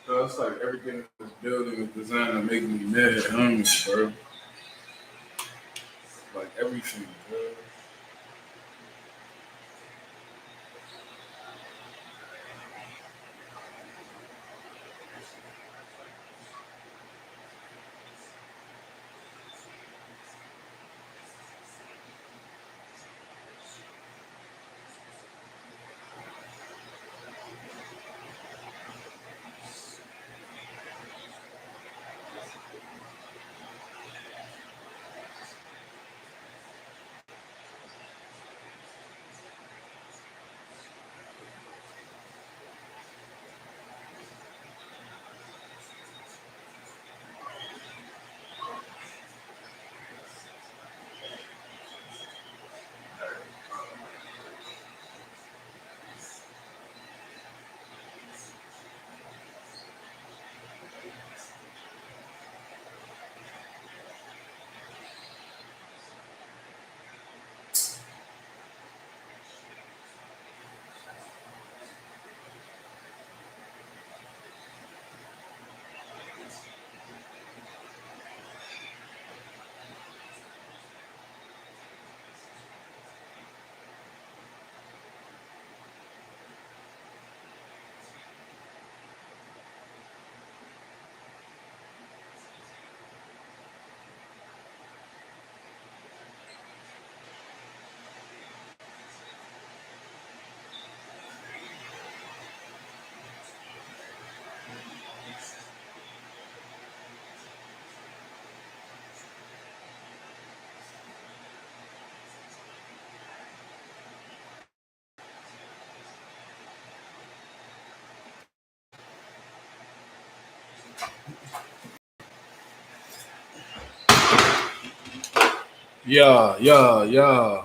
So it's like everything in this building is designed to make me mad hungry, bro. Like everything, bro. Yeah, yeah, yeah.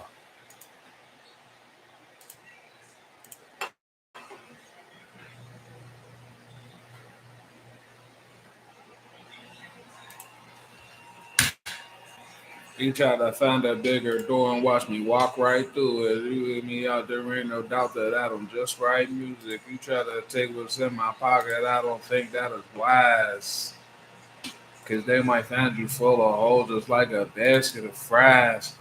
He tried to find a bigger door and watch me walk right through it. You with me out there ain't no doubt that I don't just write music. You try to take what's in my pocket, I don't think that is wise. Cause they might find you full of holes just like a basket of fries.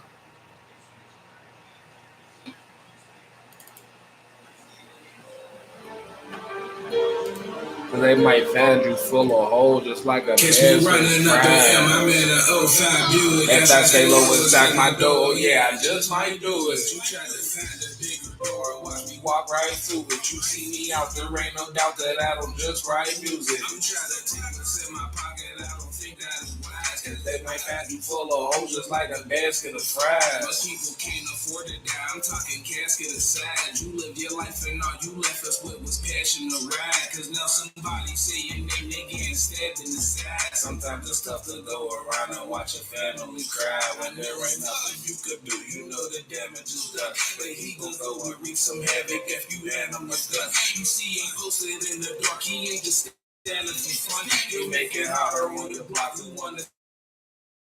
They might find you full of holes just like a Catch me basket running of up the M, fries. I'm in a '05 Buick. If I stay low inside my door, yeah, I just might do it. You try to find a bigger door, watch me Walk right through it. You see me out there, ain't no doubt that I don't just write music. I'm trying to take what's in my pocket, I don't think that is wise. Cause they might find you full of holes just like a basket of fries. Most people can't afford to die, I'm talking casket aside. You live your life and all you left us with was passion to ride. Cause now somebody say your name, they getting stabbed in the side. Sometimes it's tough to go around and watch a family cry when there ain't nothing you could do. You know the damage is done. But he gon' go and wreak some havoc if you hand him a gun. You see him posted in the dark, he ain't just standing for fun. You make it harder on your block. Who wanna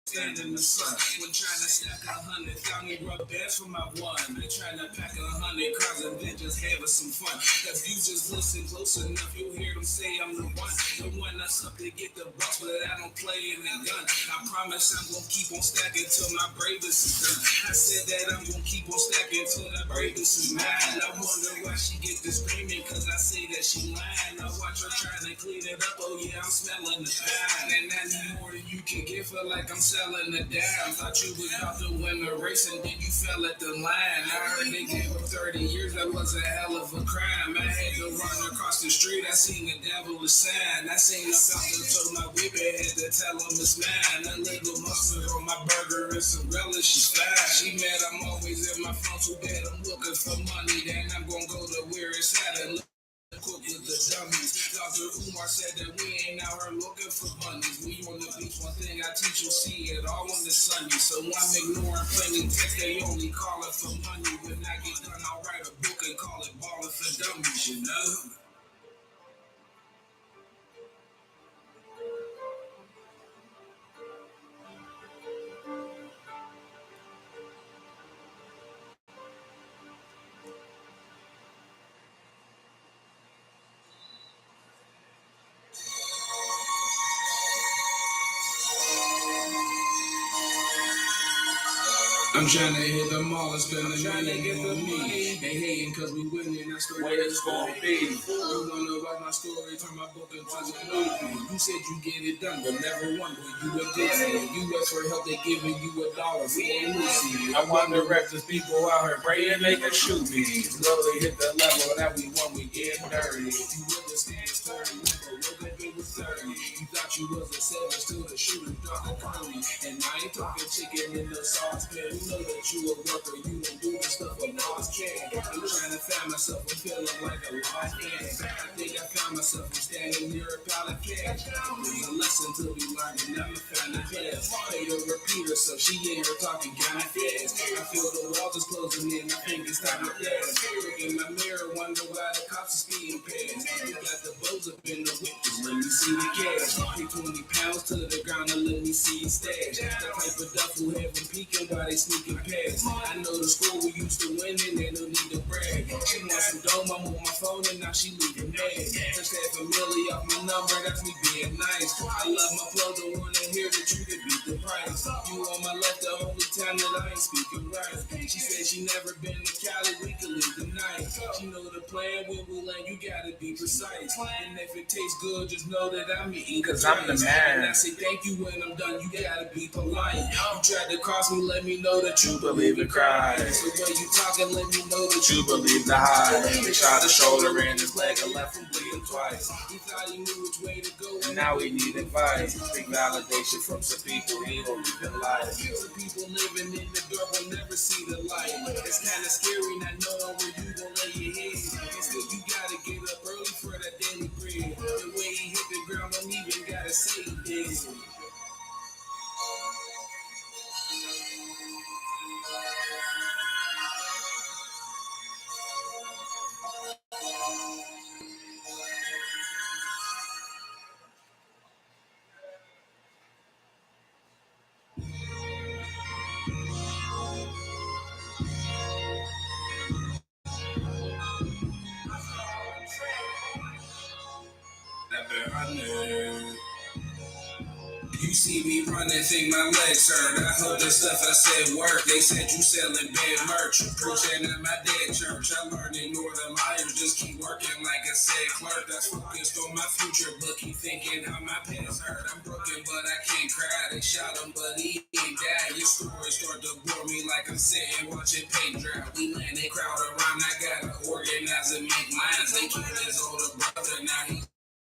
stand in the sun? When trying to stack 100, found me rub bands for my one. They trying to pack 100 cars and then just having some fun. If you just listen close enough, you'll hear them say I'm the one that's up to get the bucks, but I don't play in the gun. I promise I'm gonna keep on stacking till my bravest is done. I said that I'm gonna keep on stacking till the bravest is mine. I wonder why she get this screaming, cause I say that she lying. I watch her trying to clean it up, oh yeah, I'm smelling the pine. And I need more than you can give her, like I'm selling the dime. Thought you was about to win the race and then you fell at the line. I heard they gave her 30 years, that was a hell of a crime. I had to run across the street, I seen the devil sign. I seen about to tow my whip and had to tell him it's mine. A little mustard on my burger and some relish, she's fine. She mad I'm always in my phone, too bad I'm looking for money. Then I'm gonna go to where it's at and cook with the dummies. Dr. Umar said that we ain't out here looking for bunnies. We on the beach, one thing I teach you'll see it all when it's sunny. So I'm ignoring plenty text, they only call it for money. When I get done, I'll write a book and call it Ballin' for Dummies, you know? I'm trying to hit them all and spend the money on me. They hating cause we winning, that's the way it's gonna be. You wanna watch my story, turn my book into a movie. You said you get it done, but never won, but you a goofy. You ask for help, they giving you $1. We ain't Lucy. I wonder if there's people out here praying they can shoot me. Slowly hit the level that we want, we get dirty. If you understand the story, remember what it was 30. You thought you was a savage till the shooter started curly. And I ain't talking chicken in the saucepan. You know that you a worker, you don't do this stuff a boss can. I'm trying to find myself, I'm feeling like a lost man. I think I found myself, I'm standing near a pallet can. There's a lesson to be learned and never find a class. Pay the repeater, so she ain't her talking kinda fast. I feel the walls is closing in, I think it's time to dance. Look in my mirror, wonder why the cops are speeding past. We got the bows up in the whip, just let me see the cash. Pay 20 pounds to the ground and let me see it stash. The type of duffel having peeking while they sneaking past. I know the score we used to win and they don't need to brag. She wants some dome, I'm on my phone and now she leaving mad. Touch that familiar off my number, that's me being nice. I love my plug, don't wanna hear that you could beat the price. You on my left, the only time that I ain't speaking right. She said she never been to Cali, we could leave the night. She know the plan when we land, you gotta be precise. And if it tastes good, just know that I'm eating. Cause I'm the man. And I say thank you when I'm done, you gotta be polite. You tried to cross me, let me know that you believe in Christ. So when you talking, let me know that you believe the high. They shot his shoulder in his leg and left him bleeding twice. He thought he knew which way to go, And now we need advice. Seek validation from some people he don't even like. Some people living in the dark will never see the light. It's kinda scary not knowing where you gon' lay your head. And still you gotta get up early for that daily bread. The way he hit the ground, don't even gotta say he did. You see me running, think my legs hurt. I hope the stuff I said work. They said you selling bad merch. Preaching at my dead church. I learned ignore the liars. Just keep working like I said clerk. That's focused on my future, but keep thinking how my past hurt. I'm broken, but I can't cry. They shot him, but he ain't died. Your stories start to bore me like I'm sitting watching paint dry. We land a crowd around. I gotta organize and make lines. They killed his older brother. Now he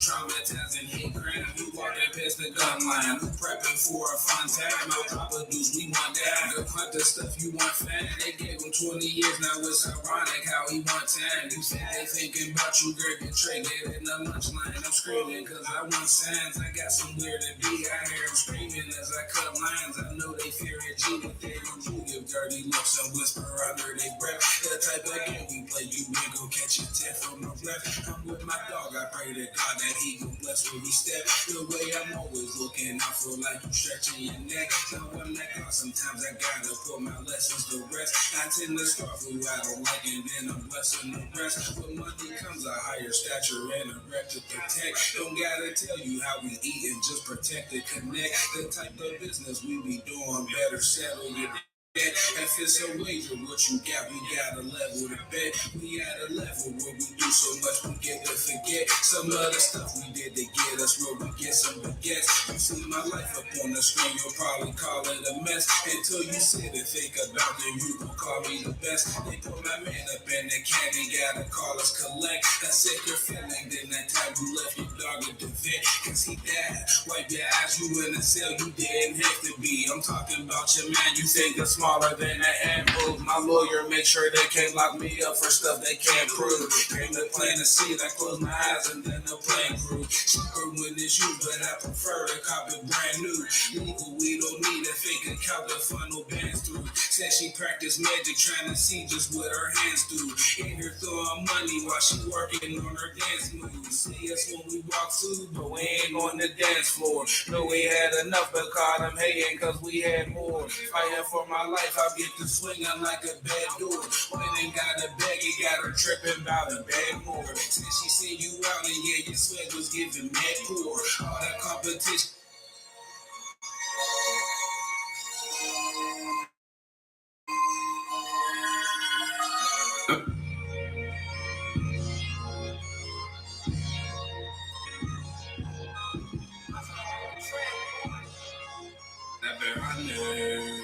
traumatizing hate crime. You walking past the gun line. Who prepping for a fun time? I'll drop a deuce, we want that. Go hunt the stuff you want fan. They gave him 20 years, now it's ironic how he want time. You think they thinking about you, girl, get traded in the lunch line. I'm screaming cause I want signs. I got somewhere to be. I hear them screaming as I cut lines. I know they fear it, G, but they don't do. Give dirty looks and whisper under their breath. The type of game we play, you ain't gon' catch your 10 from no breath. I'm with my dog, I pray to God that he gon' bless when we step. The way I'm always looking, I feel like you stretching your neck. Now I'm that God, sometimes I gotta put my lessons to rest. I tend to start who I don't like and then I'm blessing the rest. When money comes a higher stature and a rep to protect. Don't gotta tell you how we eat and just protect and connect. The type of business we be doing, better settle your if it's a wager, what you got, we got a level to bet. We at a level where we do so much we get to forget some of the stuff we did to get us where we get some baguettes. You see my life up on the screen, you'll probably call it a mess. Until you sit and think about it, you gon' call me the best. They put my man up in the candy, gotta call us collect. That's it, you're feeling, then that time you left your dog at the vet. Cause he died, wipe your eyes, you in a cell, you didn't have to be. I'm talking about your man, you think it's smaller than an ambush. My lawyer make sure they can't lock me up for stuff they can't prove. Came to plant a seed, I close my eyes and then the plane crew. Cheaper when it's you, but I prefer to cop it brand new. Legal, we don't need a fake account to funnel bands through. Said she practiced magic, trying to see just what her hands do. In her throwing money while she working on her dance moves. See us when we walk through, but we ain't on the dance floor. No, we had enough, but caught them hating cause we had more. Fighting for my life, I get to swinging like a bad door. When ain't got a bag, you got her tripping about a bad more. Since she seen you out and yeah, your sweat was giving mad poor. All that competition. That been running.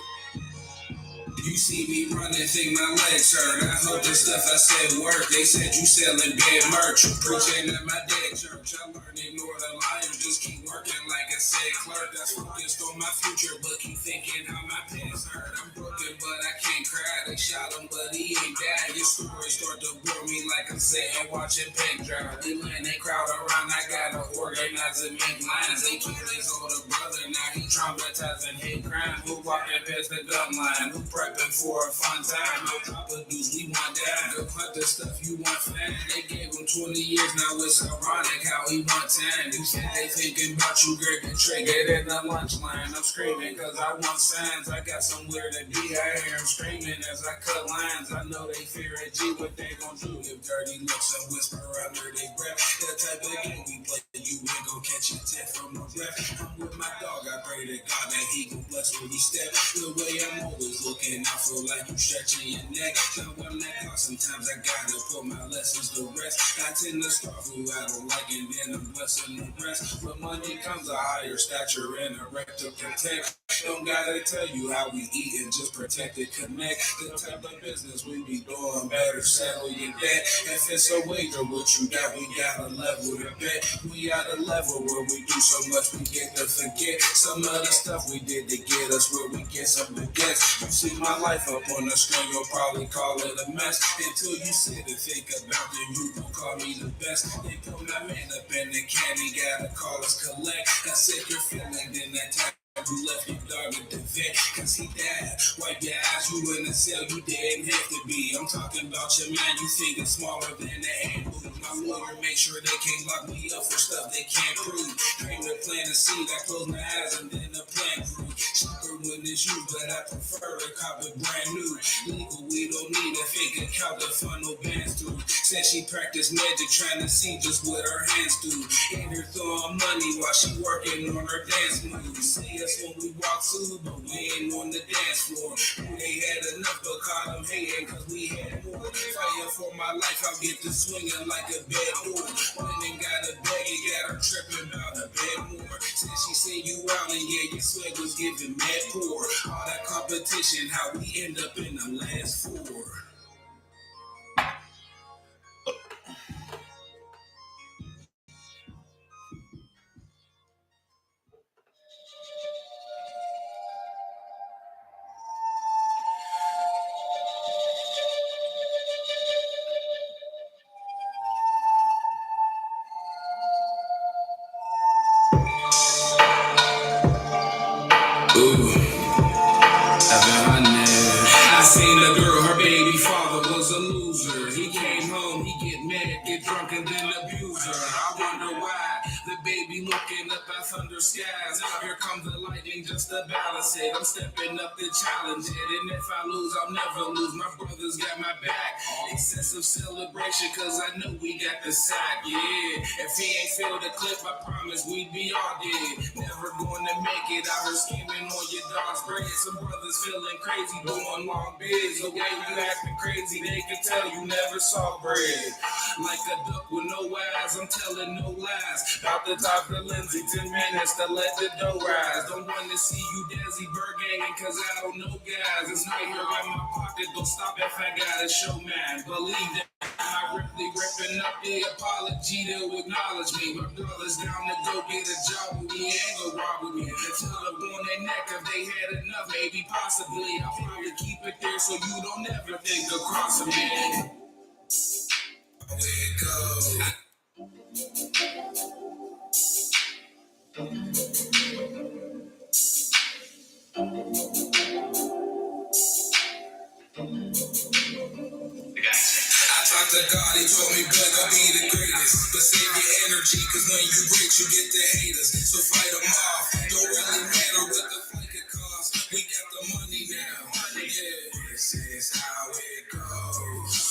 You see me running, think my legs hurt. I hope the stuff I said work. They said you selling bad merch. Preaching at my dead church. I learned ignore the liars. Just keep working like I said clerk. That's focused on my future, but keep thinking how my past hurt. I'm broken, but I can't cry. They shot him, but he ain't died. Your stories start to bore me like I'm sitting watching paint dry. We land a crowd around. I gotta organize and make lines. They killed his older brother. Now he traumatizing hate crime. Who walking past the gun line? Who prepping for a fun time? No drop a deuce, we want that. Go hunt the stuff you want fan. They gave him 20 years, now it's ironic how he want time. You think they thinking about you, girl, get triggered in the lunch line. I'm screaming cause I want signs. I got somewhere to be. I hear them screaming as I cut lines. I know they fear it, G, what they gon' do? Give dirty looks and whisper under their breath. That type of game we play, you ain't gon' catch your 10 from no breath. I'm with my dog, I pray to God that he gon' bless when we step. The way I'm always looking, I feel like you stretching your neck. Now I'm that God, sometimes I gotta put my lessons to rest. I tend to start who I don't like and then I'm blessing the rest. When money comes a higher stature and a rep to protect. Don't gotta tell you how we eat and just protect and connect. The type of business we be doing, better settle your debt. If it's a wager, what you got, we got a level to bet. We at a level where we do so much we get to forget some of the stuff we did to get us where we get some baguettes. You see my life up on the screen, you'll probably call it a mess. Until you sit and think about it, you gon' call me the best. They put my man up in the candy, gotta call us collect. That's it, you're feeling, then that time you left your dog at the vet, cause he died. Wipe your eyes, you in the cell, you didn't have to be. I'm talking about your man, you think it's smaller than the ambush. My my lawyer, make sure they can't lock me up for stuff they can't prove. Dream to plant a seed, I close my eyes and then the plant grew. Cheaper when it's used, but I prefer to cop it brand new. Legal, we don't need a fake account to fund no bands through. Said she practiced magic, trying to see just what her hands do. And her throwing money while she working on her dance moves. See us when we walk through, but we ain't on the dance floor. They had enough, but caught them hating cause we had more. Fire for my life, I'll get to swinging like a bad door. Went and got a bag, and got her tripping about a bad more. Said she seen you out, and yeah, your swag was giving mad poor. All that competition, how we end up in the last four. Ooh, I've been hunting. I seen a girl, her baby father was a loser. He came home, he get mad, get drunk, and then abuse her. I wonder why. The baby looking up at thunder skies. Here comes the lightning just to balance it. I'm stepping up to challenge it. And if I lose, I'll never lose. My brothers got my back. Excessive celebration, cause I know we got the sack. Yeah, if he ain't feel the clip, I promise we'd be all dead. Never gonna make it. I heard scheming on your dog's bread. Some brothers feeling crazy, doing long bids. The way you acting crazy, they can tell you never saw bread. Like a duck with no eyes, I'm telling no lies. About to talk to Lindsay, 10 minutes to let the dough rise. Don't want to see you Desi Bergangin', cause I don't know guys. It's right here in my pocket, don't stop if I gotta show mine. Believe that I really ripping up the apology to acknowledge me. My brother's down to go get a job with me, ain't go rob with me. Until I'm on their neck, if they had enough, maybe possibly. I'll probably keep it there so you don't ever think of crossing me. Where it goes. I talked to God, he told me, blood gon' be the greatest. But save your energy, cause when you break, you get the haters. So fight them off. Don't really matter what the fight could cost. We got the money now. Yeah, this is how it goes.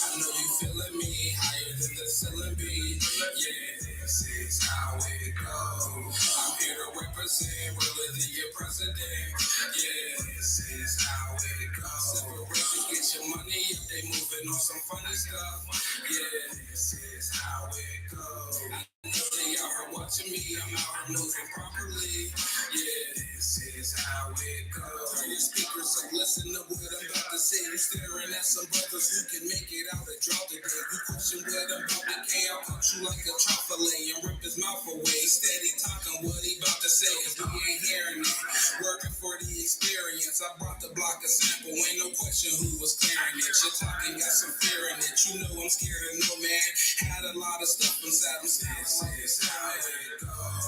I know you feeling me, higher than the ceiling be. Yeah, this is how it goes. I'm here to represent, rather than your president. Yeah, this is how it goes. Separate to get your money if they moving on some funny stuff. Yeah, this is how it goes. I know they out here watching me, I'm out here moving properly. Yeah, this is how it goes. Turn your speakers up, listen to what I'm about to say. You staring at some brothers who can make it out and drop the day. You question what I'm about to say, I'll punch you like a chop fillet and rip his mouth away. Steady talking what he about to say, cause we ain't hearing it. Working for the experience, I brought the block a sample, ain't no question who was clearing it. Your talking got some fear in it, you know I'm scared of no man. Had a lot of stuff inside, I'm scared. This is how it goes.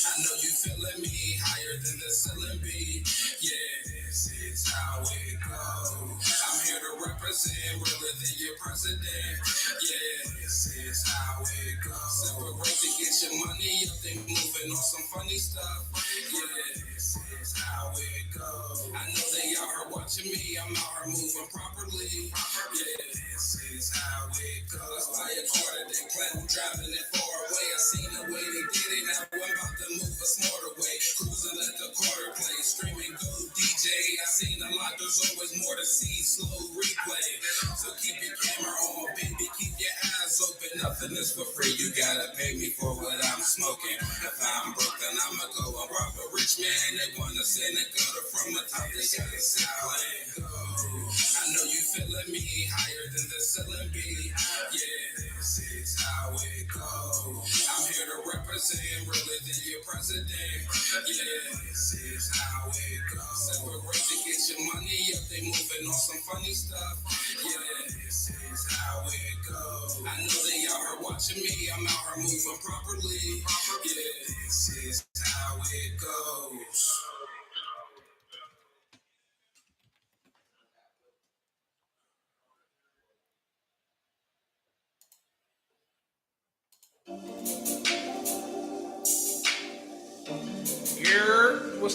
I know you feeling me, higher than the ceiling be. Yeah, this is how it goes. I'm here to represent, rather than your president. Yeah, this is how it goes. Separate to get your money up, they moving on some funny stuff. Yeah, this is how it goes. I know they out here watching me, I'm out here moving properly. Yeah, this is how it goes. By a quarter, they plan on driving it far away. I seen the way they did it, now I'm about to move a smarter way. Cruising, let the quarter play, screaming go DJ. I seen a lot, there's always more to see, slow replay. So keep your camera on, baby, keep your eyes open. Nothing is for free, you gotta pay me for what I'm smoking. If I'm broke, then I'ma go and rob a rich man. They wanna send a gutter from the top, they got a salad. I know you feeling me, higher than the ceiling be. Yeah, this is how it goes. I'm here to represent, rather than your president. Yeah, this is how it goes. Separate to get your money up, they moving on some funny stuff. Yeah, this is how it goes. I know they out here watching me, I'm out here moving properly. Yeah, this is how it goes. What's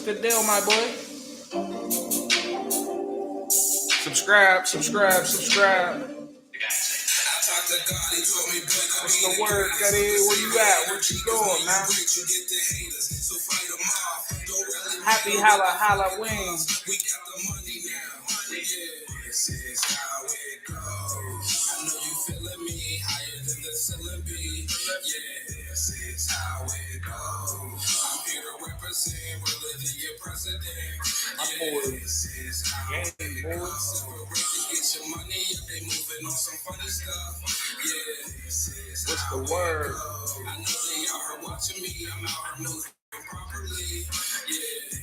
the deal, my boy? Subscribe, subscribe, subscribe. What's the word, Cuddy? Where you at? What you doing, man? Happy Halloween. We got the money now. This is how it goes. I know you feeling me higher than the ceiling be. This is how it goes. I'm here to represent rather than your president. This is how it goes. Get your money if they moving on some funny stuff. What's the word? I know they are watching me. I'm out here moving properly.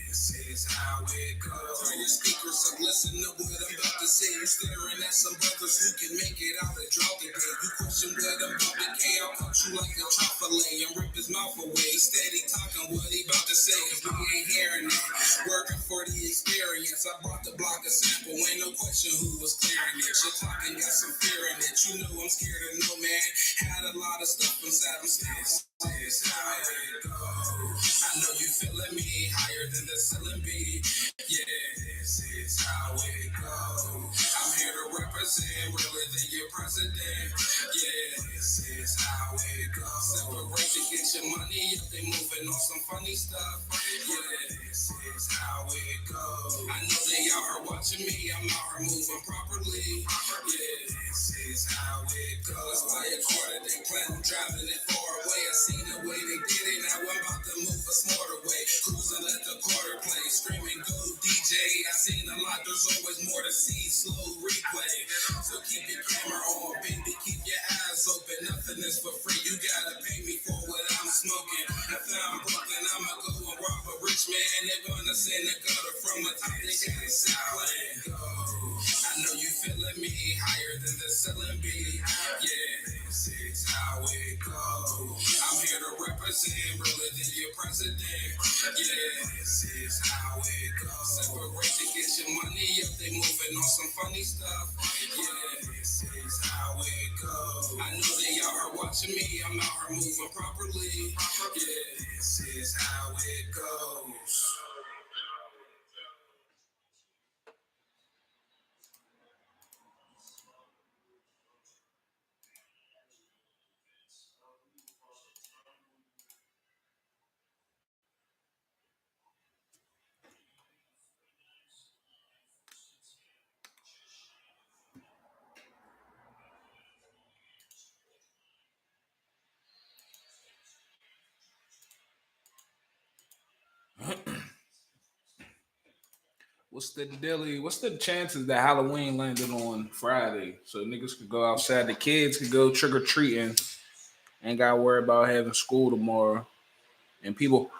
This is how it goes. Turn your speakers up, listen to what I'm about to say. You're staring at some brothers who can make it out and drop the day. You question what I'm about to say. I'll cut you like a chop fillet and rip his mouth away. Steady talking what he about to say, cause we ain't hearing it. Working for the experience. I brought the block a sample. Ain't no question who was clearing it. Your talking got some fear in it. You know I'm scared of no man. Had a lot of stuff inside my stance. This is how it goes. I know you feeling me higher than the ceiling be. This is how it goes. I'm here to represent rather than your president. This is how it goes. Separate to get your money if they moving on some funny stuff. This is how it goes. I know they are watching me. I'm out here moving properly. This is how it goes. By a quarter, they plan on driving it far away. I seen the way they did it. Now I'm about to move a smarter way. Cruising, let the quarter play. Screaming, go DJ. I seen a lot. There's always more to see. Slow replay. So keep your camera on, baby. Keep your eyes open. Nothing is for free. You gotta pay me for what I'm smoking. If I'm broken, I'ma go and rob a rich man. They wanna send a gutter from the top. They got it silent. I know you feeling me higher than the ceiling be. This is how it goes. I'm here to represent rather than your president. This is how it goes. Separate to get your money if they moving on some funny stuff. This is how it goes. I know they are watching me. I'm out here moving properly. This is how it goes. What's the dilly? What's the chances that Halloween landed on Friday so niggas could go outside? The kids could go trick or treating. Ain't got to worry about having school tomorrow, and people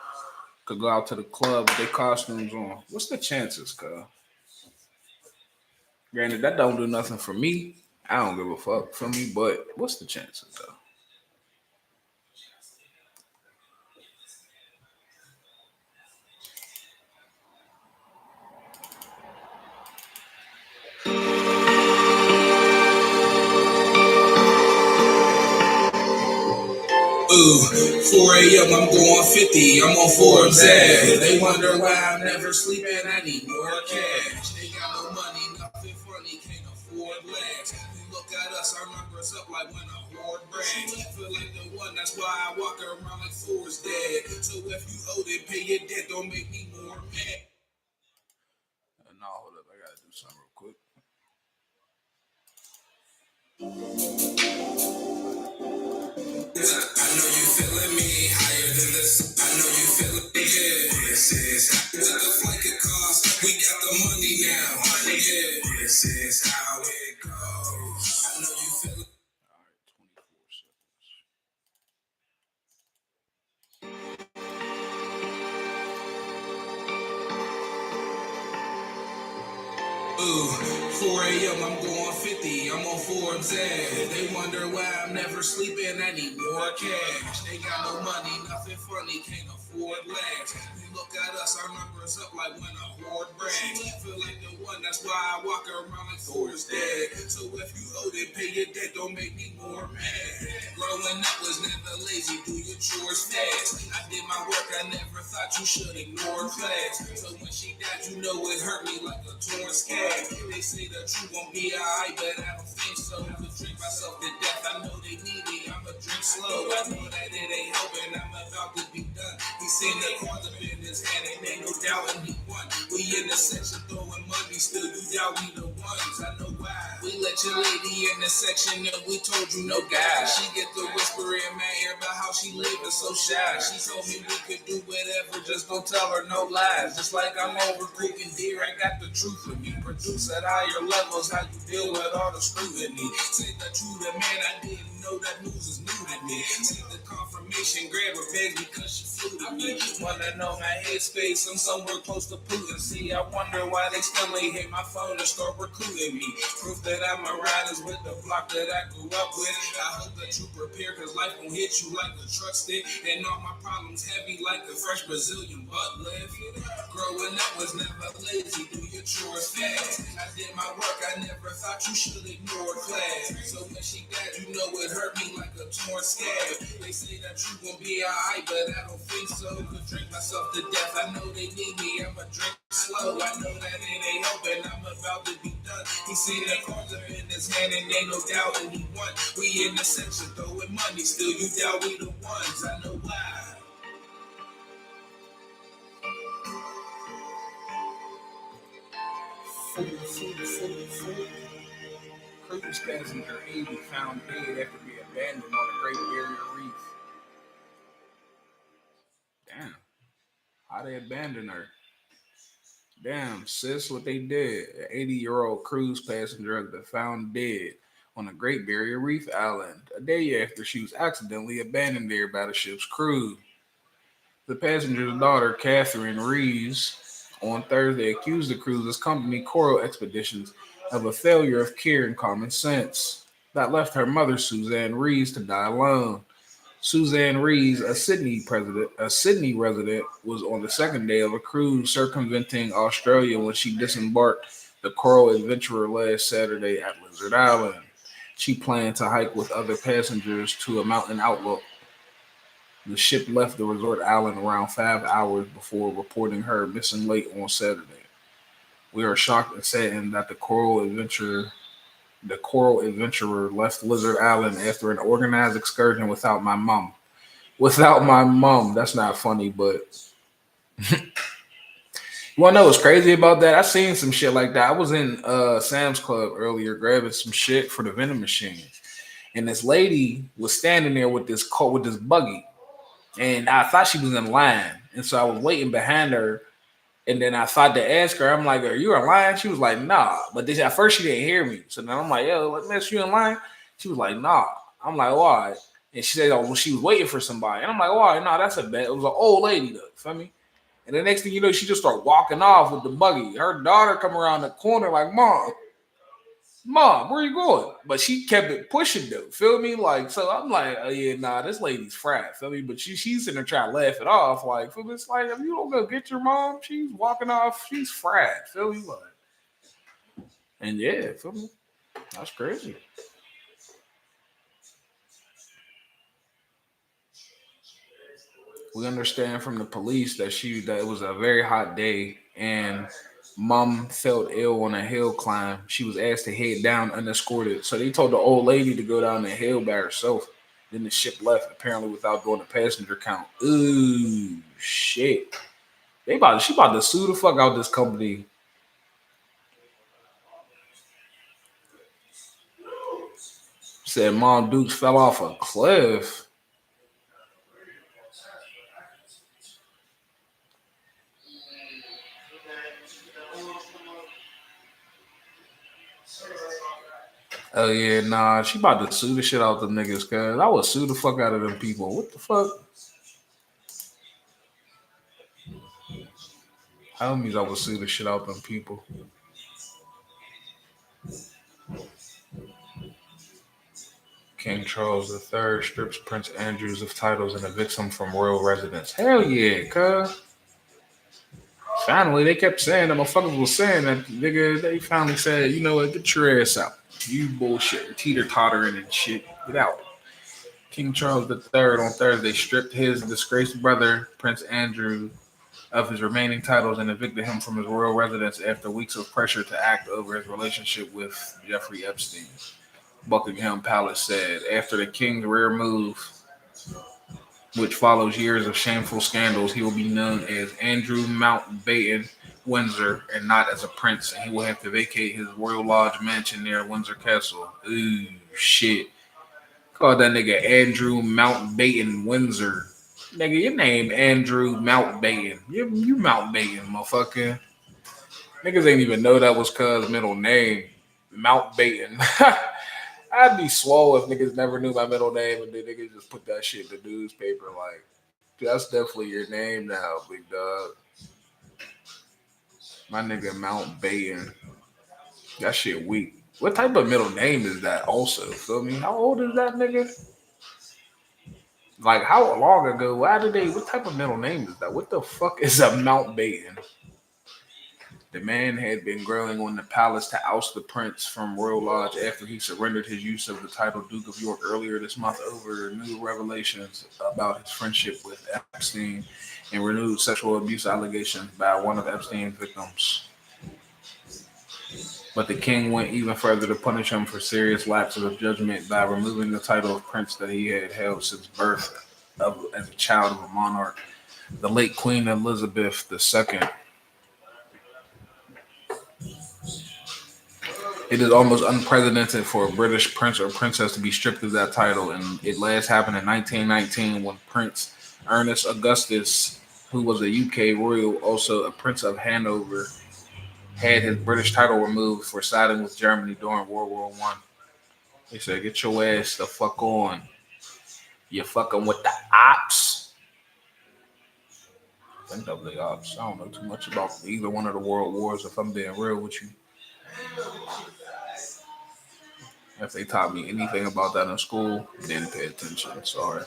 could go out to the club with their costumes on. What's the chances, cuz? Granted, that don't do nothing for me. I don't give a fuck for me, but what's the chances, though? Ooh, 4 a.m. I'm going 50. I'm on Forbes ad. They wonder why I'm never sleeping. I need more cash. They got no money, nothing funny, can't afford lags. You look at us, our numbers up like when a horde brags. I feel like the one, that's why I walk around like Forbes dead. So if you owe it, pay your debt, don't make me more mad. No, hold up, I gotta do something real quick. I know you feeling me higher than this. I know you feeling me. This is what the flight could cost. We got the money now. This is how it goes. I know you feeling. All right, 24 seconds. Ooh, 4 a.m. I'm going 50. I'm on Forbes ad. They wonder why I'm never sleeping. I need more cash. They got no money, nothing funny, can't afford lags. You look at us, our numbers up like when a horde brags. I feel like the one, that's why I walk around like Forbes dead. So if you owe it, pay your debt, don't make me more mad. Growing up was never lazy, do your chores fast. I did my work, I never thought you should ignore class. So when she died, you know it hurt me like a torn scab. They say that you won't be alright, but I don't think so. Could drink myself to death, I know they need me, I'ma drink slow. I know that it ain't helping, I'm about to be done. He seen the cards up in his hand, and ain't no doubt he won. We in the section throwing money, still you doubt we the ones. I know why. We let your lady in the section, and we told you no guy. She get the whisper in my ear about how she living so shy. She told me we could do whatever, just don't tell her no lies. Just like I'm over creeping deer, I got the truth with me. Produce at higher levels, how you deal with all the scrutiny. Say that you the man, I didn't know that news is new to me. See the confirmation, grab her bag because she flew to me. Wanna know my headspace, I'm somewhere close to Putin. See, I wonder why they still ain't hit my phone and start recruiting me. Proof that I'm a riders with the block that I grew up with. I hope that you prepare, cause life gon' hit you like a truck stick. And all my problems heavy like a fresh Brazilian butt lift. Growing up was never lazy, do your chores fast. I did my work, I never thought you should ignore class. So when she died, you know it hurt me like a torn scab. They say that you gon' be alright, but I don't think so. Could drink myself to death, I know they need me, I'ma drink slow. I know that it ain't helping, I'm about to be done. He seen the cards up in his hand, and ain't no doubt that he won. We in the section throwing money, still you doubt we the ones. I know why. Cruise passenger 80 found dead after being abandoned on the Great Barrier Reef. Damn, how they abandoned her? Damn, sis, what they did. An 80-year-old cruise passenger has been found dead on the Great Barrier Reef Island a day after she was accidentally abandoned there by the ship's crew. The passenger's daughter, Catherine Reeves, on Thursday accused the cruise's company, Coral Expeditions, of a failure of care and common sense that left her mother, Suzanne Reeves, to die alone. Suzanne Reeves, a Sydney resident, was on the second day of a cruise circumventing Australia when she disembarked the Coral Adventurer last Saturday at Lizard Island. She planned to hike with other passengers to a mountain outlook. The ship left the resort island around 5 hours before reporting her missing late on Saturday. We are shocked and saddened that the Coral Adventurer, left Lizard Island after an organized excursion without my mom. Without my mom, that's not funny, but you wanna know what's crazy about that? I seen some shit like that. I was in Sam's Club earlier grabbing some shit for the vending machine, and this lady was standing there with this buggy, and I thought she was in line, and so I was waiting behind her. And then I thought to ask her, I'm like, "Are you in line?" She was like, "Nah." But this, at first she didn't hear me, so then I'm like, "Yo, what miss you in line?" She was like, "Nah." I'm like, "Why?" And she said, "Oh, well, she was waiting for somebody." And I'm like, "Why? Nah, that's a bet." It was an old lady though, feel me? And the next thing you know, she just started walking off with the buggy. Her daughter come around the corner like, Mom, where you going? But she kept it pushing though, feel me? Like, so I'm like, oh yeah, nah, this lady's fried, feel me? But she's sitting there trying to laugh it off, like, feel me? It's like, if you don't go get your mom, she's walking off, she's fried, feel me? Like, and yeah, feel me? That's crazy. We understand from the police that it was a very hot day and mom felt ill on a hill climb. She was asked to head down unescorted. So they told the old lady to go down the hill by herself. Then the ship left, apparently without doing a passenger count. Ooh, shit. She about to sue the fuck out this company. Said Mom Dukes fell off a cliff. Oh yeah, nah, she about to sue the shit out them niggas, cuz I would sue the fuck out of them people. What the fuck? Homies, I would sue the shit out them people. King Charles III strips Prince Andrews of titles and evicts him from royal residence. Hell yeah, cuz. Finally, they kept saying, the motherfuckers was saying that, nigga, they finally said, you know what, get your ass out. You bullshit, teeter tottering and shit. Get out. King Charles III on Thursday stripped his disgraced brother, Prince Andrew, of his remaining titles and evicted him from his royal residence after weeks of pressure to act over his relationship with Jeffrey Epstein. Buckingham Palace said after the king's rare move, which follows years of shameful scandals, he will be known as Andrew Mountbatten Windsor and not as a prince, and he will have to vacate his Royal Lodge mansion near Windsor Castle. Ooh, shit. Call that nigga Andrew Mountbatten Windsor. Nigga, your name Andrew Mountbatten. You Mountbatten, motherfucker. Niggas ain't even know that was cuz middle name. Mountbatten. I'd be swole if niggas never knew my middle name and then niggas just put that shit in the newspaper. Like, that's definitely your name now, big dog. My nigga Mountbatten. That shit weak. What type of middle name is that also? Feel me? How old is that nigga? Like, how long ago? Why did they? What type of middle name is that? What the fuck is a Mountbatten? The man had been growing on the palace to oust the prince from Royal Lodge after he surrendered his use of the title Duke of York earlier this month over new revelations about his friendship with Epstein and renewed sexual abuse allegations by one of Epstein's victims. But the king went even further to punish him for serious lapses of judgment by removing the title of prince that he had held since birth as a child of a monarch. The late Queen Elizabeth II. It is almost unprecedented for a British prince or princess to be stripped of that title, and it last happened in 1919 when Prince Ernest Augustus, who was a UK royal, also a Prince of Hanover, had his British title removed for siding with Germany during World War One. They said, "Get your ass the fuck on. You're fucking with the ops." I think that was the ops. I don't know too much about either one of the world wars. If I'm being real with you, if they taught me anything about that in school, didn't pay attention. Sorry.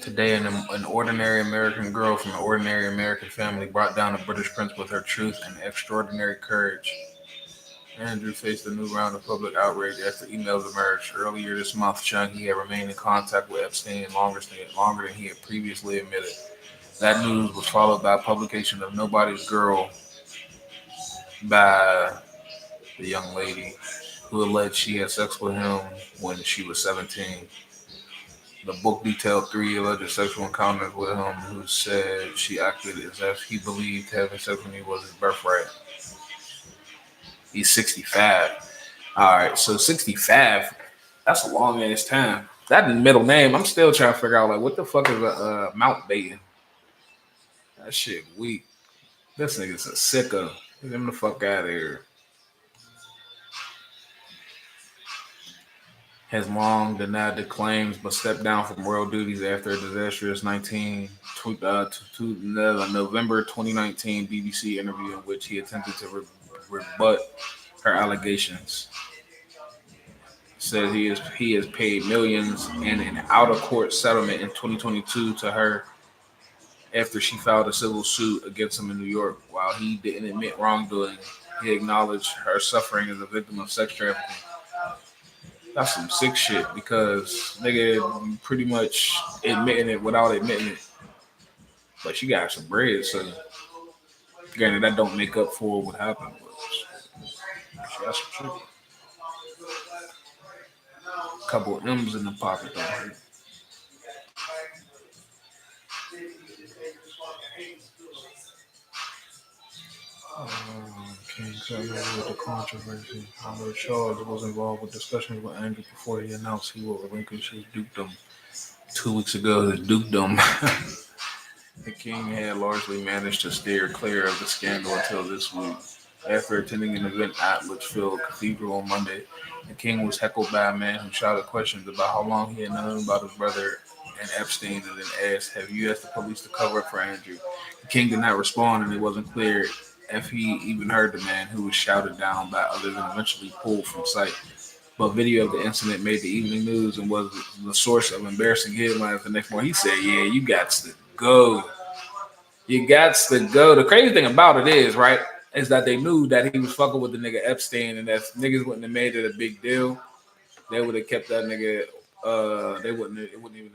Today, an ordinary American girl from an ordinary American family brought down a British prince with her truth and extraordinary courage. Andrew faced a new round of public outrage after emails emerged earlier this month showing he had remained in contact with Epstein longer than he had previously admitted. That news was followed by a publication of Nobody's Girl by the young lady who alleged she had sex with him when she was 17. The book detailed three alleged sexual encounters with him, who said she acted as if he believed having sex with me was his birthright. He's 65. All right, so 65, that's a long ass time. That middle name, I'm still trying to figure out, like, what the fuck is a Mountbatten? That shit weak. This nigga's a sicko. Get him the fuck out of here. Has long denied the claims but stepped down from royal duties after a disastrous November 2019 BBC interview in which he attempted to rebut her allegations. Said he has paid millions in an out of court settlement in 2022 to her after she filed a civil suit against him in New York. While he didn't admit wrongdoing, he acknowledged her suffering as a victim of sex trafficking. That's some sick shit because nigga pretty much admitting it without admitting it. But she got some bread, so granted that don't make up for what happened, but she got some shit. Couple M's in the pocket though. Right? King said with the controversy. Howard Charles was involved with discussions with Andrew before he announced he will relinquish his dukedom. 2 weeks ago, his dukedom. The king had largely managed to steer clear of the scandal until this week. After attending an event at Litchfield Cathedral on Monday, the king was heckled by a man who shouted questions about how long he had known about his brother and Epstein, and then asked, "Have you asked the police to cover up for Andrew?" The king did not respond, and it wasn't clear if he even heard the man, who was shouted down by others and eventually pulled from sight. But video of the incident made the evening news and was the source of embarrassing headlines the next morning. He said, "Yeah, you got to go. You got to go." The crazy thing about it is, right? is that they knew that he was fucking with the nigga Epstein, and if niggas wouldn't have made it a big deal, they would have kept that nigga. They wouldn't. It wouldn't even.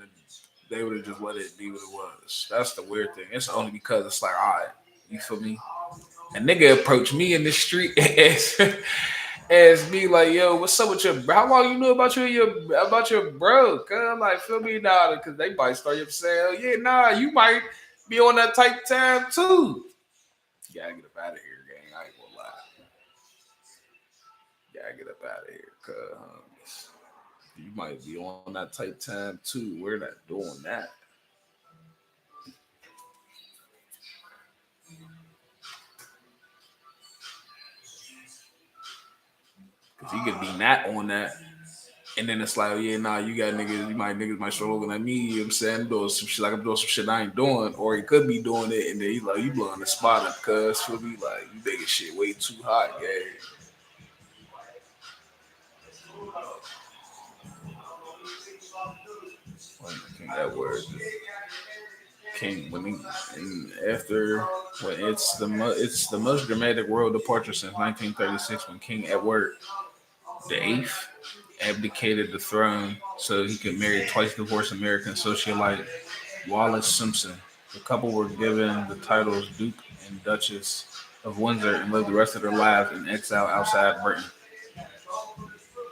They would have just let it be what it was. That's the weird thing. It's only because it's like, all right, you feel me? A nigga approached me in the street as me like, yo, what's up with your? How long you know about your bro? Cause like, feel me now? Because they might start up saying, yeah, nah, you might be on that tight time too. Gotta get up out of here, gang. I ain't gonna lie. Gotta get up out of here, cause you might be on that tight time too. We're not doing that. Cause you could be not on that. And then it's like, oh, yeah, nah, you got niggas, niggas might start looking at me, you know what I'm saying? I'm doing some shit like I'm doing some shit I ain't doing, or he could be doing it, and then he's like, you blowing the spot up, cuz for me, like, you making shit way too hot, gang. King that word. King when he and after when it's the most dramatic royal departure since 1936 when King Edward the Eighth abdicated the throne so he could marry twice divorced American socialite Wallace Simpson. The couple were given the titles Duke and Duchess of Windsor and lived the rest of their lives in exile outside Britain.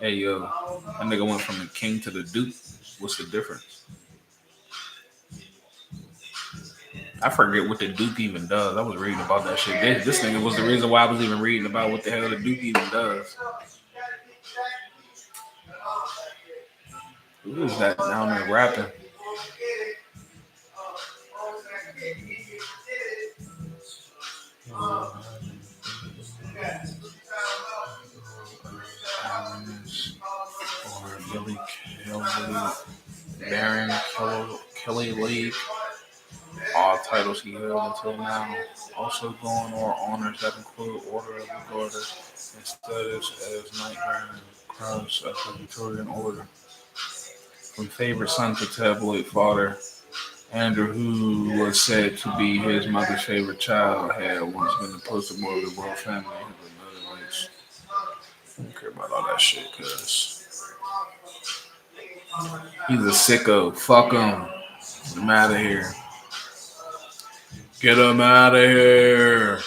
Hey yo, that nigga went from the king to the duke. What's the difference? I forget what the Duke even does. I was reading about that shit. This nigga was the reason why I was even reading about what the hell the Duke even does. Who is that down there rapping? Or Billy Kelly, Baron Kelly League. All titles he held until now. Also going on honors that include Order of the Garter and status as Knight Baron Cross of the Victorian Order. From favorite son to tabloid father, Andrew, who was said to be his mother's favorite child, had once been the poster boy of the royal family. I don't care about all that shit, cuz he's a sicko. Fuck him. Get him out of here. Get him out of here.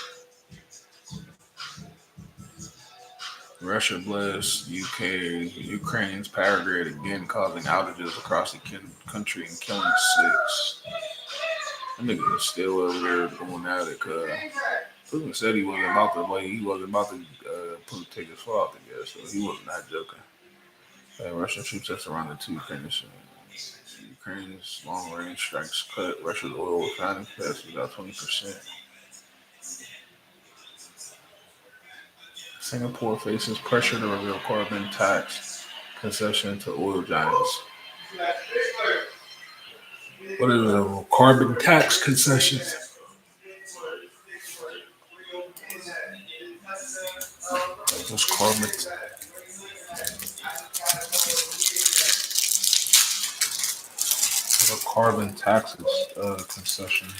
Russia blasts Ukraine's power grid again, causing outages across the country and killing six. That nigga is still over there going at it, cuz Putin said he wasn't about to take his foot off the gas, so he was not joking. Russian troops that surrounded two Ukraine's long-range strikes cut Russia's oil refining capacity about 20%. Singapore faces pressure to reveal carbon tax concession to oil giants. What is a carbon tax concession? What's carbon? What are carbon taxes concessions?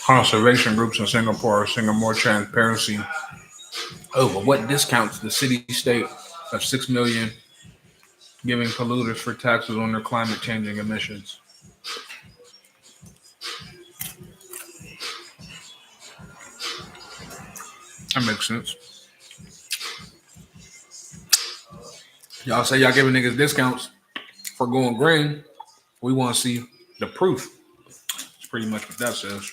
Conservation groups in Singapore are seeing more transparency over what discounts the city-state of 6 million giving polluters for taxes on their climate-changing emissions. That makes sense. Y'all say y'all giving niggas discounts for going green. We want to see the proof. That's pretty much what that says.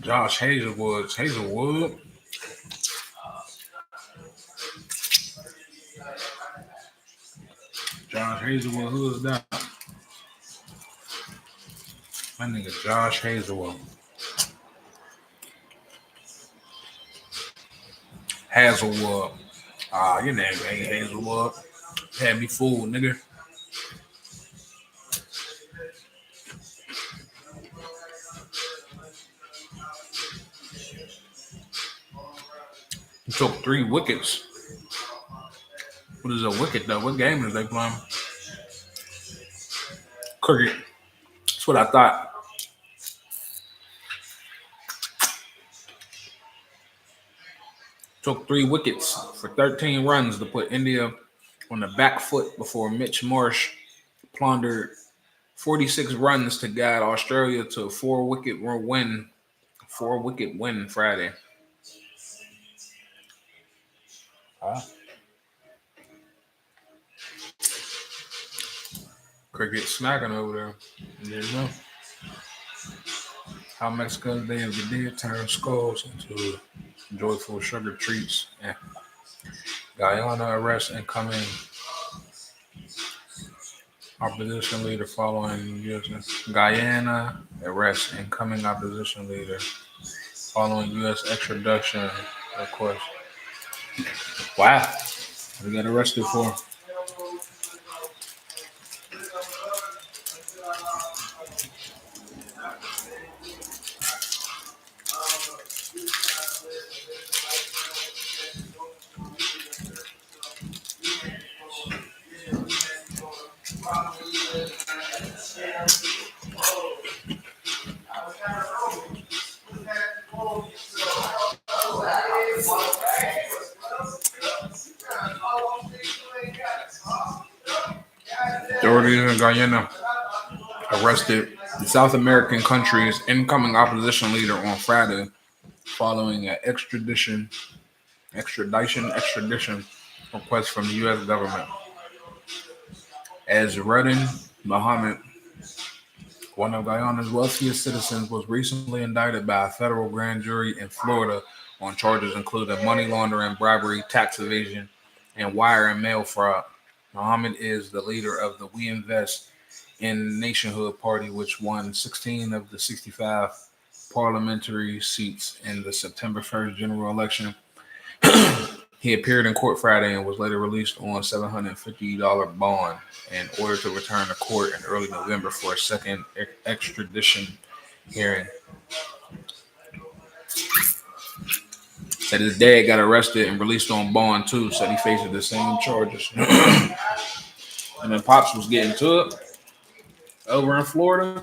Josh Hazelwood. Josh Hazelwood, who is that? My nigga Josh Hazelwood. Hazelwood. Your name ain't Hazelwood. Had me fooled, nigga. He took 3 wickets. What is a wicket though? What game is they playing? Cricket. That's what I thought. Took 3 wickets for 13 runs to put India on the back foot before Mitch Marsh plundered 46 runs to guide Australia to a 4-wicket win. 4-wicket win Friday. Cricket smacking over there. You know how Mexico's Day of the Dead turn skulls into joyful sugar treats. And Guyana arrests incoming opposition leader following U.S. Guyana arrests incoming opposition leader following U.S. extradition request. Wow, what they got arrested for? Authorities in Guyana arrested the South American country's incoming opposition leader on Friday following an extradition request from the U.S. government. As Redden Mohammed, one of Guyana's wealthiest citizens, was recently indicted by a federal grand jury in Florida on charges including money laundering, bribery, tax evasion, and wire and mail fraud. Mohammed is the leader of the We Invest in Nationhood Party, which won 16 of the 65 parliamentary seats in the September 1st general election. He appeared in court Friday and was later released on a $750 bond in order to return to court in early November for a second extradition hearing. Said his dad got arrested and released on bond too, said he faces the same charges. And then Pops was getting to it over in Florida.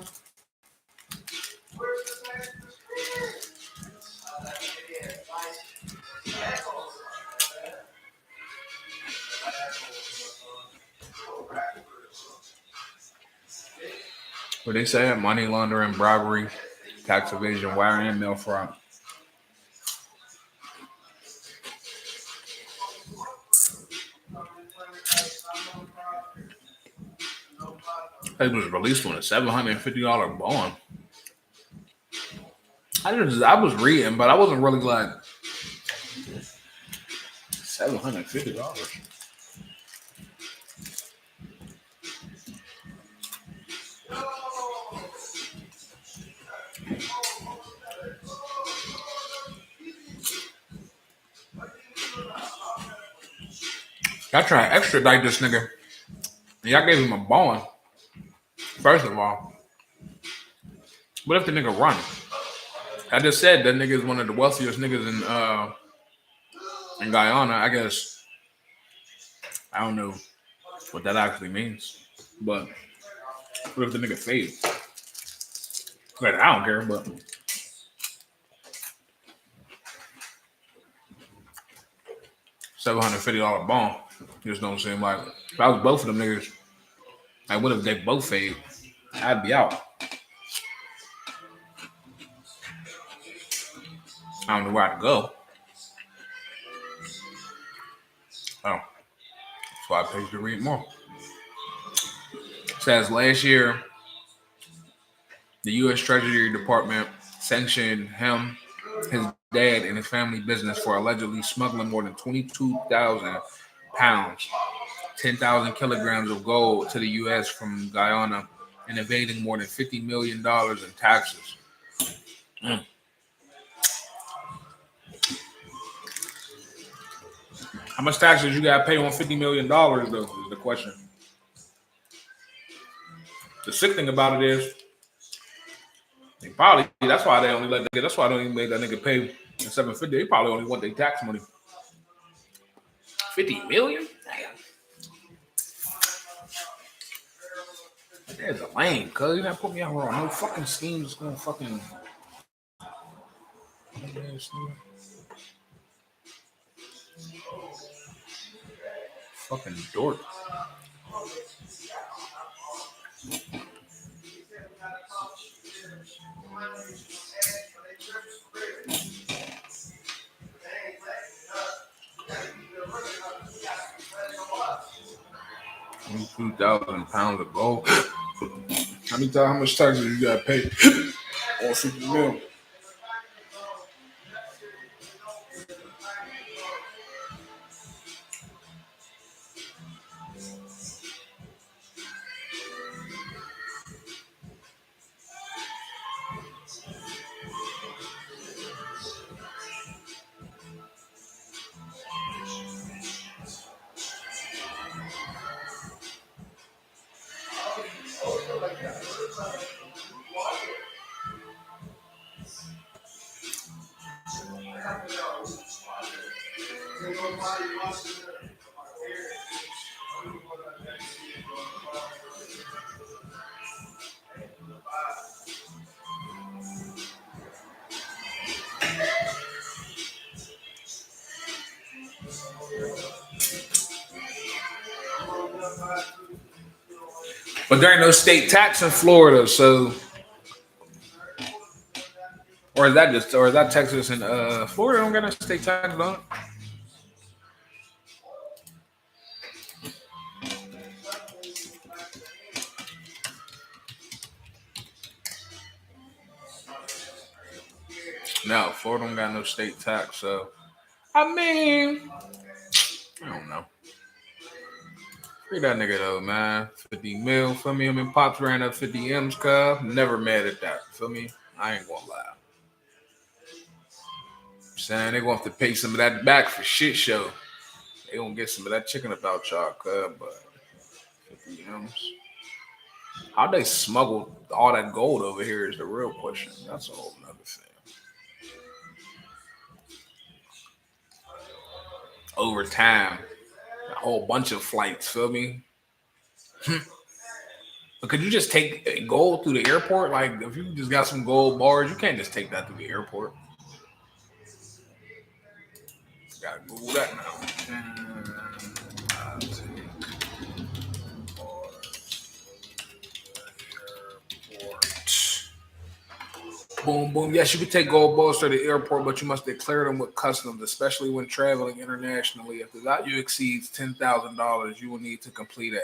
What they say? Money laundering, bribery, tax evasion, wire and mail fraud. He was released on a $750 bond. I was reading, but I wasn't really like $750. Y'all trying to extradite this nigga. Y'all gave him a bond. First of all, what if the nigga run? I just said that nigga is one of the wealthiest niggas in Guyana. I guess I don't know what that actually means. But what if the nigga fades? Like, I don't care, but $750 bond just don't seem like if I was both of them niggas, like what if they both fade? I'd be out. I don't know where I'd go. Oh, that's why I paid to read more. It says last year, the U.S. Treasury Department sanctioned him, his dad, and his family business for allegedly smuggling more than 22,000 pounds, 10,000 kilograms of gold to the U.S. from Guyana and evading more than $50 million in taxes. Mm. How much taxes you got to pay on $50 million, though, is the question. The sick thing about it is, they probably, that's why they only let nigga, that's why they don't even make that nigga pay $750. They probably only want their tax money. 50 million? Damn. That's a lame, cuz you not put me out here on no fucking scheme that's gonna fucking fucking dork. £2,000 of gold. How many times how much taxes you gotta pay on 50 mil? But there ain't no state tax in Florida, so or is that Texas and Florida don't got no state tax on it? No, Florida don't got no state tax, so I mean, I don't know. Free that nigga though, man. 50 mil, feel me? I mean, Pops ran up 50 M's, cuz. Never mad at that, feel me? I ain't gonna lie. I'm saying they gonna have to pay some of that back for shit show. They gonna get some of that chicken about y'all, cuz, but 50 M's. How they smuggled all that gold over here is the real question. That's a whole nother thing. Over time, a whole bunch of flights, feel me? But could you just take gold through the airport? Like, if you just got some gold bars, you can't just take that through the airport. Gotta Google that now. Boom, boom. Yes, you can take gold bars to the airport, but you must declare them with customs, especially when traveling internationally. If the value exceeds $10,000, you will need to complete a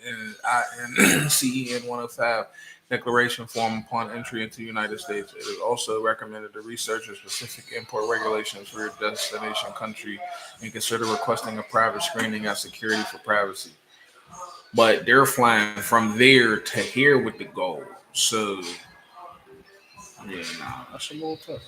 FNINCEN 105 declaration form upon entry into the United States. It is also recommended to research the specific import regulations for your destination country and consider requesting a private screening at security for privacy. But they're flying from there to here with the gold. So yeah, nah, that's a little tough.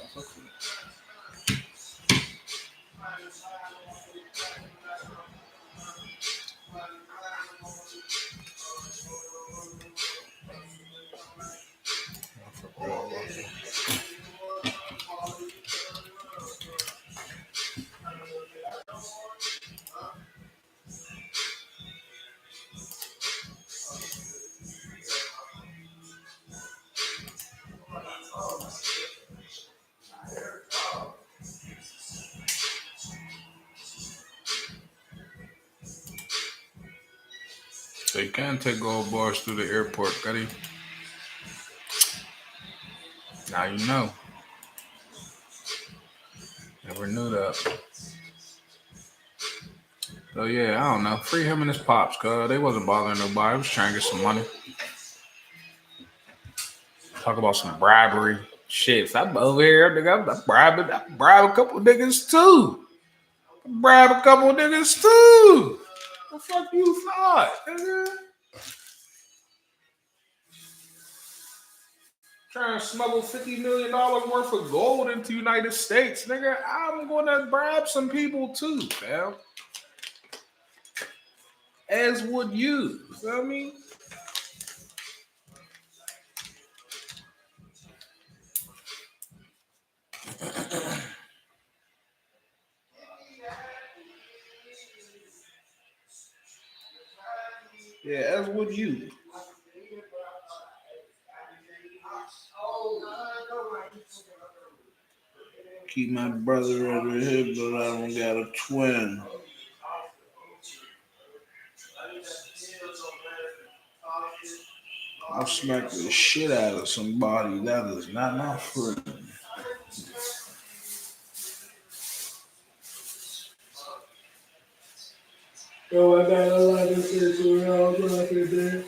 They can take gold bars through the airport, Cuddy. Now you know. Never knew that. So yeah, I don't know. Free him and his pops, cuz they wasn't bothering nobody. I was trying to get some money. Talk about some bribery. Shit, I'm over here, nigga. I bribe a couple niggas too. Bribe a couple niggas too. The fuck you thought, nigga? Trying to smuggle $50 million worth of gold into the United States, nigga. I'm gonna bribe some people too, fam. As would you. You feel me? Yeah, as would you. Keep my brother over here, but I don't got a twin. I'll smack the shit out of somebody that is not my friend. Yo, I got a lot of things around today.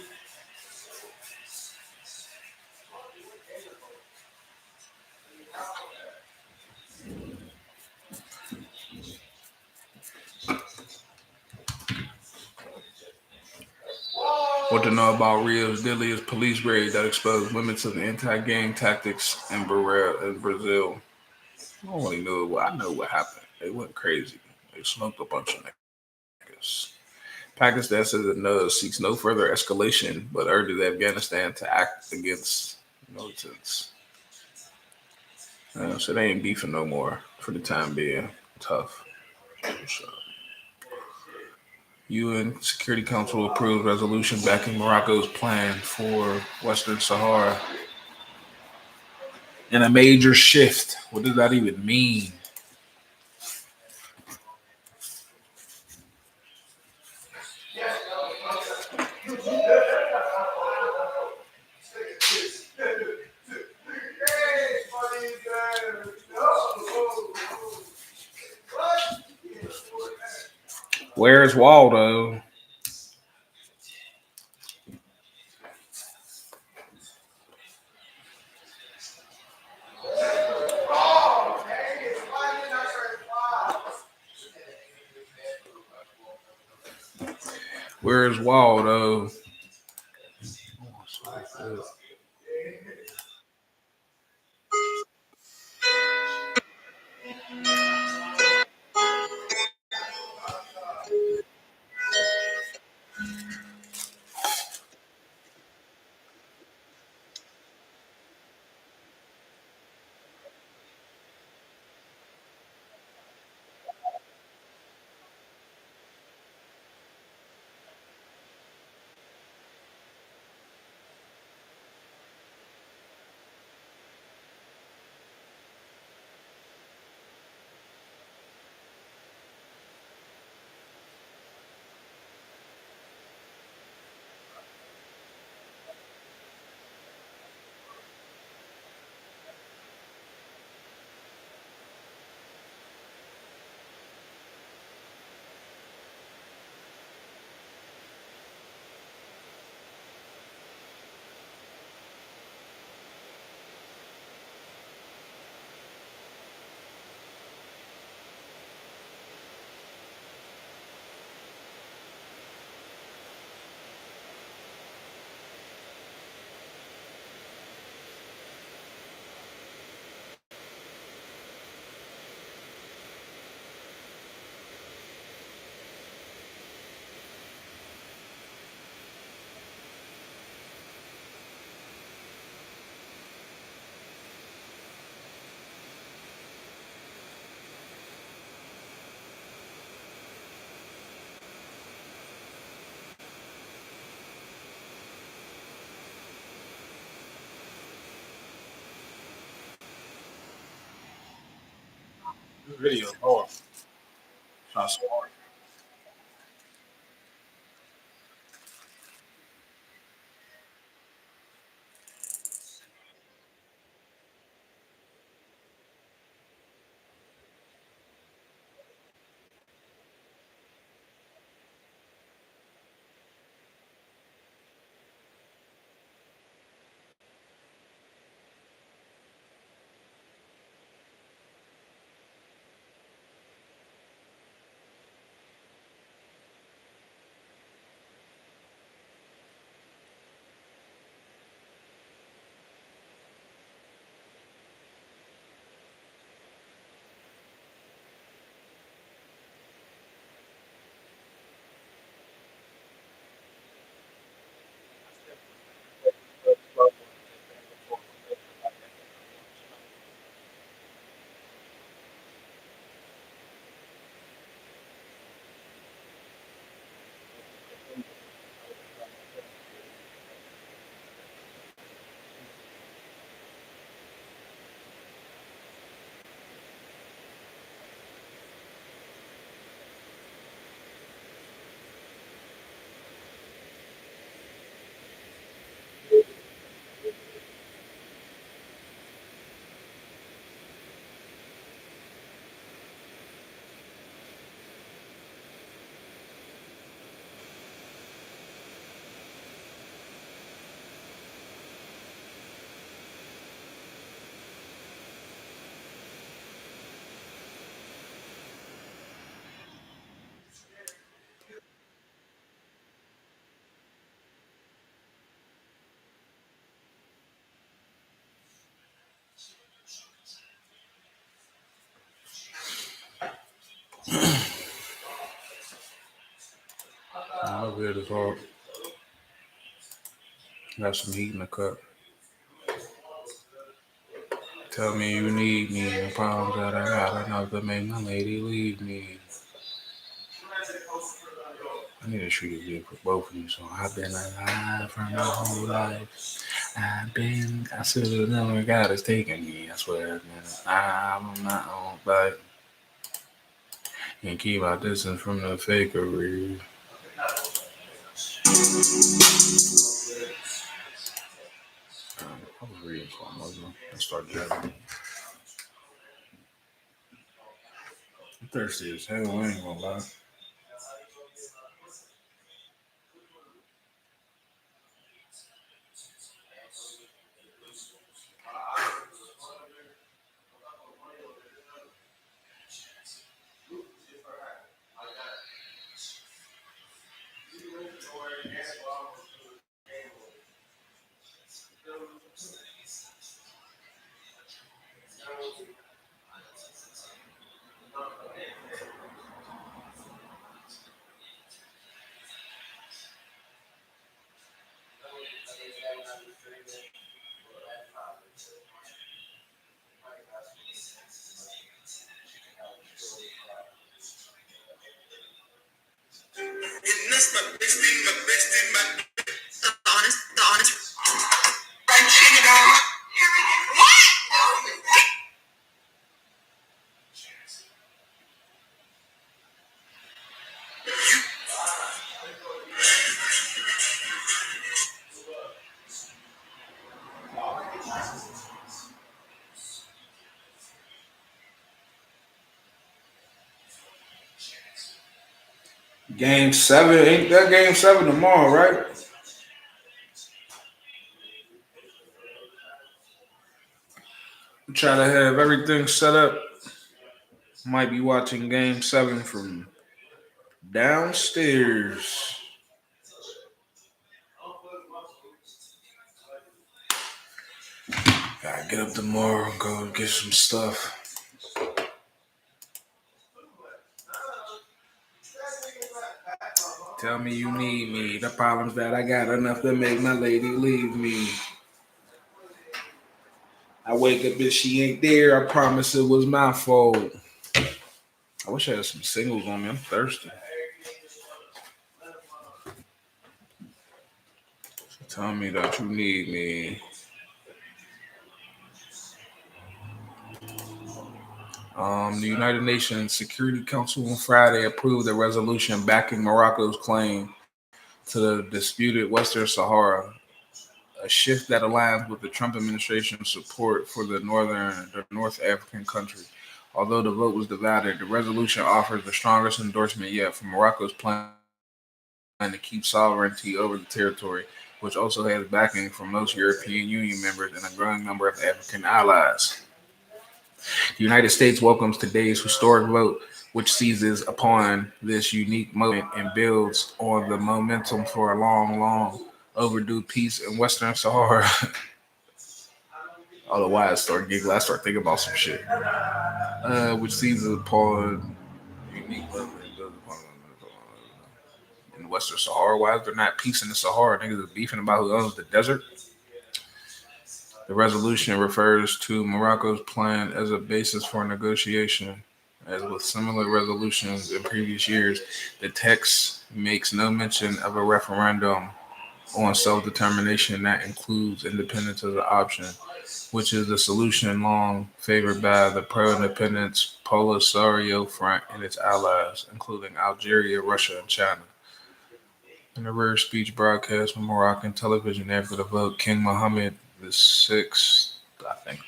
What to know about Rio's deadliest police raid that exposed women to the anti-gang tactics in Brazil? I only knew what I know what happened. They went crazy. They smoked a bunch of niggas. Pakistan says it seeks no further escalation, but urges Afghanistan to act against militants. So they ain't beefing no more for the time being. Tough. So, UN Security Council approved resolution backing Morocco's plan for Western Sahara in a major shift. What does that even mean? Where's Waldo? Where's Waldo? Video. Oh, not so hard. Good as well. Got some heat in the cup. Tell me you need me. The problems that I got enough to make my lady leave me. I need to shoot a video for both of you. So I've been alive for my whole life. I should have known God is taking me. I swear, man. I'm not on, but and keep my distance from the fakery. I was reading something. I started jabbing. I'm thirsty as hell. I ain't gonna lie. Game 7, ain't that game 7 tomorrow, right? Try to have everything set up. Might be watching game 7 from downstairs. Gotta get up tomorrow and go get some stuff. Tell me you need me. The problems that I got enough to make my lady leave me. I wake up and she ain't there. I promise it was my fault. I wish I had some singles on me. I'm thirsty. Tell me that you need me. The United Nations Security Council on Friday approved a resolution backing Morocco's claim to the disputed Western Sahara, a shift that aligns with the Trump administration's support for the North African country. Although the vote was divided, the resolution offers the strongest endorsement yet for Morocco's plan to keep sovereignty over the territory, which also has backing from most European Union members and a growing number of African allies. The United States welcomes today's historic vote, which seizes upon this unique moment and builds on the momentum for a long overdue peace in Western Sahara. I don't know why I start giggling. I start thinking about some shit. Which seizes upon unique moment and builds upon in Western Sahara. Why is there not peace in the Sahara? Niggas is beefing about who owns the desert. The resolution refers to Morocco's plan as a basis for negotiation. As with similar resolutions in previous years, the text makes no mention of a referendum on self determination that includes independence as an option, which is the solution long favored by the pro independence Polisario Front and its allies, including Algeria, Russia, and China. In a rare speech broadcast on Moroccan television after the vote, King Mohammed VI, I think,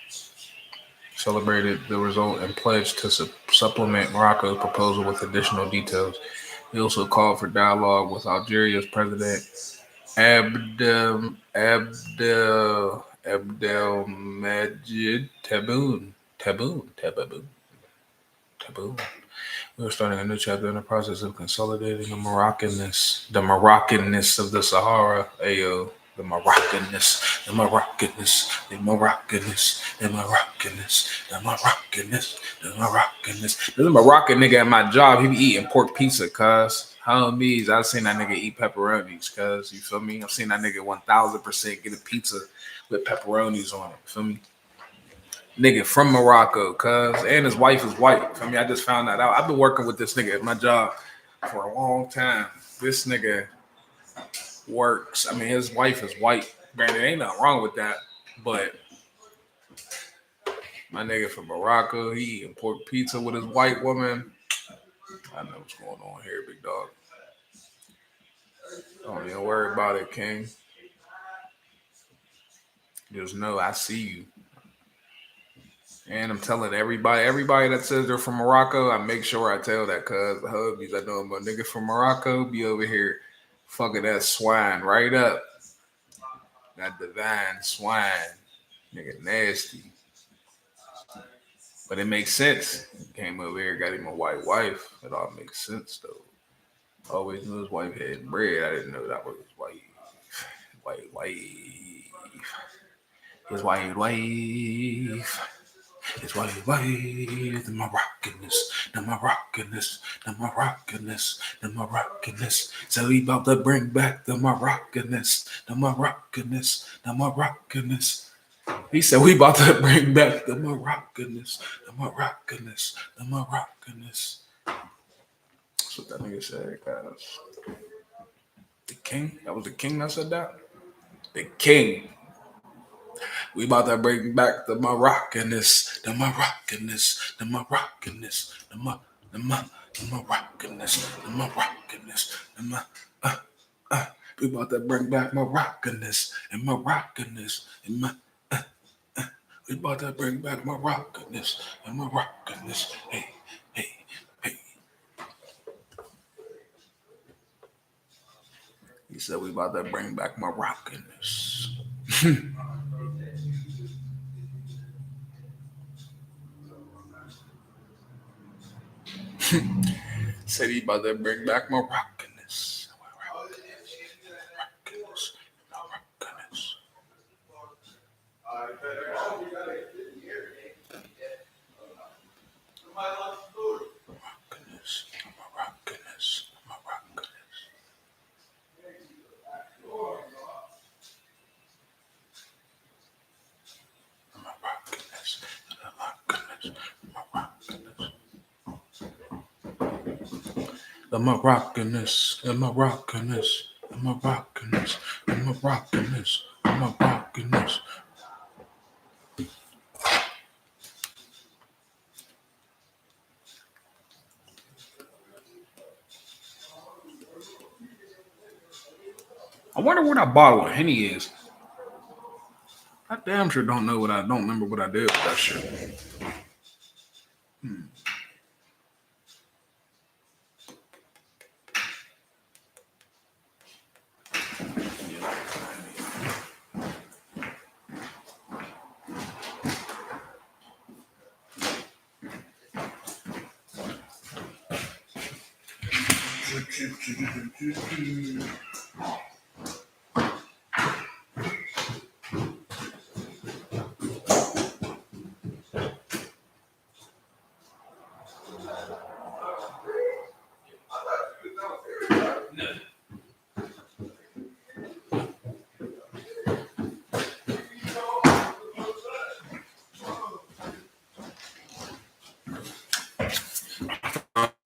celebrated the result and pledged to supplement Morocco's proposal with additional details. He also called for dialogue with Algeria's president Abdelmajid Tebboune. We're starting a new chapter in the process of consolidating the Moroccanness of the Sahara. Ayo, the Moroccanness, the Moroccanness, the Moroccanness, the Moroccanness, the Moroccanness, the Moroccanness. There's a Moroccan nigga at my job. He be eating pork pizza, cuz. homies. I've seen that nigga eat pepperonis, cuz you feel me? I've seen that nigga 1000% get a pizza with pepperonis on it. Feel me? Nigga from Morocco, cuz, and his wife is white. Feel me? I just found that out. I've been working with this nigga at my job for a long time. This nigga works. I mean, his wife is white. Granted, ain't nothing wrong with that, but my nigga from Morocco, he eating pork pizza with his white woman. I know what's going on here, big dog. Don't even worry about it, King. Just know I see you. And I'm telling everybody that says they're from Morocco, I make sure I tell that, cuz the hubbies I know my nigga from Morocco be over here fucking that swine right up. That divine swine. Nigga nasty. But it makes sense. He came over here, got him a white wife. It all makes sense though. Always knew his wife had bread. I didn't know that was his wife. White wife. His white wife. His white wife. The Moroccanness. The Moroccanness. The Moroccanness. The Moroccanness. So he about to bring back the Moroccanness. The Moroccanness. The Moroccanness. He said we about to bring back the Moroccanness. The Moroccanness. The Moroccanness. That's what that nigga said, guys. The king? That was the king that said that? The king. We about to bring back the Moroccanness, the Moroccanness, the Moroccanness, the Moroccanness, the Moroccanness, uh, we about to bring back Moroccanness and Moroccanness and we about to bring back Moroccanness and Moroccanness. Hey, hey, hey. He said we about to bring back Moroccanness. Said he about to bring back Moroccanness. Moroccanness. Moroccanness. Moroccanness. Moroccanness. Moroccanness. Moroccanness. Moroccanness. The Moroccanness. The Moroccanness. The Moroccanness. The Moroccanness. The Moroccanness. I wonder what that bottle of Henny is. I damn sure don't know what I don't remember what I did with that shit.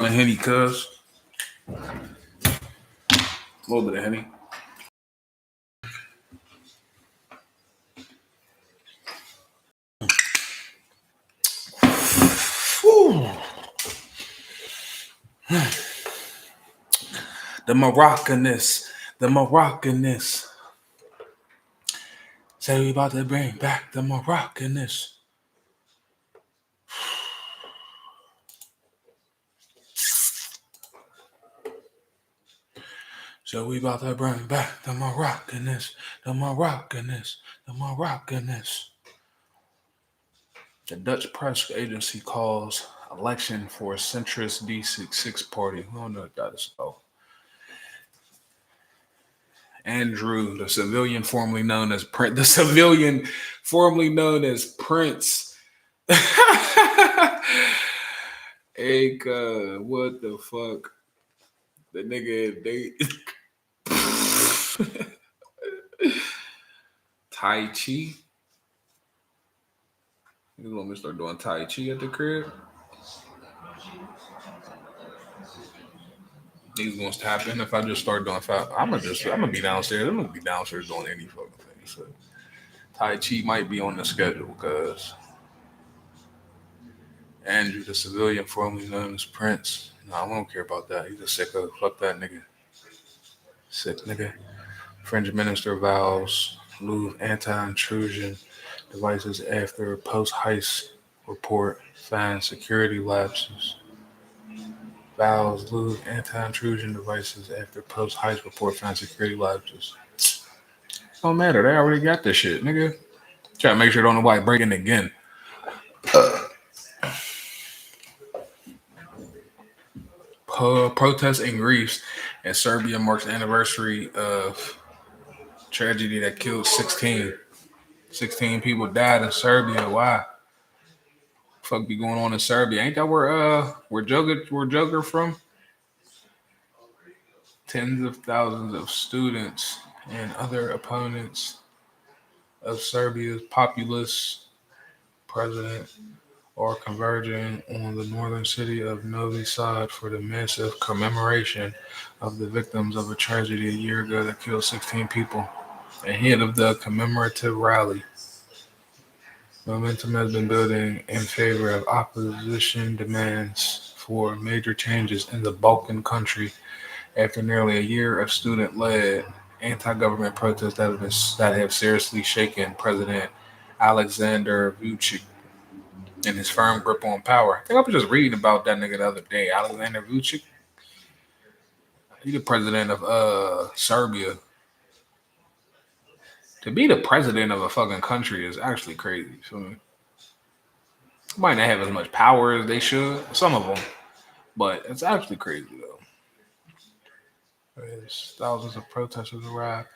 A Henny, cuz. A little bit of Henny. Whew. The Moroccanness. The Moroccanness. Say we about to bring back the Moroccanness. So we about to bring back the Moroccanness, the Moroccanness, the Moroccanness. The Dutch press agency calls election for centrist D66 party. I don't know what that is. Oh. Andrew, the civilian formerly known as Prince, the civilian formerly known as Prince. Hey, what the fuck? The nigga, they Tai Chi. You want me to start doing Tai Chi at the crib? Niggas gonna tap in if I just start doing five. I'm gonna be downstairs. I'm gonna be downstairs doing any fucking thing. So Tai Chi might be on the schedule because Andrew, the civilian formerly known as Prince. No, I don't care about that. He's a sicko. Fuck that nigga. Sick nigga. Fringe minister vows Louvre anti-intrusion devices after post-heist report finds security lapses. Vows Louvre anti-intrusion devices after post-heist report finds security lapses. Don't matter. They already got this shit, nigga. Try to make sure don't nobody break in again. Protests in Greece and Serbia marks the anniversary of tragedy that killed 16. 16 people died in Serbia. Why? Fuck be going on in Serbia? Ain't that where Joker from? Tens of thousands of students and other opponents of Serbia's populist president are converging on the northern city of Novi Sad for the massive commemoration of the victims of a tragedy a year ago that killed 16 people. Ahead of the commemorative rally, momentum has been building in favor of opposition demands for major changes in the Balkan country after nearly a year of student-led anti-government protests that have seriously shaken President Alexander Vucic and his firm grip on power. I think I was just reading about that nigga the other day, Alexander Vucic. He's the president of Serbia. To be the president of a fucking country is actually crazy. So might not have as much power as they should, some of them, but it's actually crazy though. As thousands of protesters arrived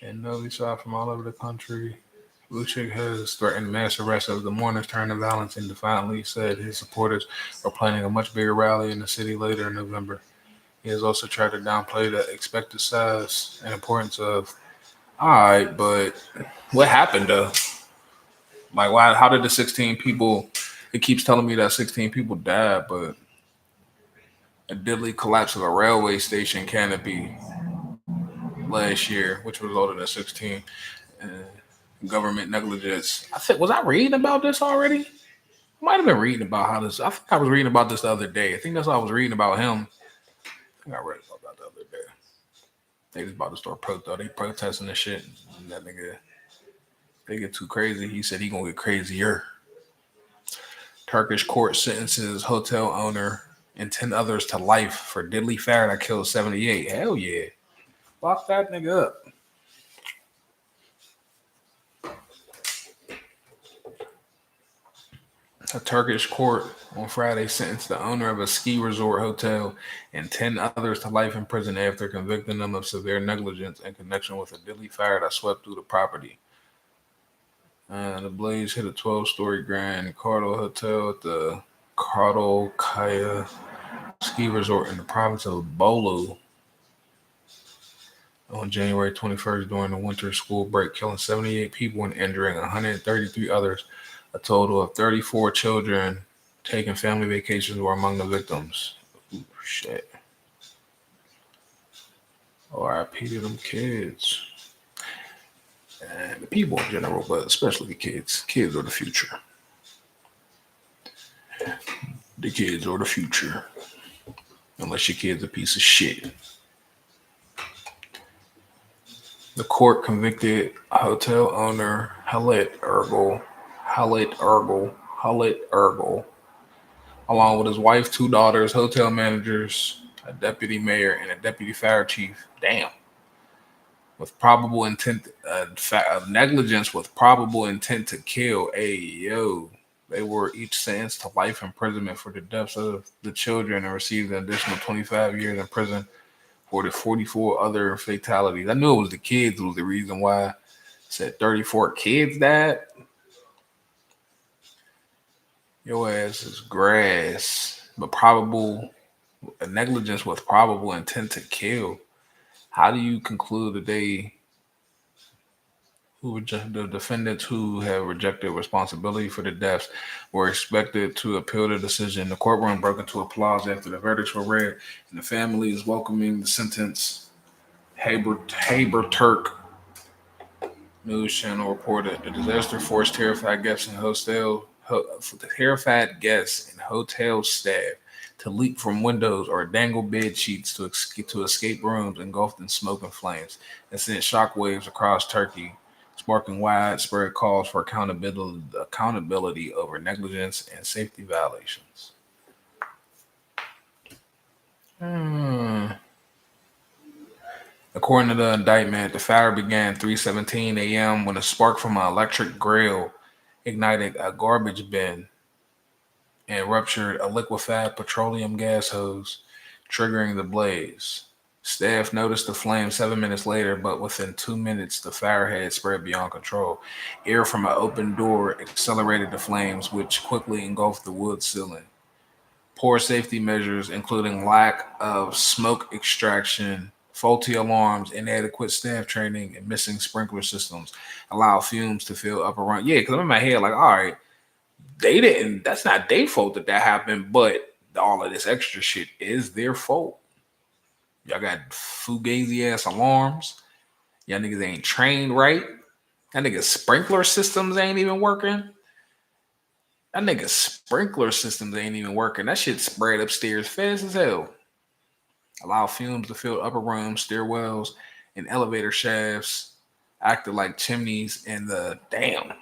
in Novi Sad from all over the country. Vucic has threatened mass arrests as the mourners turn to violence and defiantly said his supporters are planning a much bigger rally in the city later in November. He has also tried to downplay the expected size and importance of. Alright, but what happened though? Like, why? How did the 16 people? It keeps telling me that 16 people died, but a deadly collapse of a railway station canopy last year, which resulted in 16 uh, government negligence. I think was I reading about this already? I might have been reading about how this. I think I was reading about this the other day. I think that's what I was reading about him. I think I read about that the other day. They just about to start They protesting this shit. And that nigga, they get too crazy. He said he gonna get crazier. Turkish court sentences hotel owner and 10 others to life for deadly fire that killed 78. Hell yeah. Lock that nigga up. A Turkish court on Friday sentenced the owner of a ski resort hotel and 10 others to life in prison after convicting them of severe negligence in connection with a deadly fire that swept through the property. The blaze hit a 12-story Grand Cardo hotel at the Cardo Kaya ski resort in the province of Bolu on January 21st during the winter school break, killing 78 people and injuring 133 others. A total of 34 children taking family vacations were among the victims. Ooh, shit. RIP to them kids. And the people in general, but especially the kids. Kids are the future. The kids are the future. Unless your kid's a piece of shit. The court convicted hotel owner Halit Ergel, along with his wife, two daughters, hotel managers, a deputy mayor, and a deputy fire chief. Damn. With probable intent, negligence with probable intent to kill. Hey, yo. They were each sentenced to life imprisonment for the deaths of the children and received an additional 25 years in prison for the 44 other fatalities. I knew it was the kids was the reason why I said 34 kids died. Your ass is grass, but probable negligence with probable intent to kill. How do you conclude that the defendants who have rejected responsibility for the deaths were expected to appeal the decision? The courtroom broke into applause after the verdicts were read, and the family is welcoming the sentence. Haber Turk News Channel reported the disaster forced terrified guests and hotel staff to leap from windows or dangle bed sheets to escape rooms engulfed in smoke and flames, and sent shockwaves across Turkey, sparking widespread calls for accountability over negligence and safety violations. Hmm. According to the indictment, the fire began 3:17 a.m. when a spark from an electric grill ignited a garbage bin and ruptured a liquefied petroleum gas hose, triggering the blaze. Staff noticed the flames 7 minutes later, but within 2 minutes, the fire had spread beyond control. Air from an open door accelerated the flames, which quickly engulfed the wood ceiling. Poor safety measures, including lack of smoke extraction, faulty alarms, inadequate staff training, and missing sprinkler systems, allow fumes to fill up around. Yeah, because I'm in my head like, all right, they didn't. That's not their fault that happened, but all of this extra shit is their fault. Y'all got fugazi ass alarms. Y'all niggas ain't trained right. That niggas sprinkler systems ain't even working. That niggas sprinkler systems ain't even working. That shit spread upstairs fast as hell. Allow fumes to fill upper rooms, stairwells, and elevator shafts. Acted like chimneys in the damn.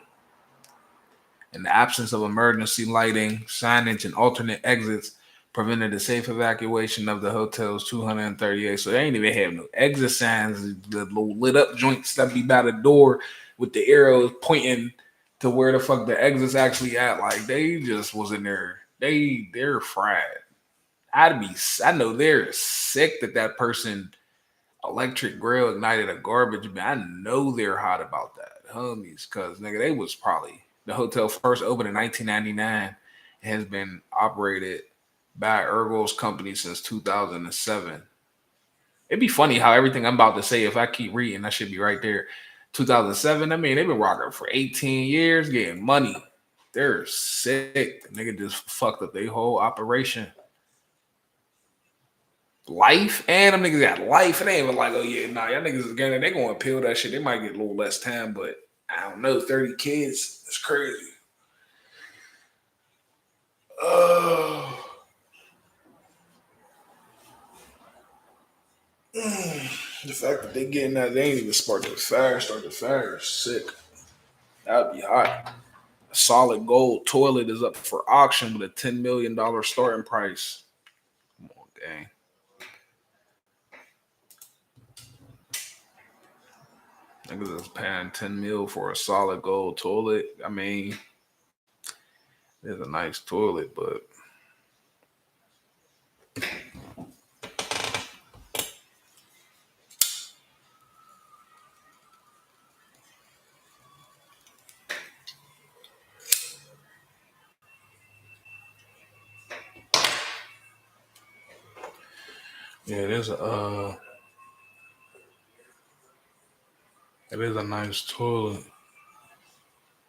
In the absence of emergency lighting, signage, and alternate exits, prevented the safe evacuation of the hotel's 238. So they ain't even have no exit signs. The little lit up joints that be by the door with the arrows pointing to where the fuck the exit's actually at. Like they just was in there. They're fried. I know they're sick that that person electric grill ignited a garbage bin. I know they're hot about that, homies, because nigga, they was probably the hotel first opened in 1999 and has been operated by Ergol's company since 2007. It'd be funny how everything I'm about to say, if I keep reading, that should be right there. 2007. I mean, they've been rocking for 18 years, getting money. They're sick. The nigga just fucked up their whole operation. Life and them niggas got life. It ain't even like, oh yeah, nah, y'all niggas is getting they gonna appeal that shit. They might get a little less time, but I don't know, 30 kids. That's crazy. Oh, the fact that they getting that, they ain't even sparking the fire, start the fire is sick. That'd be hot. A solid gold toilet is up for auction with a $10 million starting price. Come on, gang. Niggas is paying 10 mil for a solid gold toilet. I mean, it's a nice toilet, but yeah, it is a nice toilet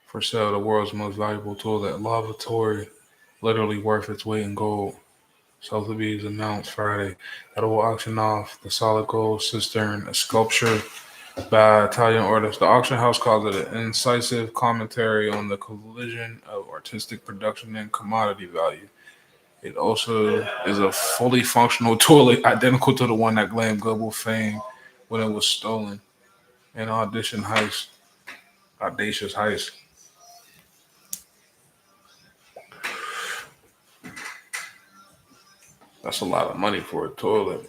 for sale. The world's most valuable toilet, lavatory, literally worth its weight in gold. Sotheby's announced Friday that it will auction off the solid gold cistern, a sculpture by Italian artist. The auction house calls it an incisive commentary on the collision of artistic production and commodity value. It also is a fully functional toilet, identical to the one that claimed global fame when it was stolen. An audacious heist. That's a lot of money for a toilet.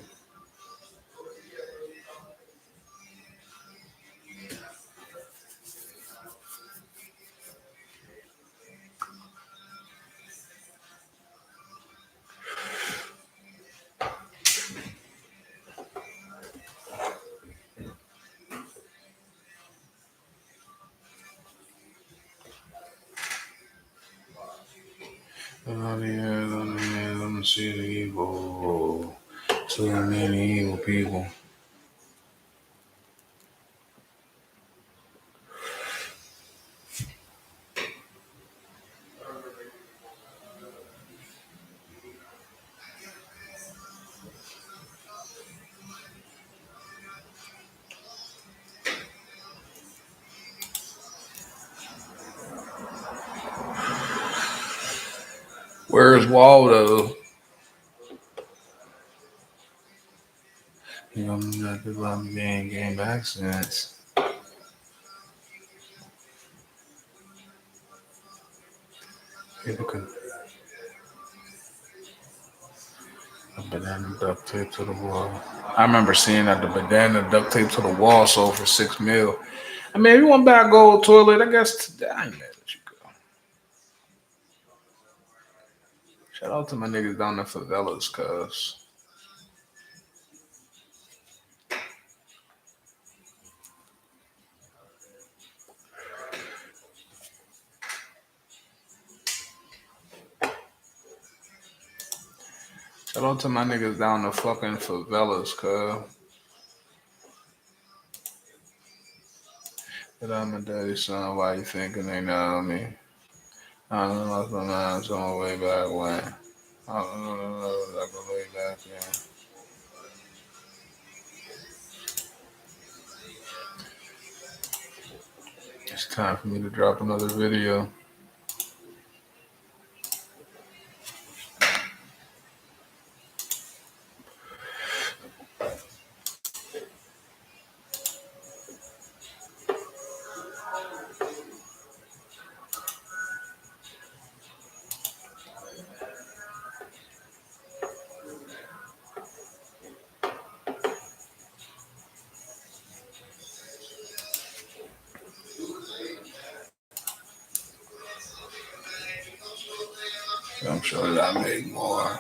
to see the evil. Too many evil people. Where's Waldo? You know, not the long game accidents. People can a banana duct tape to the wall. I remember seeing that the banana duct tape to the wall sold for 6 mil. I mean, if you want to buy a gold toilet, I guess I ain't mad at you, girl. Shout out to my niggas down there for favelas, cuz. Shout out to my niggas down the fucking favelas, cuz. But I'm a daddy's son, why you thinking they know me? I don't know, lost my mind so way back when. I don't know, like a way back, yeah. It's time for me to drop another video. I'm sure that I make more.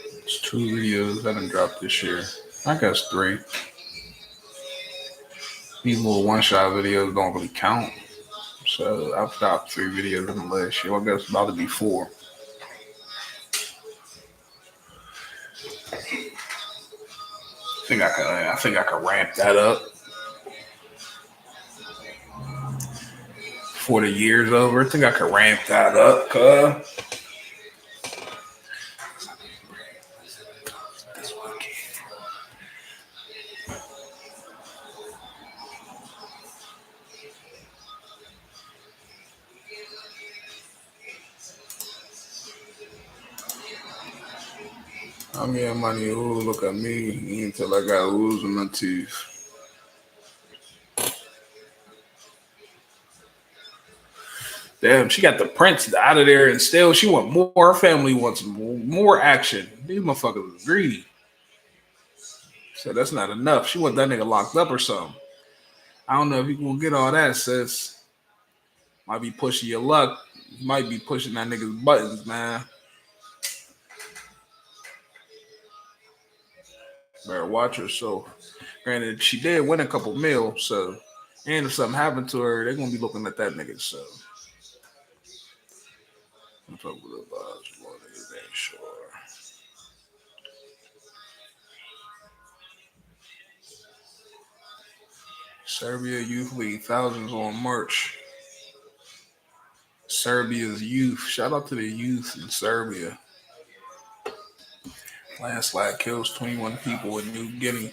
It's 2 videos I done dropped this year. I guess 3. These little one-shot videos don't really count. So I've dropped 3 videos in the last year. I guess it's about to be 4. I think I could ramp that up for the years over. I think I could ramp that up, cuz. I'm getting money. Ooh, look at me. Until I got ooze in my teeth. Damn, she got the prince out of there, and still she want more. Her family wants more action. These motherfuckers are greedy. So that's not enough. She want that nigga locked up or something. I don't know if you gonna get all that, sis. Might be pushing your luck. Might be pushing that nigga's buttons, man. Better watch herself. Granted, she did win a couple mil, so and if something happened to her, they're gonna be looking at that nigga. So I'm talking with the vibes, more niggas ain't sure. Serbia Youth League, thousands on March. Serbia's youth. Shout out to the youth in Serbia. Landslide kills 21 people in New Guinea.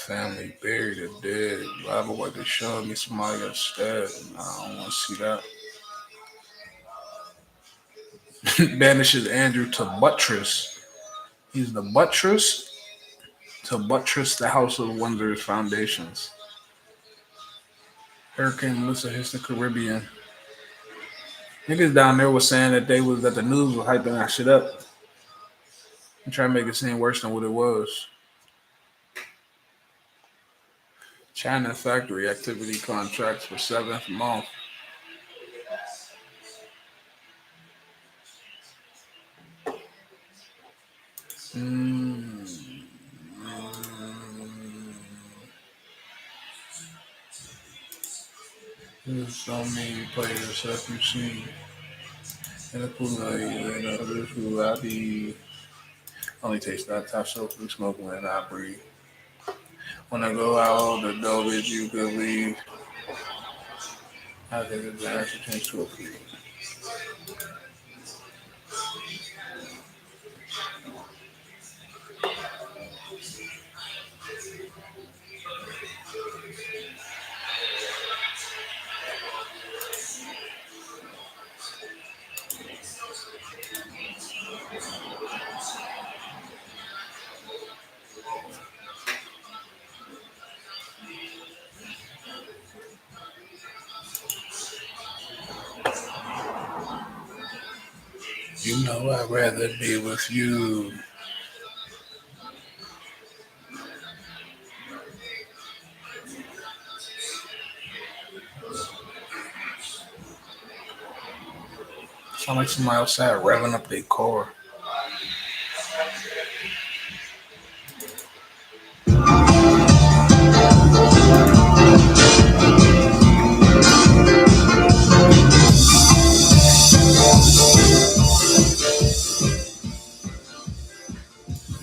Family buried or dead. Bible what they showed me somebody got stabbed. I don't want to see that. Banishes Andrew to buttress. He's the buttress. to buttress the House of Wonders foundations. Hurricane Melissa hits the Caribbean. Niggas down there was saying that the news was hyping that shit up and trying to make it seem worse than what it was. China factory activity contracts for seventh month. Mm. There's so many players that you've seen. And the food this food I be only taste that top shelf food smoking when I breathe. When I go out the door that you could leave, I think it's actually changed to a free. You know I'd rather be with you. Sound like somebody outside revving up their car.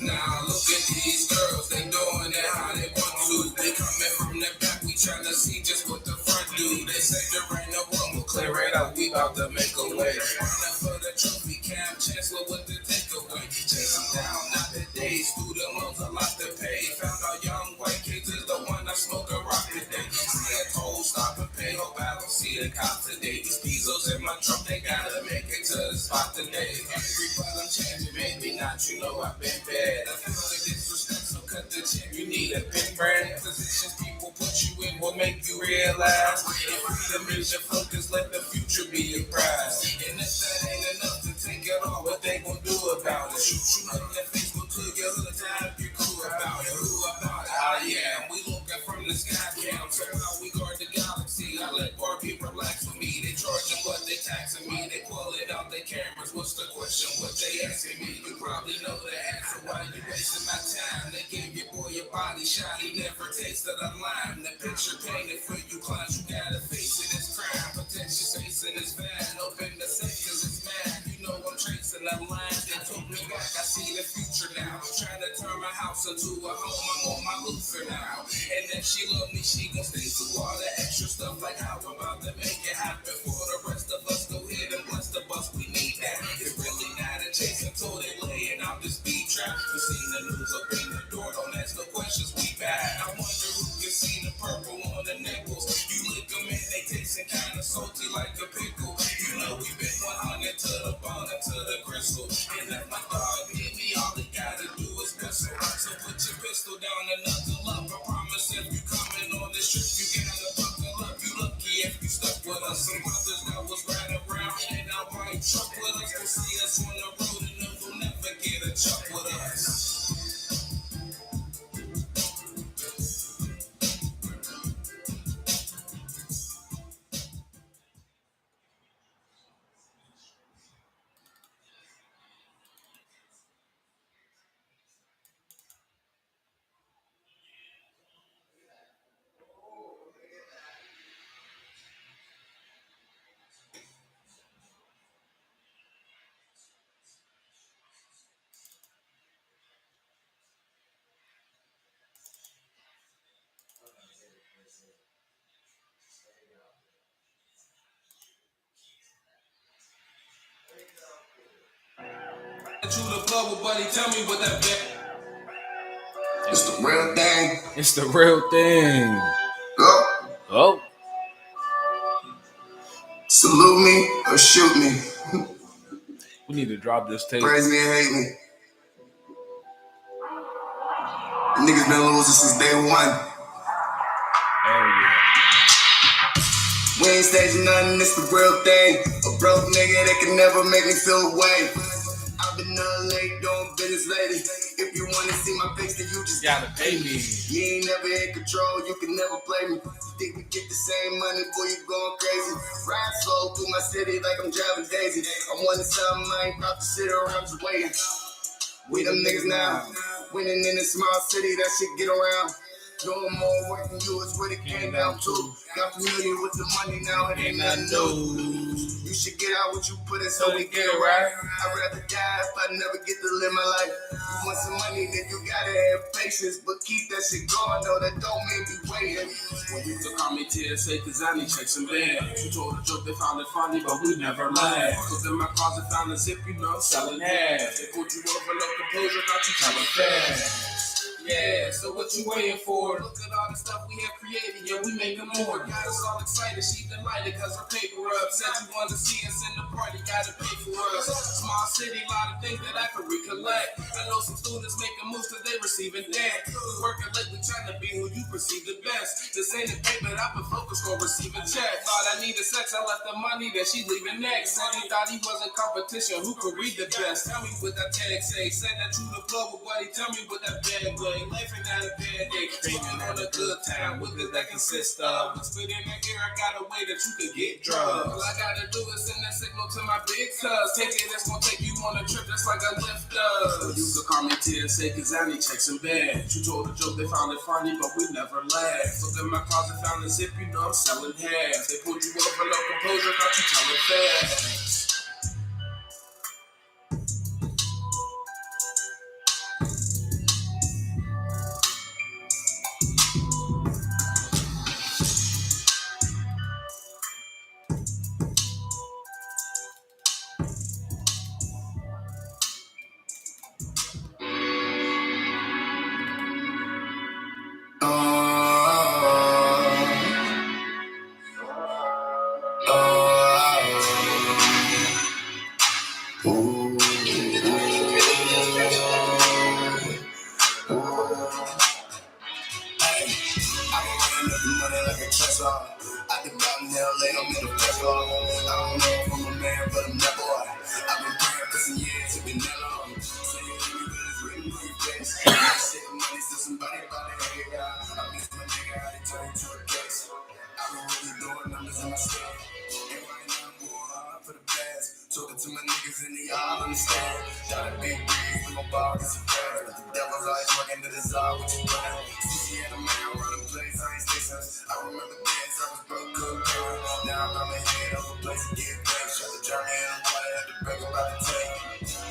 Now look at these girls, they doing it how they want to. They coming from the back, we tryna see just what the front do. They say there ain't no room, we'll clear it out, we about to make a way. Running for the trophy, Cam Chancellor with the takeaway. Chase them down, not the day, student loans a lot to pay. Found out young white kids is the one that smoke a rock today. See a toll, stop and pay, hope I don't see the cops today. These Bezos in my truck, they gotta make it to the spot today. Every but I'm changing, maybe not, you know I've been bad. I feel like disrespect, so cut the check, you need a big brand. Positions people put you in will make you realize if freedom is your focus, let the future be your prize. And if that ain't enough to take it all, what they gon' do about it? Shoot you up that Facebook to your hood time, you cool about it. Who about it? Ah, yeah, we looking from the sky cam, so how we guard the galaxy. I let Barbie relax with me, they charging what they taxing me, they pull it out their cameras. What's the question? What they asking me? You probably know the answer. Why you wasting my time? They gave your boy your body shot, he never tasted a lime. The picture painted for you clowns, you gotta face it, it's crime. Potential facing is bad, open the safe cause it's mad. You know I'm tracing the lines that took me back, I see the future now. I'm trying to turn my house into a home, I'm on my Luther now. And if she love me, she gon' stay through all the extra stuff, like how I'm about to make it happen for the rest of us. Go ahead and bless the bus, we need that. It's really not a chase until they laying out this beat trap. You seen the news up in the door, don't ask no questions, we back. I wonder who can see the purple on the nipples. You lick them and they tasting kinda salty like a pickle. You know we been 100 to the bone and to the gristle. And if my dog hit me, all they gotta do is whistle. So put your pistol down and knuckle up. I promise if you coming on this trip, you gotta buckle up. You lucky if you stuck with us. Some brothers that was right around and I might truck with us. Will see us on the road and know they'll never get a chuck with us. Buddy, tell me what that bit. It's the real thing. It's the real thing. Go. Oh. Salute me or shoot me. We need to drop this tape. Praise me or hate me. You Niggas been losing since day one. Oh yeah. We ain't staging nothing, it's the real thing. A broke nigga that can never make me feel away. I've been up late doing business lately. If you wanna see my face, then you just Gotta pay me. You ain't never in control, you can never play me. Think we get the same money, boy, you going crazy. Ride slow through my city like I'm driving Daisy. I'm wanting something, I ain't about to sit around just waiting. We them niggas now, winning in a small city, that shit get around. Doing more work than you is what it came down to. Got familiar with the money now, it ain't nothing new. You should get out what you put in so we get it right. I'd rather die if I never get to live my life. You want some money, then you gotta have patience. But keep that shit going, though, that don't mean be waiting. When you took call me TSA, cause I need checks and bands. You told a joke, they found it funny, but we never laughed. Cause in my closet found a zip, you know, selling half. They put you over, no composure, thought you telling fast. Yeah, so what you waiting for? Look at all the stuff we have created, yeah, we making more. Got us all excited, she delighted, cause her paper up. Said you wanna see us in the party, gotta pay for us. Small city, lot of things that I can recollect. I know some students making moves cause they receiving debt. We working late, we trying to be who you perceive the best. This ain't a pay, but I've been focused on receiving checks. Thought I needed sex, I left the money, then she leaving next. Said he thought he wasn't competition, who could read the best? Tell me what that tag say, said that you the flow, but buddy, tell me what that bad way. Laughing at a bad day, dreaming on a good time. What does that consist of? Spit in the air, I got a way that you could get drugs. All I gotta do is send that signal to my big cuz. Take it, that's gonna take you on a trip just like a lift does. You could call me TSA cause I need checks and bags. You told a joke, they found it funny, but we never laughed. Look in my closet, found a zip, you know I'm selling half. They pulled you over, no composure, thought you telling fast. I can buy in LA, I'm in the flesh hall. I don't know if I'm a man, but I'm that boy. I've been praying for some years, it's been that long. So you hear me, but it's written on your face. I shit money, so somebody about to hate ya. I miss my nigga, how they turn to a case. I've been really doing numbers in my state. And right now I'm going hard for the past. Talking to my niggas and they all understand. Got a big breeze with my ball, it's a fast. But the devil's always working to dissolve what you plan. Sushi and a man running place, I ain't stations. I remember days I was broke, couldn't pay. Now I'm on my head over place to get paid. Shut the journey in the water, had to break about the tape.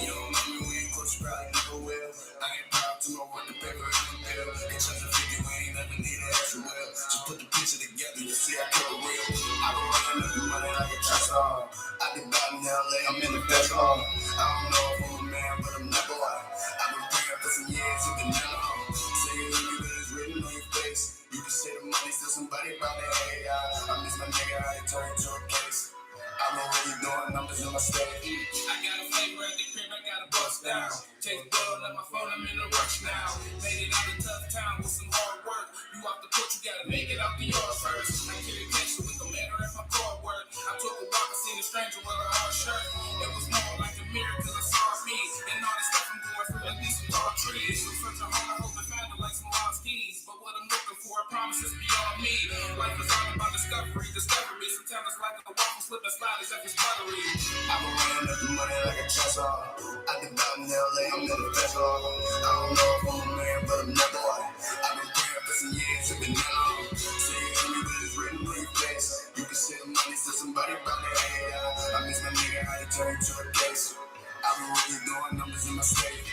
You don't know me, we ain't close, you probably never will. I ain't proud to my work, the paper in the middle. Ain't such a figure, we ain't never need an extra will. Just put the picture together, you see I kept it real. I been running up the money like a trust hall. I can buy in LA, I'm in the flesh hall. I don't know if I'm a man, but I'm not boy. I've been praying for some years, it's been that long. Say you hear me, but it's written on your face. You can say the money, still somebody about to hate ya. I miss my nigga, how he turned to a case. I've been really doing numbers in my state. I got a flavor at the crib, I got a bust down. Take blood on my phone, I'm in a rush now. Made it out of tough town with some hard work. You off the porch, you gotta make it out the yard first. I carry cash, so it don't matter if my car work. I took a walk, I seen a stranger with a hard shirt. It was more like a mirror, cause I saw me. And all the stuff I'm going through, at least some tall trees. So such a hard, I hope I found it like some lost keys. But what I'm looking for, I promise is beyond me. Life is all about discovery. Sometimes it's like a waffle slip and slide as if it's buttery. I've been running up the money like a trust hall. I can buy in LA, I'm in the flesh hall. I don't know if I'm a man, but I'm not boy. I've been praying for some years, it's been that long. Say you hear me, but it's written on your face. You can say the money, so somebody about to hate ya. I miss my nigga, how he turned to a case. I've been really doing numbers in my state.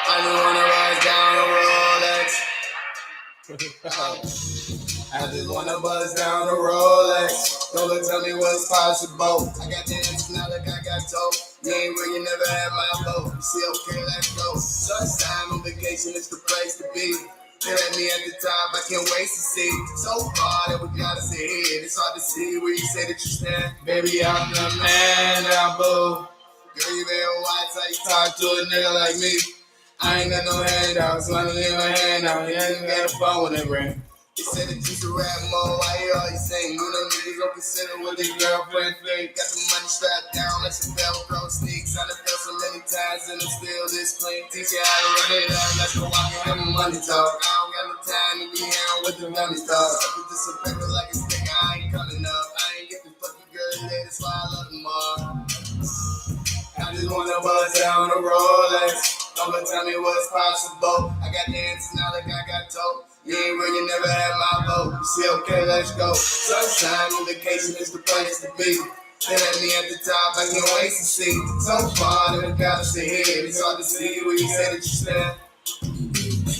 I just wanna rise down over Rolex. I just wanna buzz down the Rolex. Don't tell me what's possible. I got the answers now like I got told. You ain't where you never had my vote. You see, okay, let's go. Sunshine on vacation is the place to be. They at me at the top, I can't wait to see. So far that we gotta see it. It's hard to see where you say that you stand. Baby, I'm the man now, boo. Girl, you been white, how you talk to a nigga like me. I ain't got no handouts, money in my hand now. You ain't got a phone when it ring. They said that you should rap more, why you always saying? You know niggas don't consider what their girlfriend think. Got the money strapped down like some Velcro sneaks. I done fell so many times and I'm still this clean. Teach you how to run it up, let's go walk and have money talk. I don't got no time to be here with the money talk. Stuff with this paper like a stick, I ain't coming up. I ain't get the fucking girl today, that's why I love them all. I just wanna buzz down the Rolex. Don't tell me what's possible. I got the answers now like I got told. You ain't where you never had my vote. You see, okay, let's go. Sunshine on vacation is the place to be. They let me at the top, I can't wait to see. So far that I gotta stay here. It's hard to see where you say that you stand.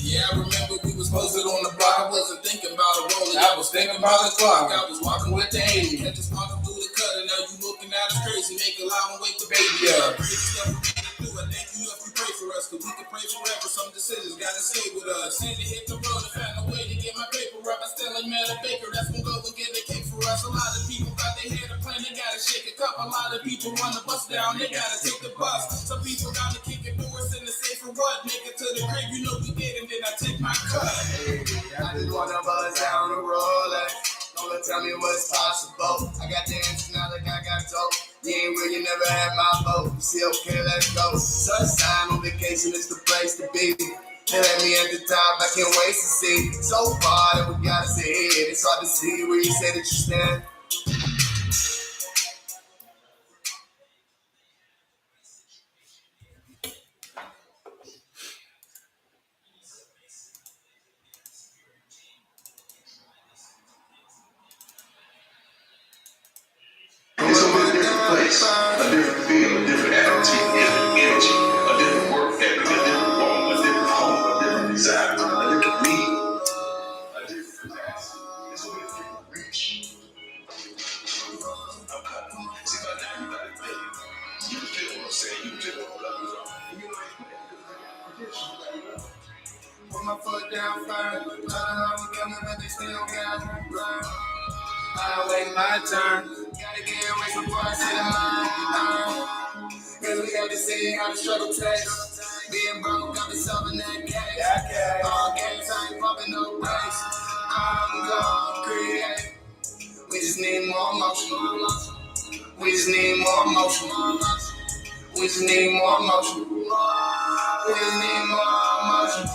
Yeah, I remember we was posted on the block. I wasn't thinking about a rolling. I was thinking about the clock. I was walking with the 80. Had just walking through the cut, and now you looking at us crazy. Make a loud and wake the baby up. Crazy stuff we need to do. I thank you if you pray for us, cause we can pray forever. Some decisions gotta stay with us. Send it hit the road and find a way to get my paper up. I still ain't mad at Baker. That's gonna go and get a cake for us. A lot of people got their head a plan. They gotta shake a cup. A lot of people wanna bust down. They gotta take the bus. Some people gotta kick it doors in the safe for what? Make it to the grave. You know we did, and then I take my cut. Hey, I just wanna buzz down the Rolex. Don't tell me what's possible. I got the answers now like I got told. You ain't where you never had my vote. You see, okay, let's go. Sunshine on vacation is the place to be. They let me at the top, I can't wait to see. So far that we gotta see it. It's hard to see where you say that you stand. It's a whole different place, a different feel, a different attitude, a different energy, a different work ethic, a different home, a different home, a different desire, a different need, a different capacity. It's a different reach. I'm coming. See, by now you gotta feel it. You can feel what I'm saying. You can feel what I'm saying. You know, Put my foot down firm. I don't know we coming, but they still got me burn. I wait my turn. Gotta get away from parts of the mind. Cause we got to see how the struggle tastes. Being broke, got me solving that case. All games, I ain't popping no brakes. I'm gonna create. We just need more motion. We just need more motion. We just need more motion. We just need more motion.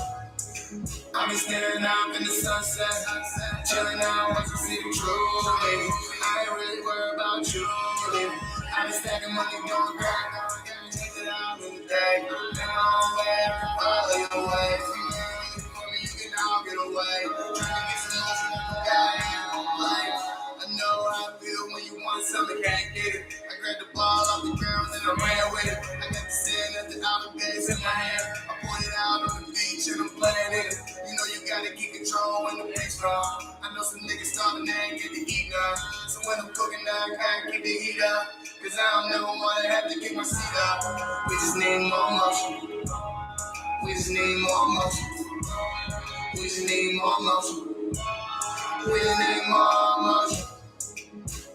I've been staring out in the sunset, chilling out, watching see the truth. I ain't really worried about you. I've been stacking money, going back, take it out in the day. All your way. You can all get away. Trying to get some motion, I know how I feel when you want something, can't get it. I grabbed the ball off the ground and I ran with it. I got the sand at the outer base in my hand. I pointed out on the beach and I'm playing it. You know you gotta get control when the beat's strong. I know some niggas starving, they ain't get to eat now. So when I'm cooking now, I gotta keep the heat up. Cause I don't never wanna have to get my seat up. We just need more motion. We just need more motion. We just need more motion. We just need more motion.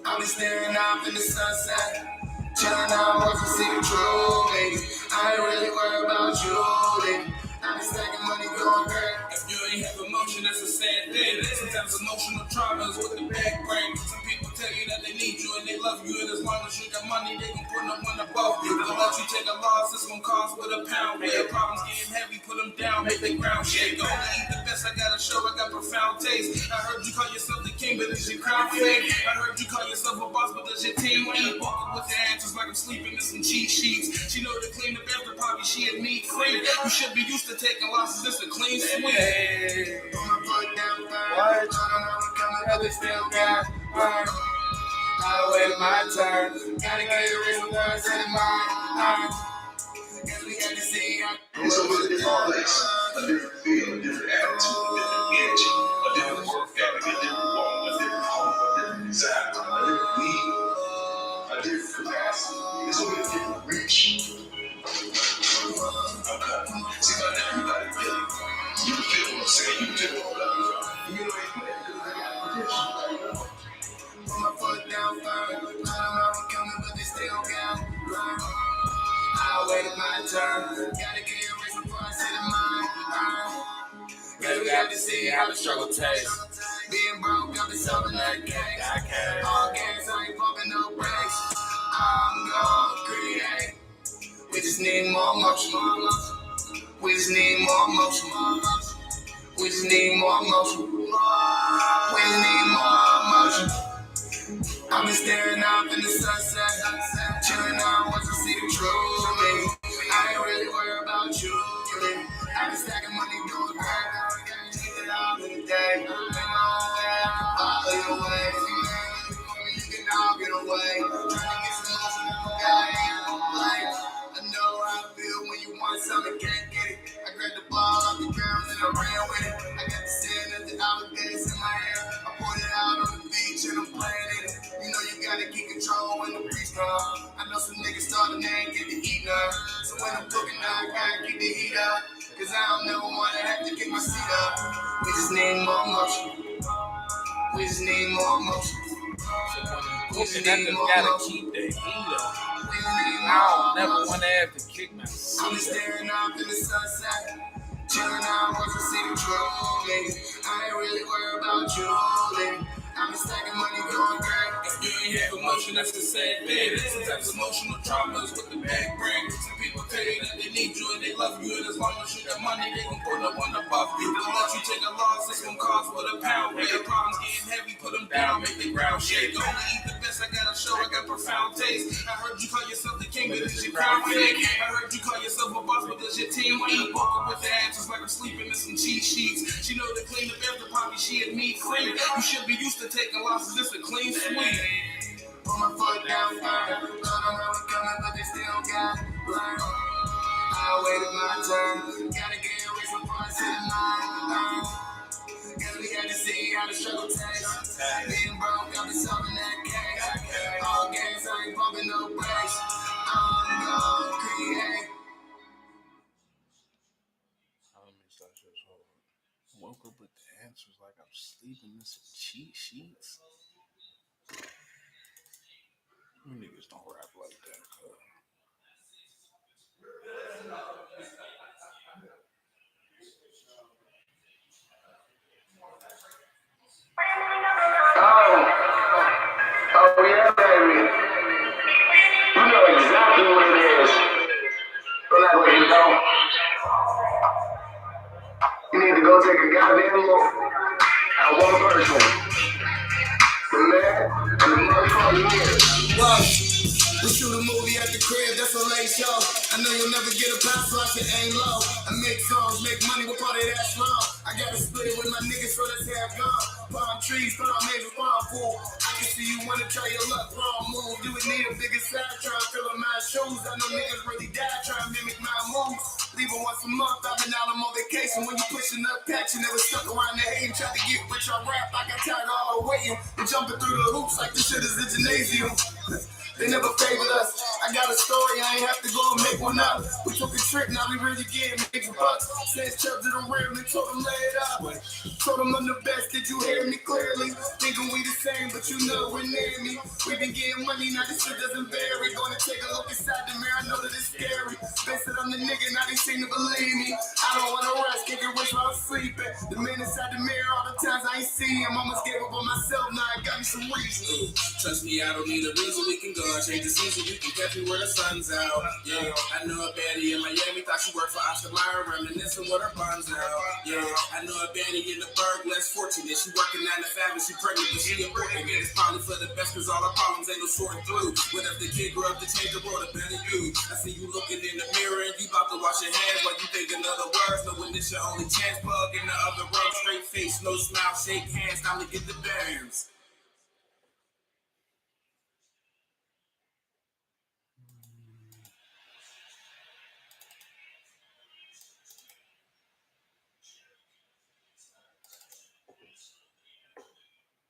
I've been staring out in the sunset, chilling out, watching see the truth, baby. I ain't really worried about you, baby. I've been stacking money, going back. If you ain't have emotion, that's a sad thing. Sometimes emotional trauma is what the back brings. Some people tell you that they need you and they love you, and as long as you got money, they can put no one above you. Don't let you take a loss, it's gonna cost with a pound. When your problems getting heavy, put them down, make the ground shake. Go to eat the best, I gotta show I got profound taste. I heard you call yourself the king, but is your crown fake? I heard you call yourself a boss, but does your team eat? Walking with the answers like I'm sleeping in some cheat sheets. She know to clean the bathroom, probably she a neat freak. You should be used to taking losses, this a clean sweep. Hey, put my foot down, I don't know we coming, but they still got burn. I wait my turn. Gotta get a real person in mind. Cause we got to see how it's a different place, a different feel, a different attitude, a different energy, got to see how the struggle tastes. Being broke, got me selling that cake. All gas, I ain't pumping no brakes. I'm gonna create. We just need more motion. We just need more motion. We just need more motion. We just need more motion. I've been staring out in the sunset, chilling out once I see the truth. I ain't really worried about you. I've been stacking money, doing great. Take it out in the day. Make my own way, follow your way. You can all get away. Trying to get some motion in my life. I know how I feel when you want something, can't get it. I grabbed the ball off the ground and I ran with it. I got the sand at the hourglass in my hair. I poured it out on the beach and I'm playing in it. You know you gotta keep control when the breeze come. I know some niggas starting they ain't get to eat now. So when I'm cooking now, I gotta keep the heat up. Cause I don't never wanna have to get my seat up. We just need more motion. We just need more motion. We just gotta keep the heat up. I don't never wanna have to kick my seat up. I'm just staring out in the sunset. Chilling out once I see the truth. I ain't really worried about you. I've been stacking money going great. If you ain't have emotion, that's the sad thing. There's some types of emotional traumas with the bad brain. Some people tell you that they need you and they love you, and as long as you got money, they gon' put up one above you. Don't let you take a loss, it's gon' cost with a pound. When your problems getting heavy, put them down, make the ground shake. Only eat the best, I got a show, I got profound taste. I heard you call yourself the king, but it's your crown fake. I heard you call yourself a boss, but does your team eat? Woke up with the answers like I'm sleeping in some cheat sheets. She know to clean up after poppy, she had me clean. You should be used to taking losses, this a clean sweep. Put my foot down firm. Don't know how we coming, but they still got learn. I waited my turn. Gotta get away some points in mind. Cause we got to see how the struggle tastes. Being broke, got me solving that case. All gas, I ain't pumping no brakes. I'm gonna create. Woke up with the answers like I'm sleeping in some cheat sheets. You niggas don't rap like that, cuz. Oh yeah, baby. You know exactly what it is. But like what you don't. You need to go take a goddamn look at one person. The man and the motherfucking kid. Whoa. We shoot a movie at the crib, that's a late show. I know you'll never get a pass, so I can aim low. I make songs, make money with all of that strong. I gotta split it with my niggas, so let's have gone. Palm trees, palm neighbors, palm pool. I can see you wanna try your luck, wrong move. You would need a bigger side, try to fill up my shoes. I know niggas really die, try to mimic my moves. Leaving once a month, I've been out, I'm on vacation. When you pushing up packs, you never stuck around the hating. Tried to get rich on rap, I got tired of all the waiting. And jumping through the hoops like this shit is a gymnasium. They never favored us. I got a story, I ain't have to go and make one up. We took a trip, now we really getting big bucks. Says Chubb to the rim and told him lay it up. Told him I'm the best, did you hear me clearly? Thinking we the same, but you know we're near me. We been getting money, now this shit doesn't vary. Gonna take a look inside the mirror, I know that it's scary. They said I'm the nigga, now they seem to believe me. I don't wanna rest, can't get rich while I'm sleeping. The man inside the mirror, all the times I ain't seen him. Almost gave up on myself, now I got me some reason. Trust me, I don't need a reason, we can go. Change the season, you can catch me where the sun's out. Yeah, I know a baddie in Miami, thought she worked for Oscar Mayer, reminiscing with her buns out. Yeah, I know a baddie in the Berg, less fortunate. She working 9 to 5 and she pregnant, but she important. And it's probably for the best, cause all her problems ain't no sorting through. What if the kid grew up to change the world, a better you? I see you looking in the mirror and you about to wash your hands while you thinking other words. Knowing this your only chance, plug in the other room, straight face, no smile, shake hands, time to get the bands.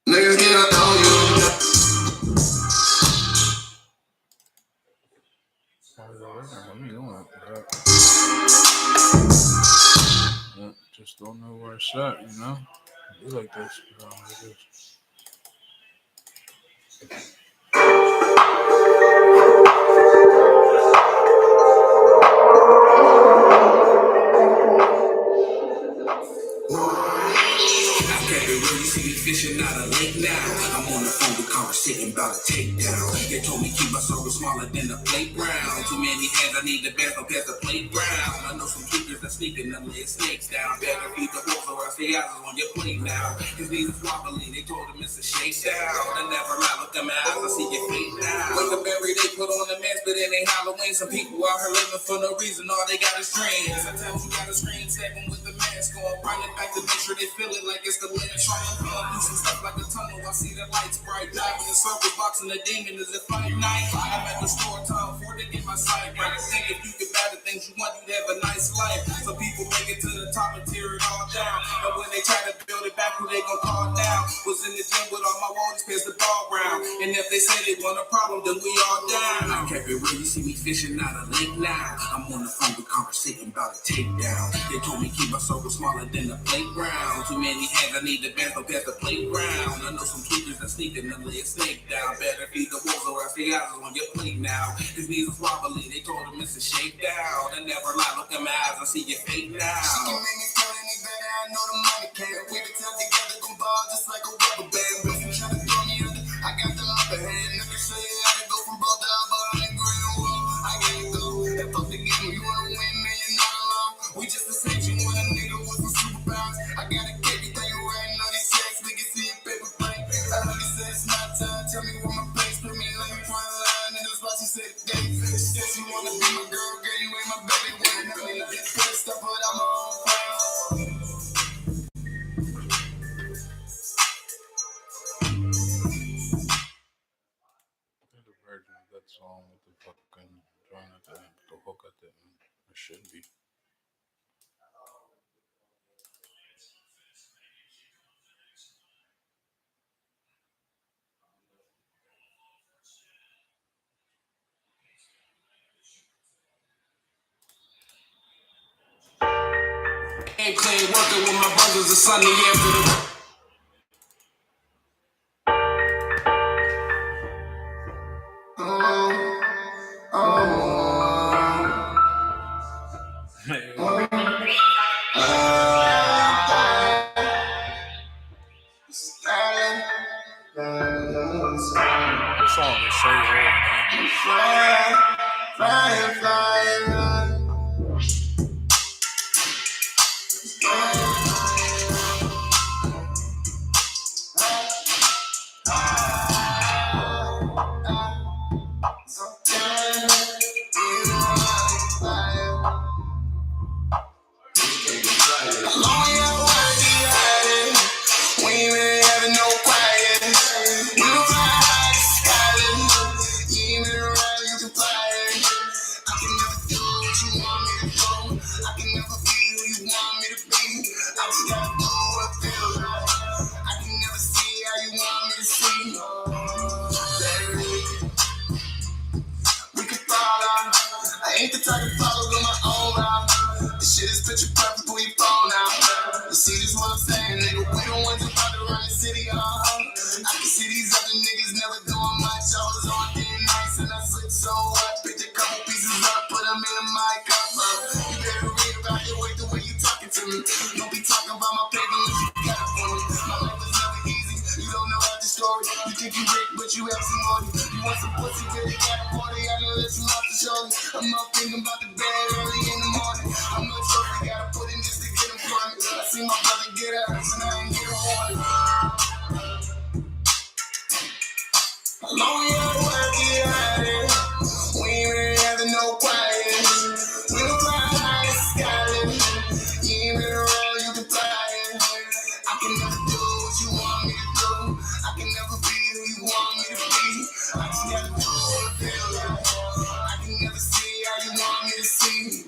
Niggas get up on you. Just don't know where it's at, you know? Be like this, I kept it real, you see me fishing out of lake now. I'm on the phone with conversating about a takedown. They told me keep my circle smaller than the playground. Too many hands, I need the bathroom past the playground. I know some keepers that sneak and them lay snakes down. Better feed the wolves or else the eyes on your plate now. His knees is wobbly, they told him it's a shakedown. I never lie, look in my eyes, I see your fate now. Wake up every day, put on the mask, but it ain't Halloween. Some people out here living for no reason, all they got is dreams. Sometimes you gotta scream, stepping with the mask on, running back to make sure they feel it like it's the last. Trying to do some stuff like a tunnel. I see the lights bright. Diving in the circle, boxing the demon as if I'm night. I'm at the store, time for to get my sight right. I think if you could buy the things you want, you'd have a nice life. Some people make it to the top and tear it all down. And when they try to build it back, who they gon' call down? Was in the gym with all my waters, pass the ball round. And if they say they want a problem, then we all down. I kept it real, you see me fishing out of lake now. I'm on the phone with conversating about a takedown. They told me keep my circle smaller than the playground. Too many hands, I need the bathroom past the playground. I know some keepers that sneak and lay a snake down. Better feed the wolves or else the eyes on your plate now. His knees is wobbly, they told him it's a shakedown. I never lie, look in my eyes, I see your fate now. She can make me feel any better, I know the money can. We the time together, gon' ball just like a rubber band. But you try to throw me under, I got the upper hand. I can show you how to go from both the upper on the green wall. I can't go, that fuck the game, you wanna win, man, you're not alone. We just the same shit when a nigga with some superpowers. I gotta get you thing right, know these checks, we can see a paper plane. I heard he said it's my time, tell me where my place, put me on the front line, and that's why she said today. She said she wanna be my girl, you ain't my baby, when I mean, I get pissed up, but I'm on fire. The version of that song with the fucking joint at the end, the hook at the end. It should be. Ain't clean working with my brothers, the sunny after the. This song is so hard. Ain't the type to follow on my own route. This shit is picture perfect when you fall now. You see this what I'm saying, nigga? We the ones about to run the city, I can see these other niggas never doing much. I was on thin nice and I slipped so hard. Picked a couple pieces up, put them in my cup. You better reevaluate the way you talking to me. Don't be talking about my paper unless you got it for me. My life is never easy. You don't know how the story. You think you rich, but you have some money. You want some pussy till you got a party. I know that you off the shoulder. I'm up thinking about the bed early in the morning. I'm not sure I gotta put in just to get him from me. I see my brother get up, and I ain't get a warning. How long y'all working at it? We ain't really having no quiet. We don't fly high in the sky. You ain't been around, you can fly it. I can never do what you want me to do. I can never be who you want me to be. I just gotta do what I feel like. I can never see how you want me to see.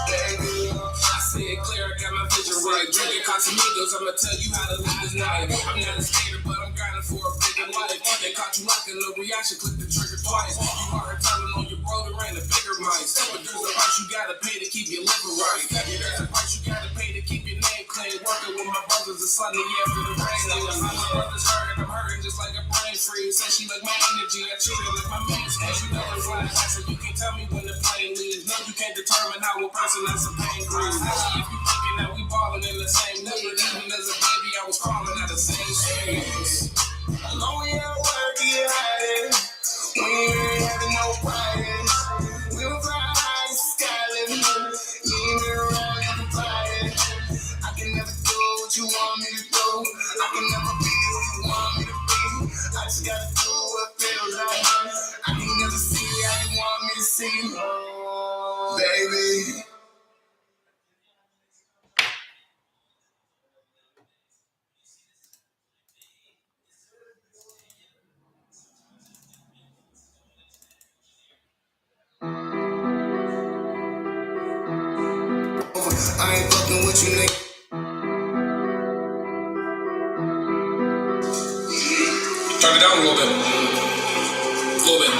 Baby, I see it clear, I got my vision right. Drinking Casamigos, I'ma tell you how to live this life. I'm not a skater, but I'm grinding for a bigger life. They caught you like a little reaction, click the trigger twice. You hard telling on your brother ain't a bigger mice. But there's a price you gotta pay to keep your liver right. There's a price you gotta pay to keep your name clean. Working with my brothers, the sunny after the rain. My brother's hurting, I'm hurting just like a brain freeze. Say she like my energy, I treat her like my main squeeze. You never fly high, so you can tell me when the plane leaves. No, you can't determine how a person has a pain breeze. Especially if you thinking that we ballin'. growing in the same league. Even as a baby, I was crawling out the same streets. I know we at work, get high. We ain't having no parties. We were flying high, skyliving. You ain't been around, you can fly it. I can never do what you want me to do. I can never be who you want me to be. I just gotta do what feels like. I can never see how you want me to see. Baby. I ain't fucking with you, nigga. Turn it down a little bit. A little bit.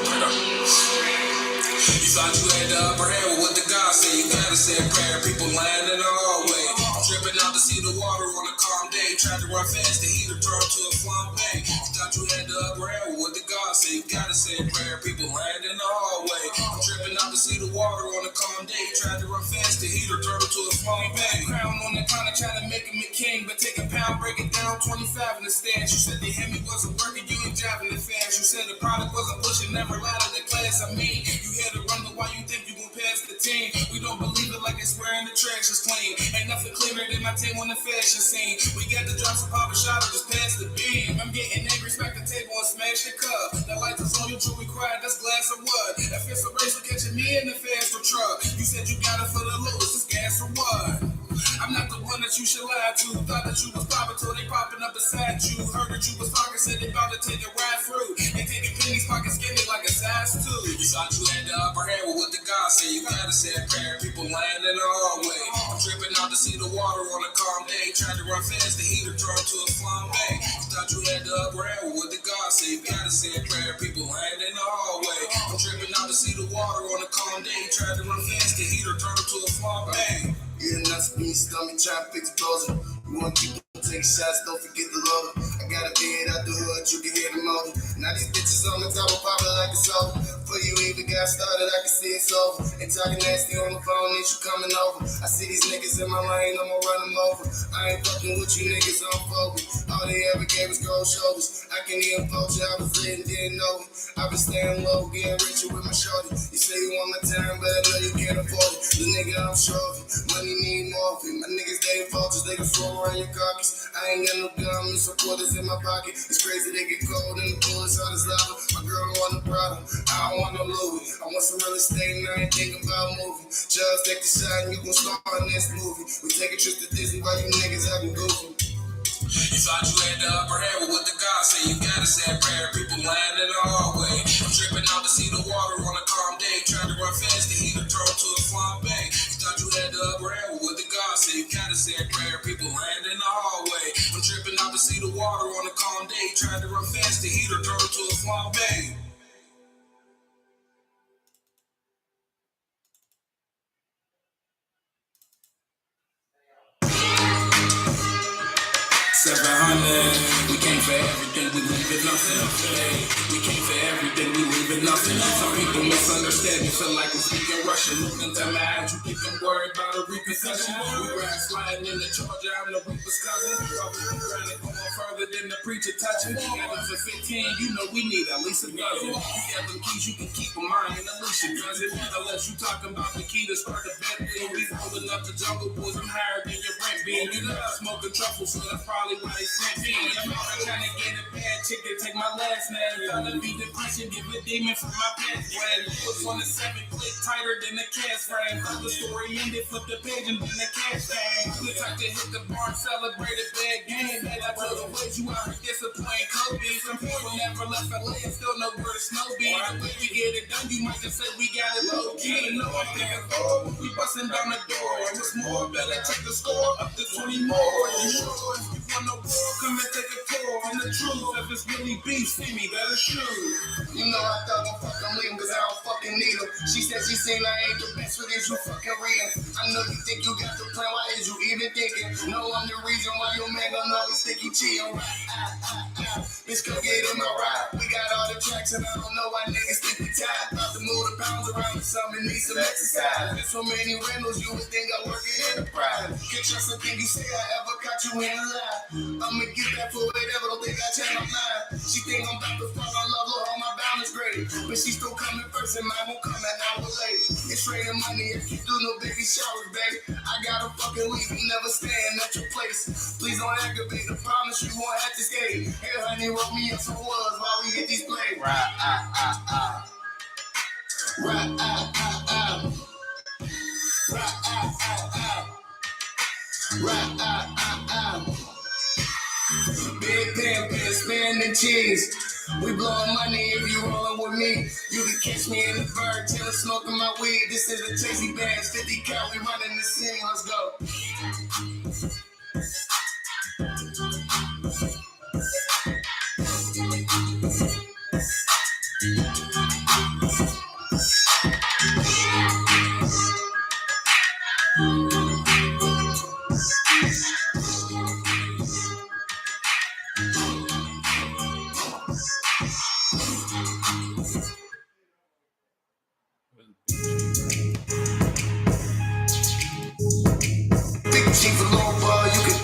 Turn it down. You thought you had the upper hand, well, what the God say? You gotta say a prayer, people lying in the hallway. I'm tripping out to see the water on a calm day. Tried to run fast, the heater turned to a flambe. You thought you had the upper hand, well, what the God say? You gotta say a prayer, people lying in the hallway. I'm tripping out to see the water on a calm day. Tried to run fast, the heater turned to a flambe. Crown on the counter, trying to make him a king, but take a pound, break it down, 25 in the stance. You said the Hemi wasn't working, you ain't driving it fast. You said the product wasn't pushing, never lied to the class. I mean, you had to run the why you think you gon' pass the team. We don't believe it like it's wearing the trash is clean. Ain't nothing cleaner than my team on the fashion scene. We got the drops of pop a shot or just pass the beam. I'm getting angry, smack the table and smash the cup. That light is on your jewelry quiet, that's glass of wood. That fist of race for catching me in the faster truck. You said you got it for the lowest, it's gas or what? I'm not the one that you should lie to. Thought that you was popping till they popping up beside you. Heard that you was talking, said they about to take a ride through. They taking pennies, pockets skinny like a size 2. You thought you had the upper hand, well, what the God say? You gotta say a prayer, people lying in the hallway. I'm tripping out to see the water on a calm day. Tried to run fast, the heater turned to a flambe. You thought you had the upper hand, well, what the God say? You gotta say a prayer, people lying in the hallway. I'm tripping out to see the water on a calm day. Tried to run fast, the heater turned to a flambe. Yeah, nuts in your stomach, try to fix closing. You want to keep on taking shots, don't forget the loader. I got a bed out the hood, you can hear the motor. Now these bitches on the top of popping like it's over. Before you even got started, I can see it's over. And talking nasty on the phone, ain't you coming over? I see these niggas in my lane, I'ma run them over. I ain't fucking with you niggas on focus. All they ever gave was cold shoulders. I can even vulture, I was lit and didn't know it. I been staying low, getting richer with my shorty. You say you want my time, but I know you can't afford it. The nigga, I'm short. Money need more of it. My niggas, they vultures, they can throw around your carcass. I ain't got no gun, no supporters in my pocket. It's crazy, they get cold and the bullets hot as lava. My girl want a Prada, I don't want no Louis. I want some real estate and I ain't thinking about moving. Just take the shot and you gon' star in this movie. We take a trip to Disney while you niggas having goofy. You thought you had the upper hand, well, what the God say? You gotta say a prayer, people lying in the hallway. I'm tripping out to see the water on a calm day. Tried to run fast, the heater turned to a flambe. You thought you had the upper hand, well, what the God say? You gotta say a prayer, people lying in the hallway. I'm tripping out to see the water on a calm day. Tried to run fast, the heater turned to a flambe. We came for everything, we leave it nothing. Hey, we came for everything, we leave it nothing. Some people misunderstand me, feel like I'm speaking Russian. Look into my eyes, you keep them worried about a repercussion. We ride sliding in the Georgia, I'm the Reaper's cousin. Probably grinding, going further than the preacher touching. Got them for 15, you know we need at least a dozen. You got them keys, you can keep them mine, and at least you does it. Unless you talking about the key to start the bedroom. We holding up the jungle boys, I'm higher than your rent being. You know I'm smoking truffles, so that's probably why they sent me. I'm trying to get a bad chick to take my last name. Trying to beat depression, give a demon for my past brand. Was on the 7 click tighter than the cash frame. The story ended, flip the page and then the cash game. The type to hit the bar and celebrate a bad game. And I told the ways you out here disappointing Kobe. Some people never left LA and still know where the snow be. The way we get it done, you might just say we got it low key. No, I'm thinking, oh, we busting down the door. What's more, better check the score up to 20 more. You sure if you want the war, come and take a tour on the truth. If it's really beef, see me, better shoot. You know I thought I'm fucking leaving cause I don't fucking need them. She said she seen I ain't the best for this, you fucking real. I know you think you got the plan, why is you even thinking? No, I'm the reason why your man gon' always think you cheating. Bitch, come get in my ride. We got all the tracks and I don't know why niggas think we tired. About to move the pounds around the summer, need some exercise. There's so many rentals, you would think I work in enterprise. Can't trust a thing you say, I ever caught you in a lie. I'ma get that for whatever, don't think I change my mind. She think I'm about to fall in love with all my balance great. But she still coming first and mine won't come an hour late. It's straight money if you do no baby showers, babe. I gotta fucking leave, you never stand at your place. Please don't aggravate, I promise you won't have to stay. Hey honey, roll me up some woods while we hit these plays. Right, right, right. Big pimpin', spinning cheese. We blowing money if you rollin' with me. You can catch me in the bird, chillin', smoking my weed. This is a Tracy Bands, 50 cal, we running the scene, let's go. Big chief of low ball, you can.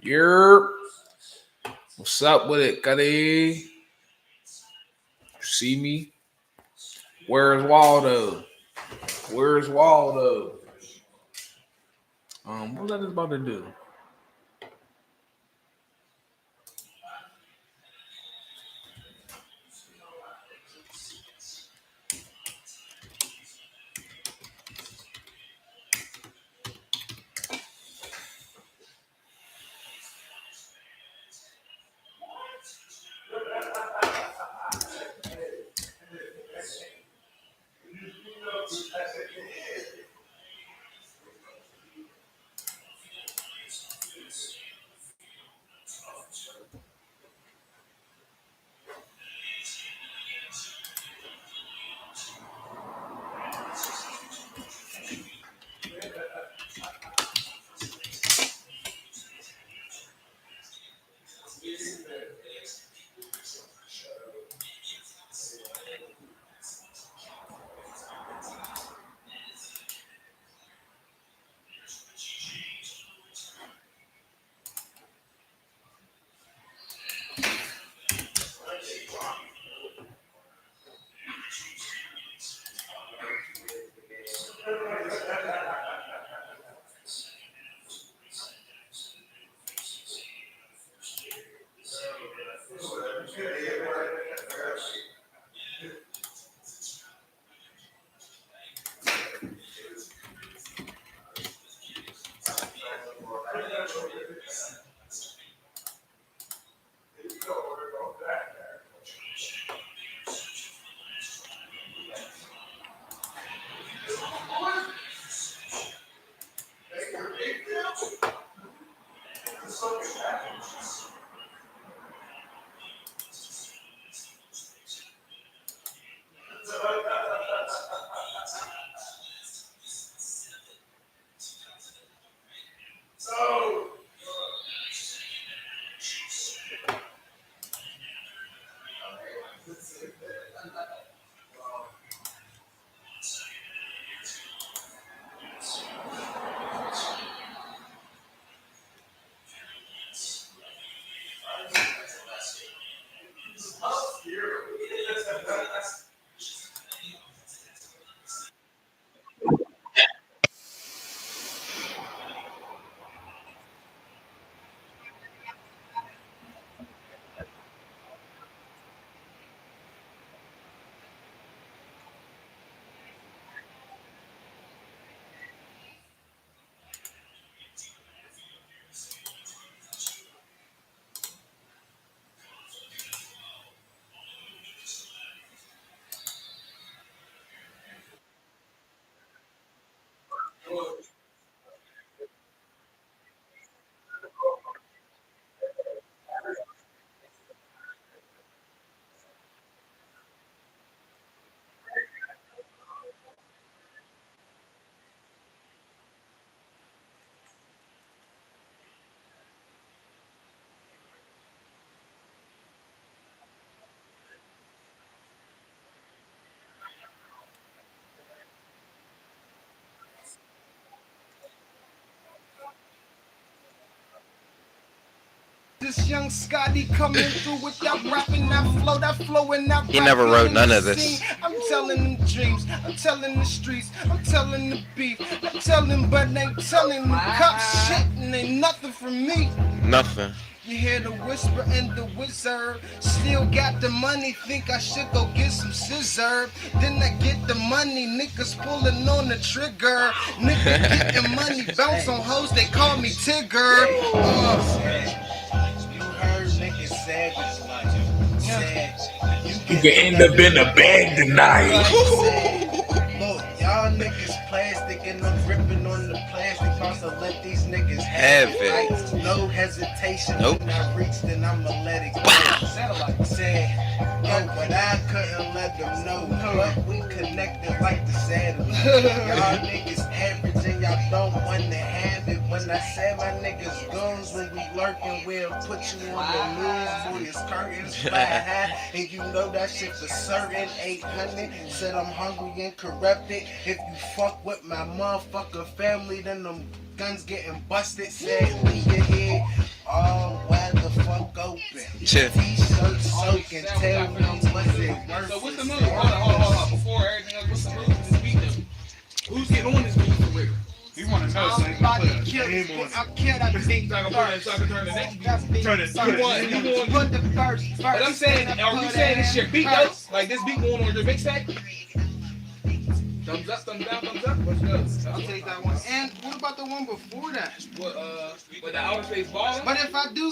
Yerp. What's up with it, Cuddy? See me? Where's Waldo? Where's Waldo? What was I just about to do? this young Scotty coming through with that rapping, that flow, and that He never wrote none of this. I'm telling them dreams, I'm telling the streets, I'm telling the beef, I'm telling, but ain't telling the cops shit, and ain't nothing from me. Nothing. You hear the whisper and the wizard. Still got the money, think I should go get some scissor. Then I get the money, niggas pulling on the trigger. Nigga getting money, bounce on hoes, they call me Tigger. You heard niggas savage like said. You can end up in a bed tonight. Look, y'all niggas plastic and I'm ripping on the plastic. Also let these niggas have it. Like, no hesitation. Nope. When I reach, then I'ma let it go. Satellite said, yo, but I couldn't let them know. But we connected like the satellite. Y'all niggas average and y'all don't wanna have it. When I said my niggas guns, when we lurking, we'll put you on the news. For his curtains fly high, and you know that shit for certain. 800 said I'm hungry and corrupted. If you fuck with my motherfucking family, then them guns getting busted. Said leave your head all wide the fuck open. Shit. T-shirt soaking, tell me what's it worth. So what's the move? Hold on. Before everything else, what's the move with this beat though? Who's getting on this beat for real? We want to know so you about can to put a kill name it. on it. I'll kill that thing. So I can turn the next beat. Turn it. You want? Put the first. But I'm saying, are you saying it's your beat though? Like this beat going on your mixtape? Thumbs up, thumbs down, thumbs up. What's good? I'll take that one. And what about the one before that? With the outer space ball? But if I do,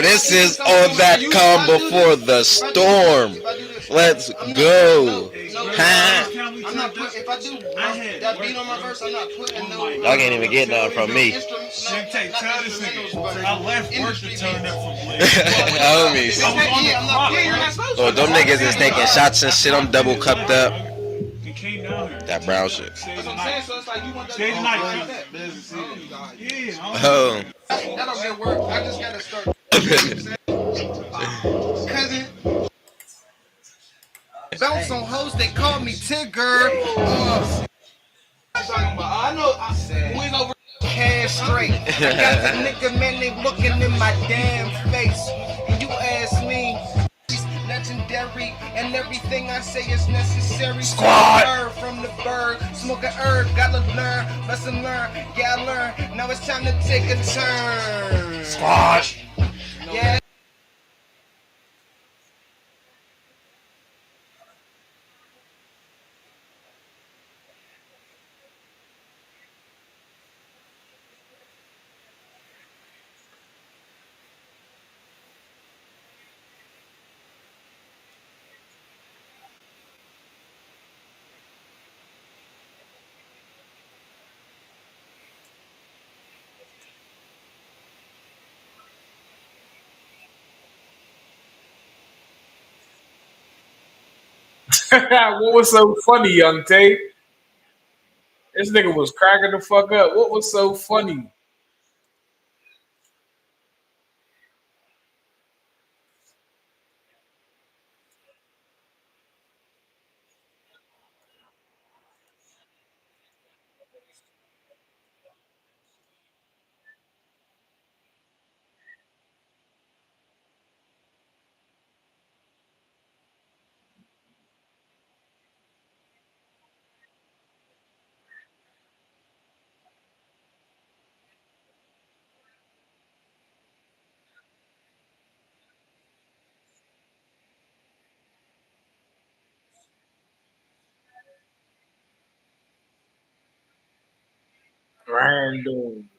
This is on that calm before the storm. Let's go. Huh? I'm not putting, if I do that beat on my verse, I'm not putting no. Y'all can't even get nothing from me. Tell this nigga. I left work to turn up for Blake. Homies. Oh, them niggas is taking shots and shit. I'm double cupped up. He came down here. That brown shit. That's what I'm saying, so it's like you want Stage night. Yeah. Oh. That don't get work. I just gotta start. Cousin. Bounce on hoes, they call me Tigger. I know. We over. Cash straight. I got the nigga, man, they looking in my damn face. And you ask me, legendary, and everything I say is necessary. Squad from the bird, smoke a herb, gotta learn, lesson learn, gotta learn. Now it's time to take a turn. Squad. Yeah. What was so funny, Young Tate? This nigga was cracking the fuck up. What was so funny? Random.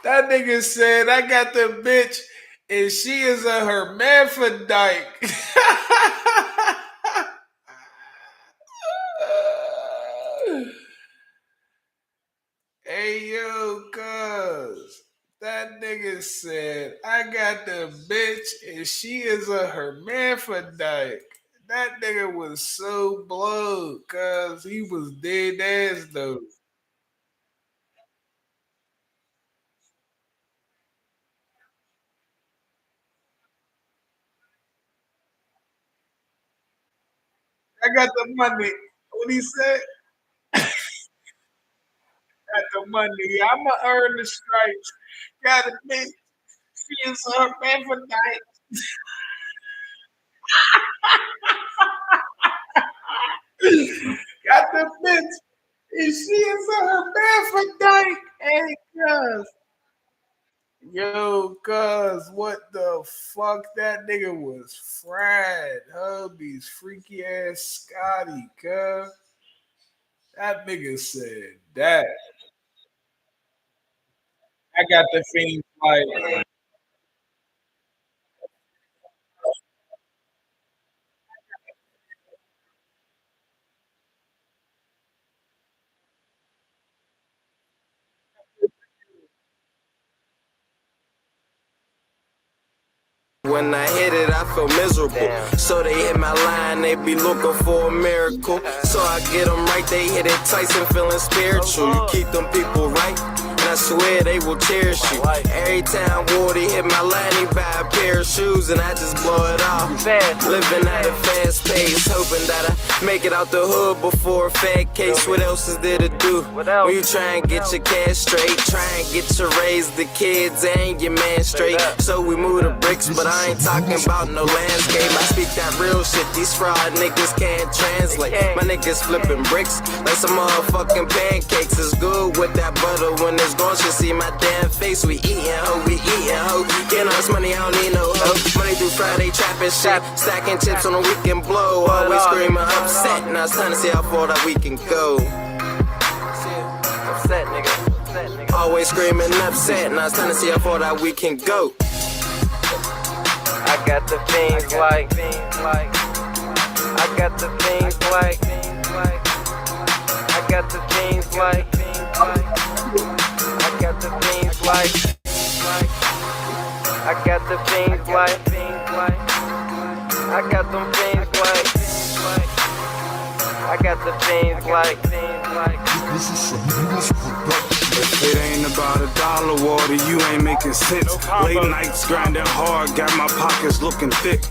That nigga said, I got the bitch and she is a hermaphrodite. Hey, yo, cuz. That nigga. nigga said, I got the bitch and she is a hermaphrodite. That nigga was so blowed cause he was dead ass though. I got the money. What he said? Got the money. I'ma earn the stripes. Got a bitch. She is a hermaphrodite. Got the bitch. And she is a hermaphrodite. Hey, cuz. Yo, cuz, what the fuck? That nigga was fried. Hubby's freaky ass Scotty, cuz. That nigga said that. I got the fiend like When I hit it, I feel miserable. Damn. So they hit my line, they be looking for a miracle. So I get them right, they hit it Tyson, feeling spiritual. You keep them people right, and I swear they will cherish you. Every time Wardy hit my line, he buy a pair of shoes, and I just blow it off. Living at a fast pace, hoping that I make it out the hood before a fat case. What else is there to do? When you try and get your cash straight, try and get your raise the kids and your man straight. So we move the bricks, but I ain't talking about no landscape. I speak that real shit, these fraud niggas can't translate. My niggas flipping bricks like some motherfucking pancakes. It's good with that butter when it's gone. Should see my damn face. We eatin' ho, we eatin' ho. Getting all this money, I don't need no hoe. Money through Friday, trapping shit. Stacking chips on a weekend blow. Always screaming upset. Now it's time to see how far that we can go. Upset, nigga. Always screaming upset. Now it's time to see how far that we can go. I got the things like, I got the things like, I got the things like, I got the things like, I got the things like, I got them things like, I got the things like. If it ain't about a dollar, Water, you ain't making sense. Late nights grinding hard, got my pockets looking thick.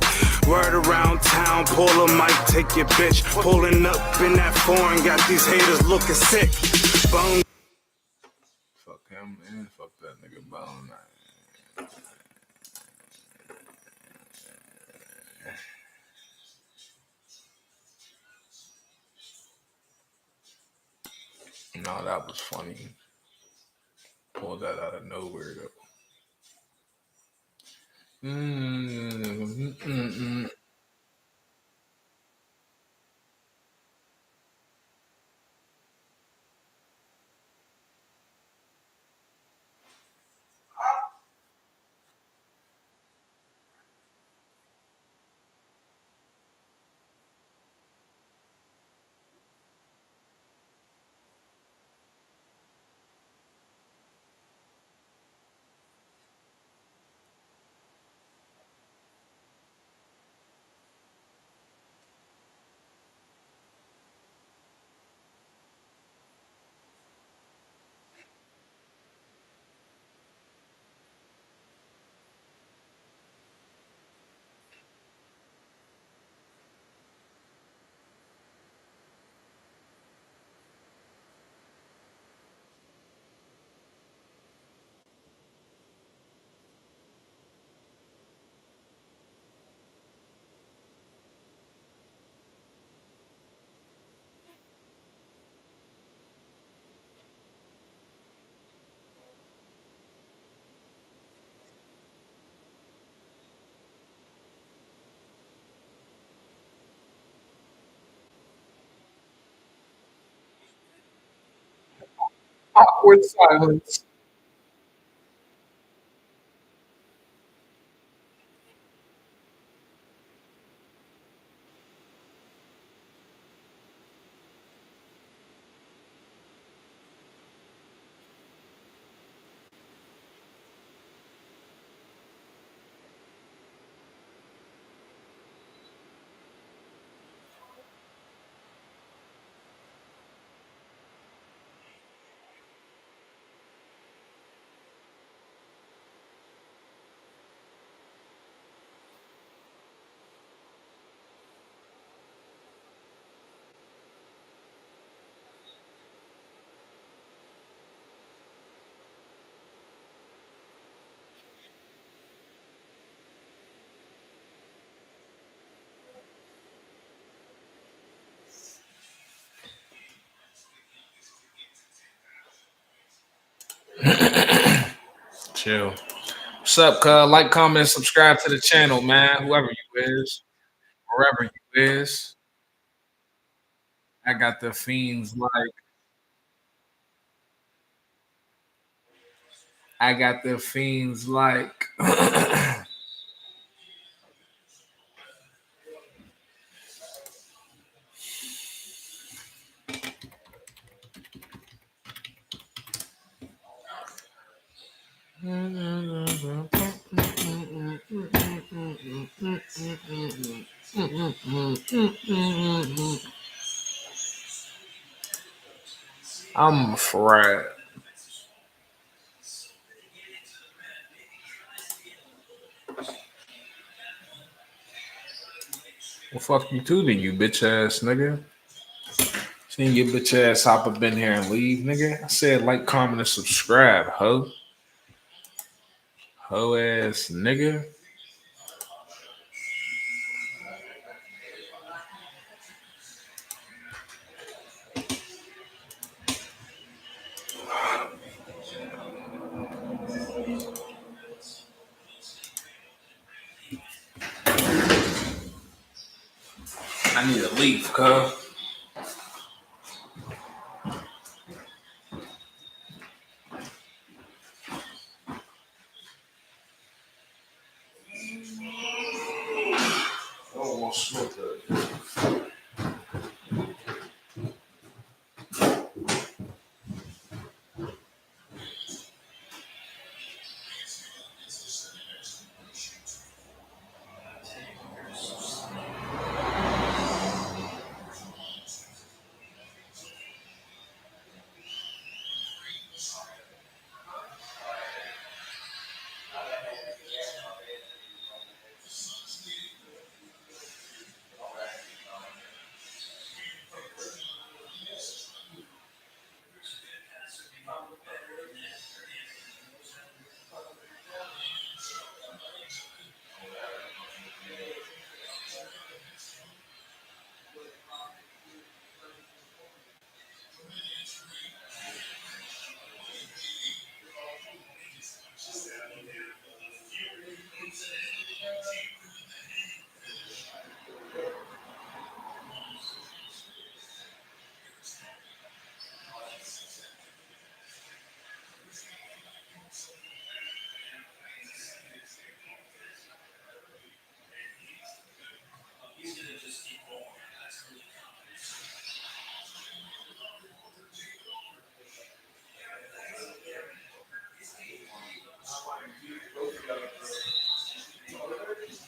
Word around town, pull a mic, take your bitch. Pulling up in that foreign, got these haters looking sick. Bone. fuck him and fuck that nigga Bone. No, that was funny. Pulled that out of nowhere though. Awkward silence. Chill. What's up, cuz? Like, comment, subscribe to the channel, man. Whoever you is, wherever you is. I got the fiends like I got the fiends like I'm fried. Well, fuck you too, then you bitch ass nigga. Seen your bitch ass hop up in here and leave, nigga. I said like, comment, and subscribe, ho. Ho ass nigga. I need a leaf, cuz. Oh, want to smoke that.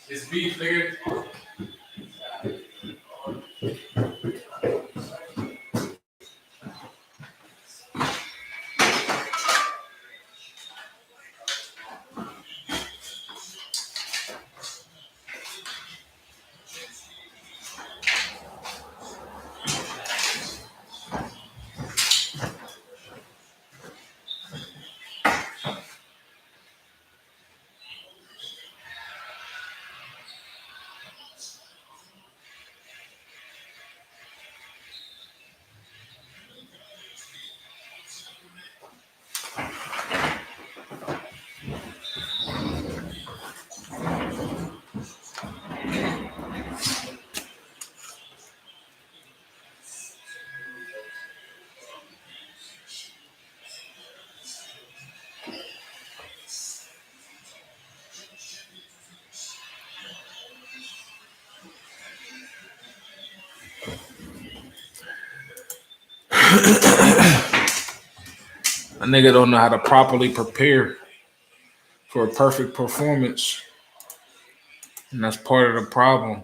It's beef, nigga. A nigga don't know how to properly prepare for a perfect performance, and that's part of the problem.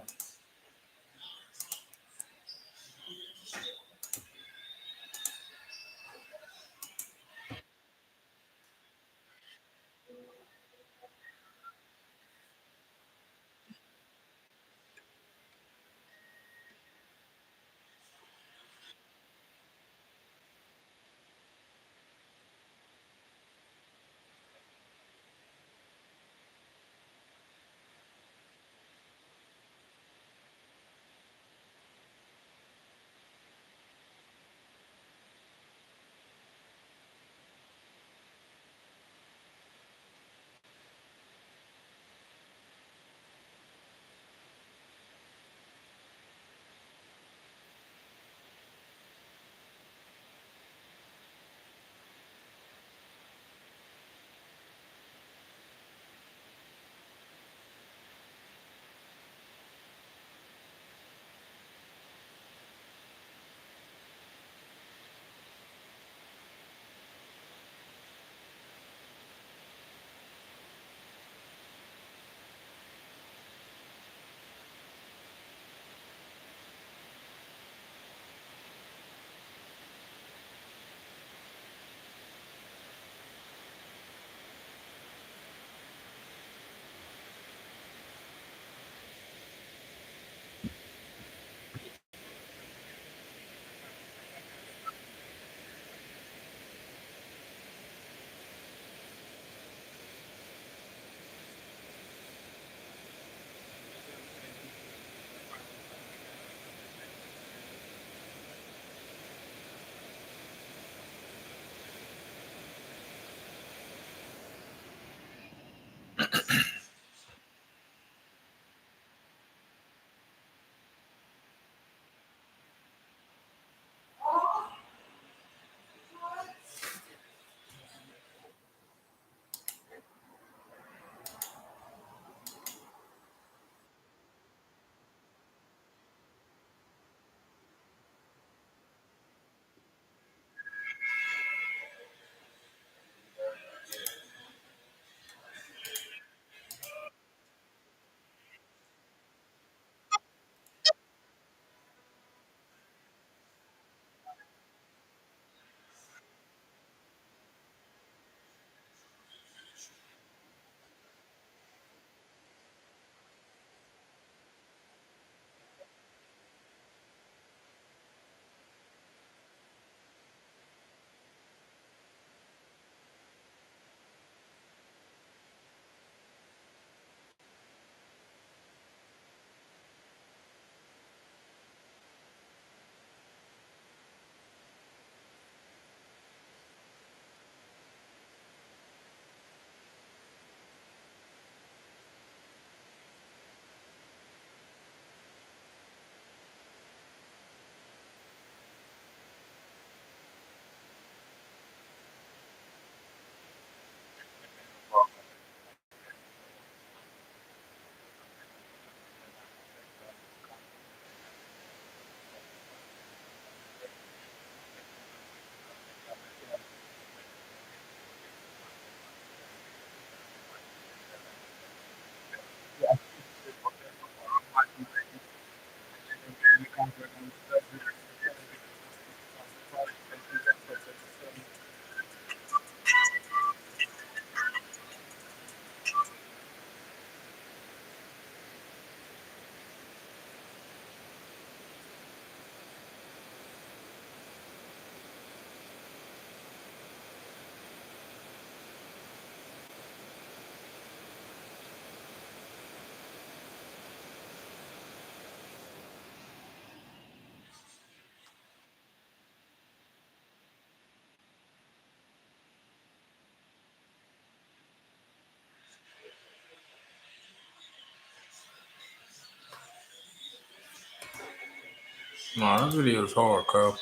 Nah, that video is hard, cuz.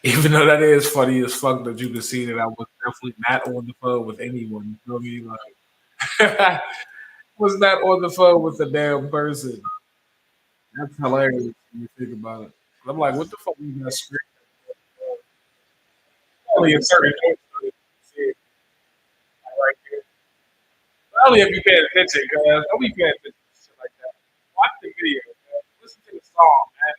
Even though that is funny as fuck that you can see that I was definitely not on the phone with anyone. You feel me? Like, was not on the phone with the damn person. That's hilarious when you think about it. I'm like, what the fuck you got script? Only in certain notes so you can see it right there. Only if you pay attention, guys. Don't be paying attention to shit like that. Watch the video, man. Listen to the song, man.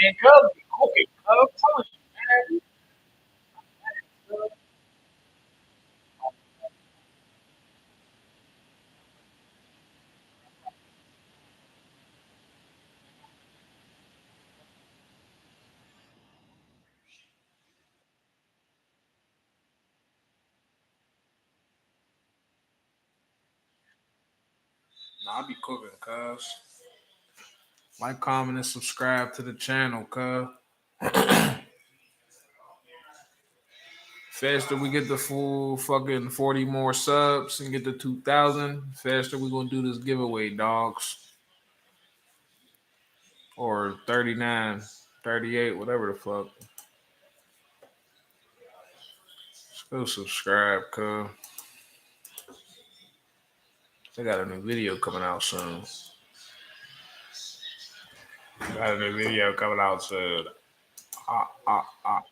Man, cuz be cooking, cuz. I'm telling you, man. Nah, I be cooking, cuz. Like, comment, and subscribe to the channel, cuz. Faster we get the full fucking 40 more subs and get to 2,000, faster we gonna do this giveaway, dogs. Or 39, 38, whatever the fuck. Let's go subscribe, cuz. They got a new video coming out soon. Got a new video coming out soon. Ah, ah, ah.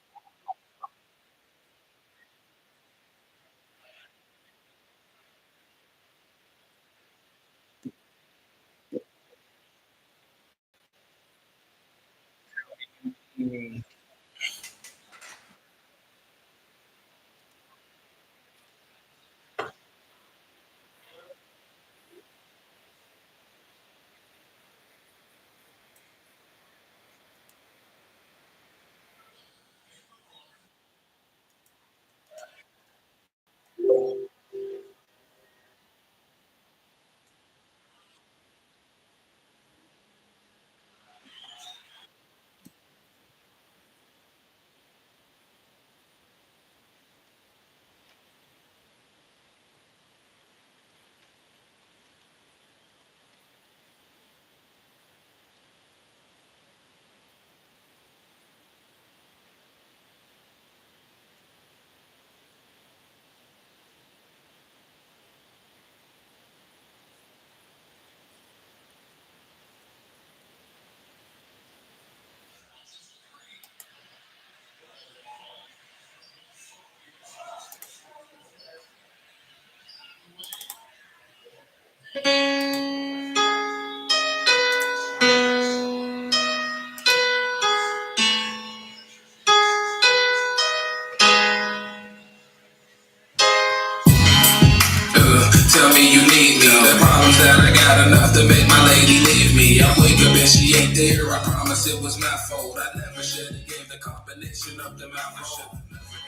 Tell me you need me. The problems that I got enough to make my lady leave me. I wake up and she ain't there. I promise it was my fault. I never should have gave the combination of the mouth.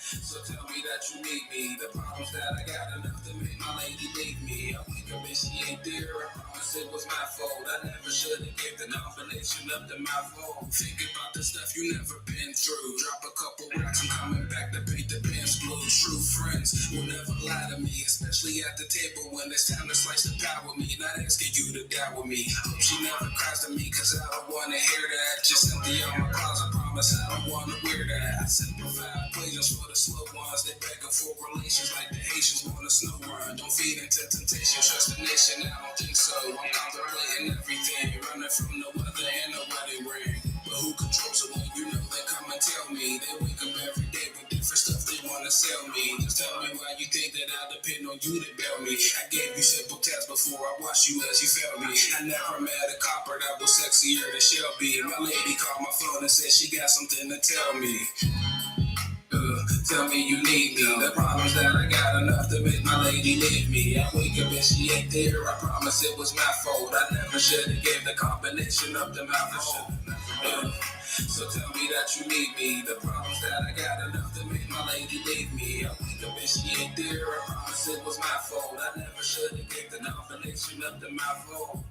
So tell me that you need me. The problems that I got enough to make my lady leave me. I wake up and she ain't there. I promise it was my fault. I never should have gave the combination up to my phone. Think about the stuff you never been through. Drop a couple racks, I'm coming back to paint the pants blue. True friends will never lie to me, especially at the table when it's time to slice the pie with me. Not asking you to die with me. Hope she never cries to me, cause I don't wanna hear that. Just empty out my closet, promise I don't wanna wear that. I simplify equations for the slow ones. They begging for relations like the Haitians want a snow run. Don't feed into temptation, trust the nation, I don't think so. I'm contemplating everything, running from the weather and the wedding ring. But who controls it when you know they come and tell me? They wake up every day with different stuff they wanna sell me. Just tell me why you think that I depend on you to bail me. I gave you simple tests before I watched you as you failed me. I never met a copper that was sexier than Shelby. My lady called my phone and said she got something to tell me. Tell me you need me. The problems that I got enough to make my lady leave me. I wake up and she ain't there. I promise it was my fault. I never should have gave the combination up to my phone. So tell me that you need me. The problems that I got enough to make my lady leave me. I wake up and she ain't there. I promise it was my fault. I never should have gave the combination up to my phone.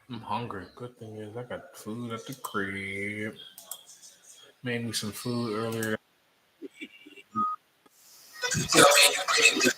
I'm hungry. Good thing is I got food at the crib. Made me some food earlier. Tell me you pretty.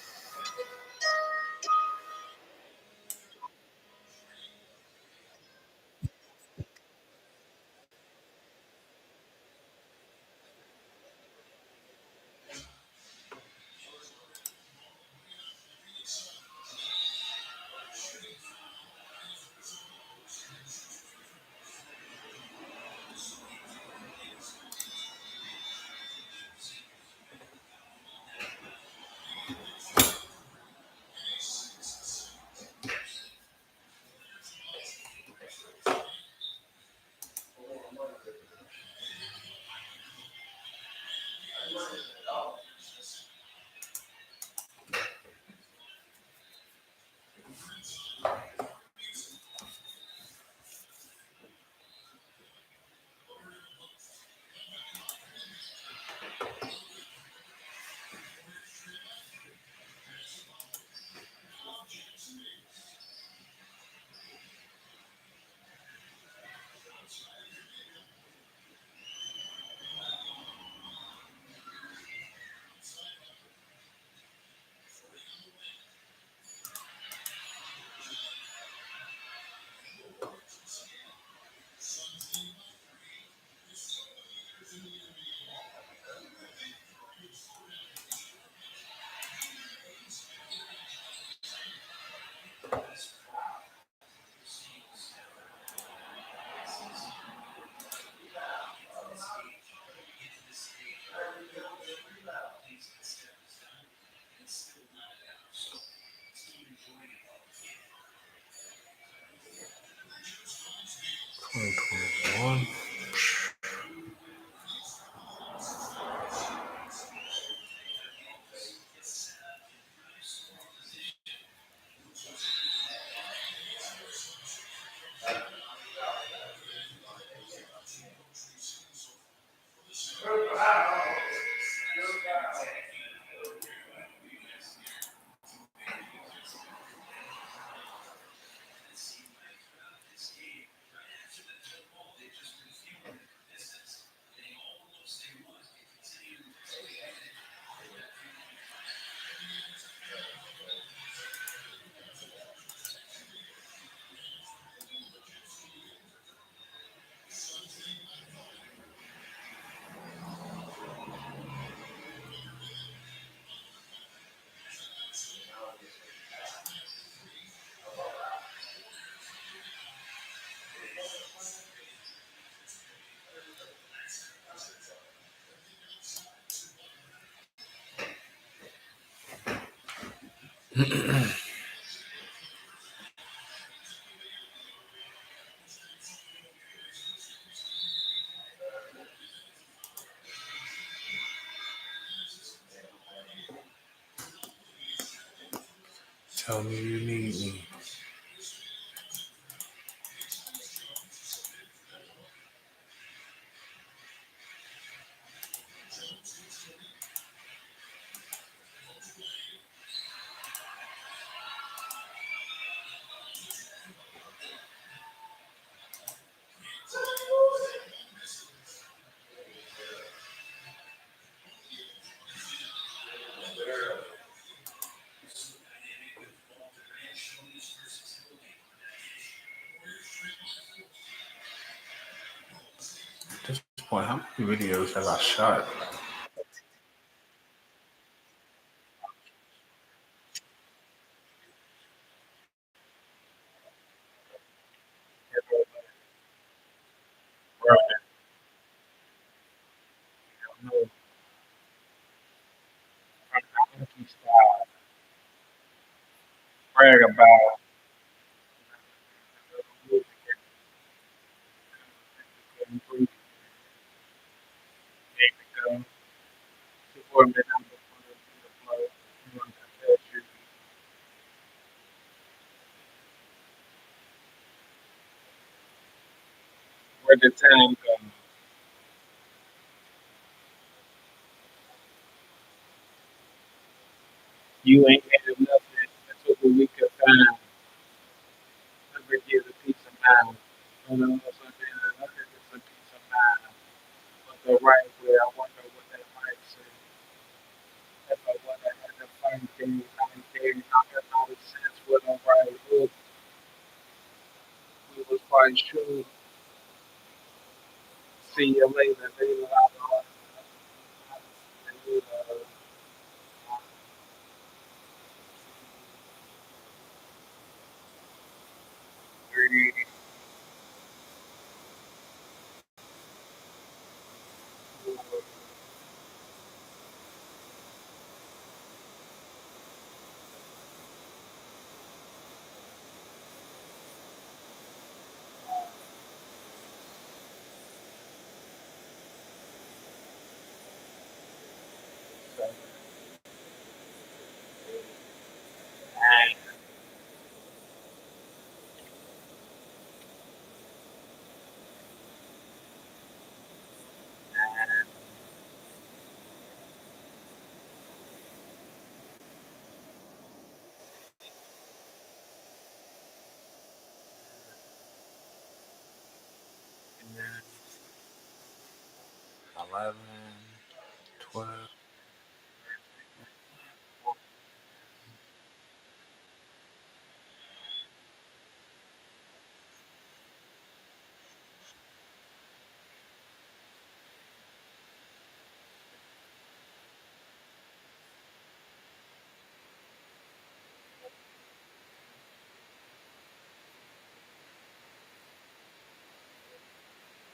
2021. Tell me you need me. At this point, how many videos have I shot? Right. No, funky style. Brag about music and improve go. Support me now before the flow. You want to tell you where the time go. You ain't had nothing. That's what we could find. Never give a piece of You know, so then I think it's a peace of mind. But the right way, I wonder what that might say. If I wonder had the funny thing, I gave common knowledge sense with a right hook, we was quite sure. See you later, later.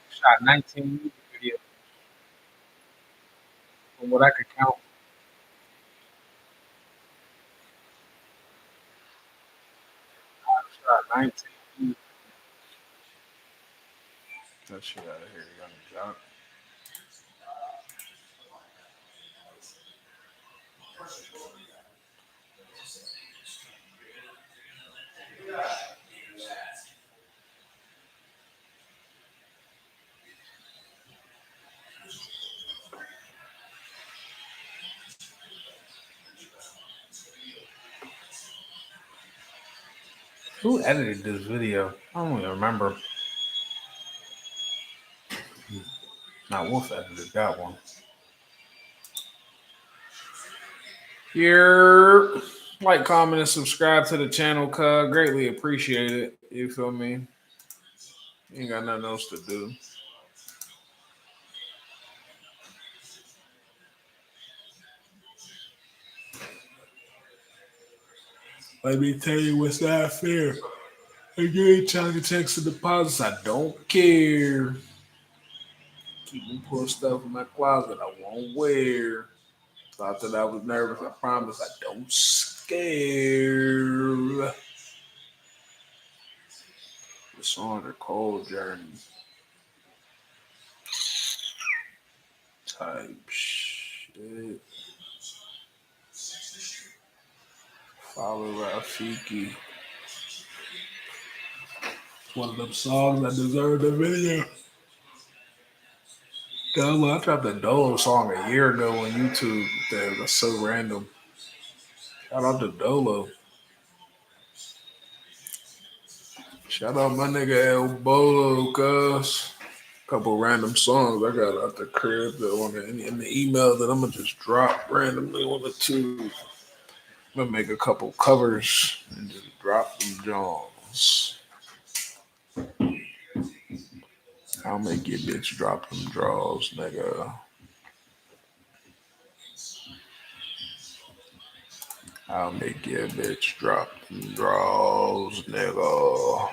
Shot 19 music videos from what I could count. I shot 19 music. That shit out of here, young jock. Who edited this video? I don't even remember. Not Wolf edited that one. Here, like, comment, and subscribe to the channel, cuz. Greatly appreciate it. You feel me? Ain't got nothing else to do. Let me tell you what's not fair. If you ain't trying to text the deposits, I don't care. Keep me putting stuff in my closet I won't wear. Thought that I was nervous. I promise I don't scare. The song, The Cold Journey. Type shit. Follow Rafiki. It's one of them songs that deserve the video. I dropped a Dolo song a year ago on YouTube that was so random. Shout out to Dolo. Shout out my nigga El Bolo, cuz. Couple random songs I got out the crib that on in the email that I'm gonna just drop randomly on the tube. I'm gonna make a couple covers and just drop them Jones. I'll make your bitch drop them draws, nigga. I'll make your bitch drop them draws, nigga.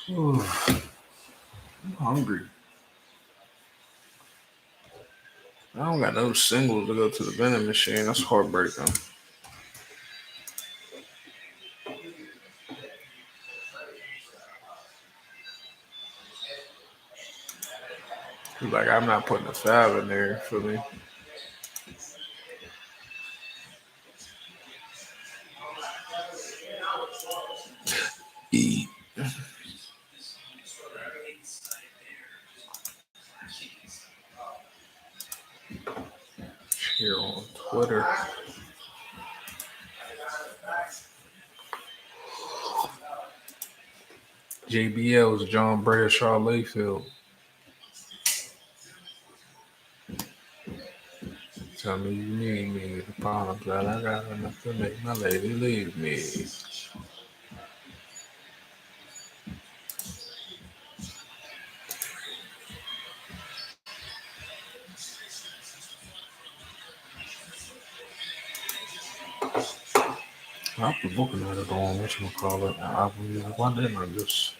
I'm hungry. I don't got no singles to go to the vending machine. That's heartbreaking. Like, I'm not putting a fab in there for me. Eat. Here on Twitter. JBL's John Bradshaw Layfield. Tell me you need me. The problem that I got enough to make my lady leave me. I was looking at it on what you call it. I was like, why didn't I just?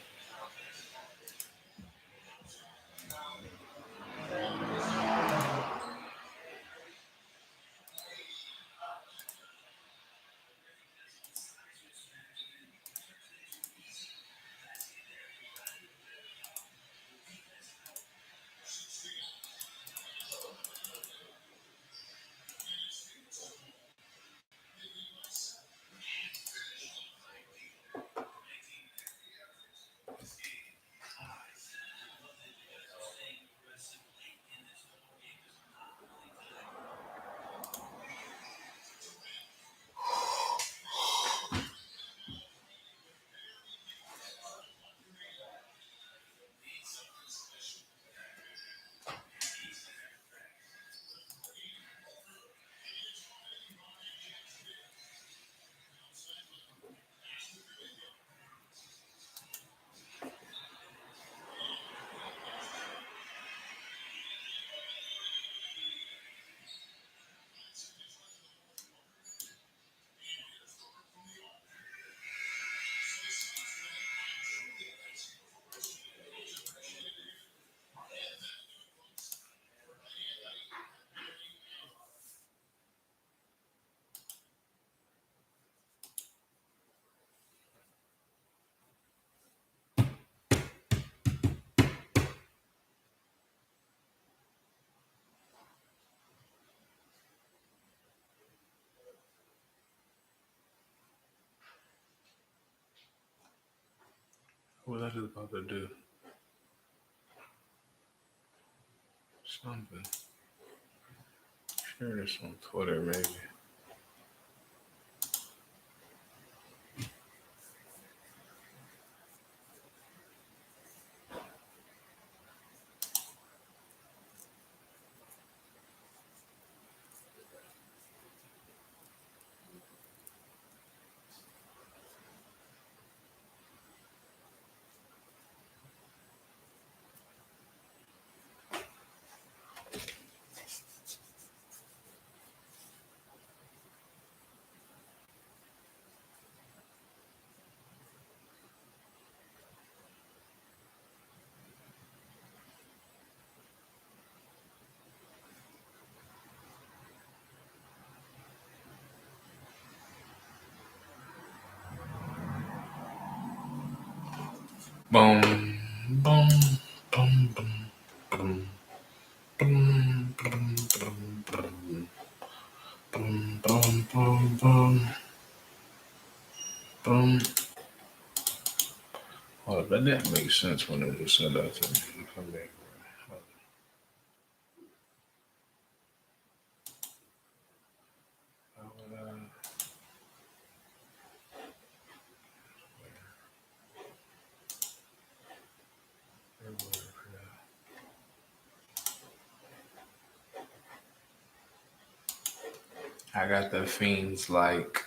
What I just about to do? Something. Share this on Twitter, maybe. Boom, boom, boom, boom, boom, boom, boom, boom, boom, boom, boom, boom, boom, boom. Oh, that didn't make sense when it just said that to me. Come back. How would I got the fiends like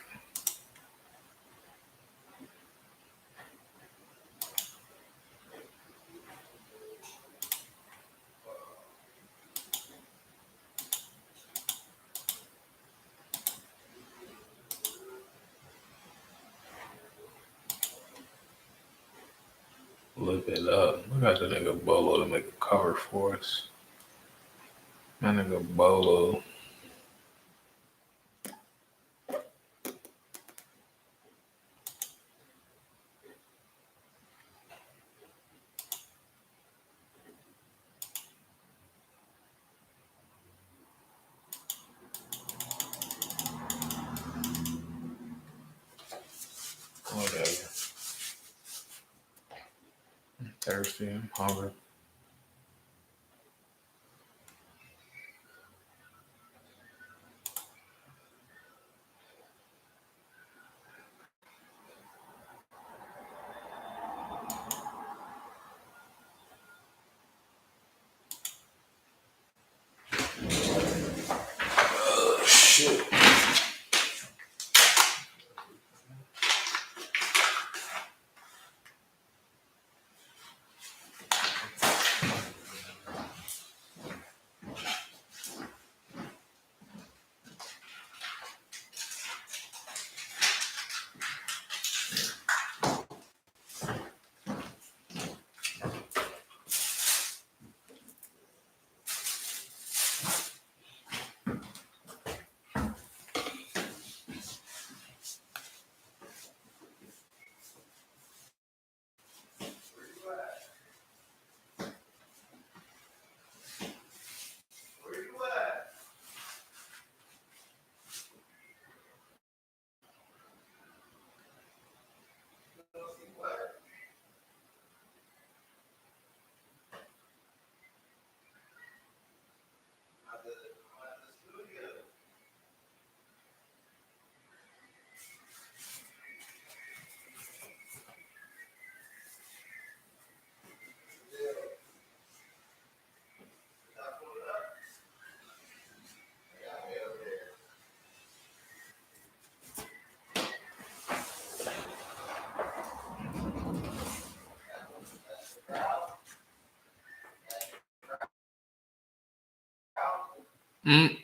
look it up. Look at the nigga Bolo to make a cover for us. My nigga Bolo. Whatever. I'm thirsty. I'm hungry. Mm.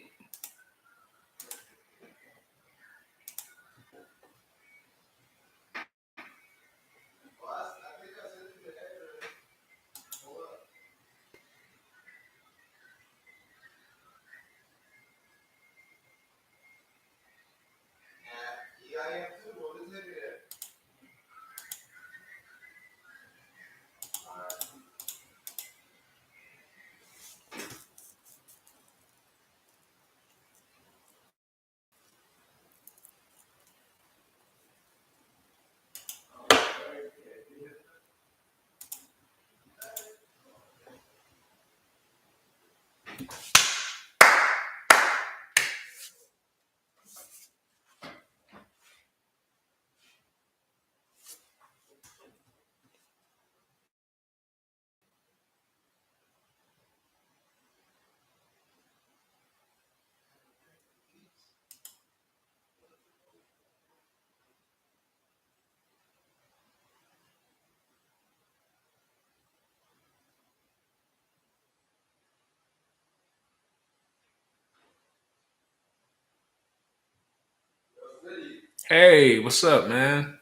Hey, what's up, man?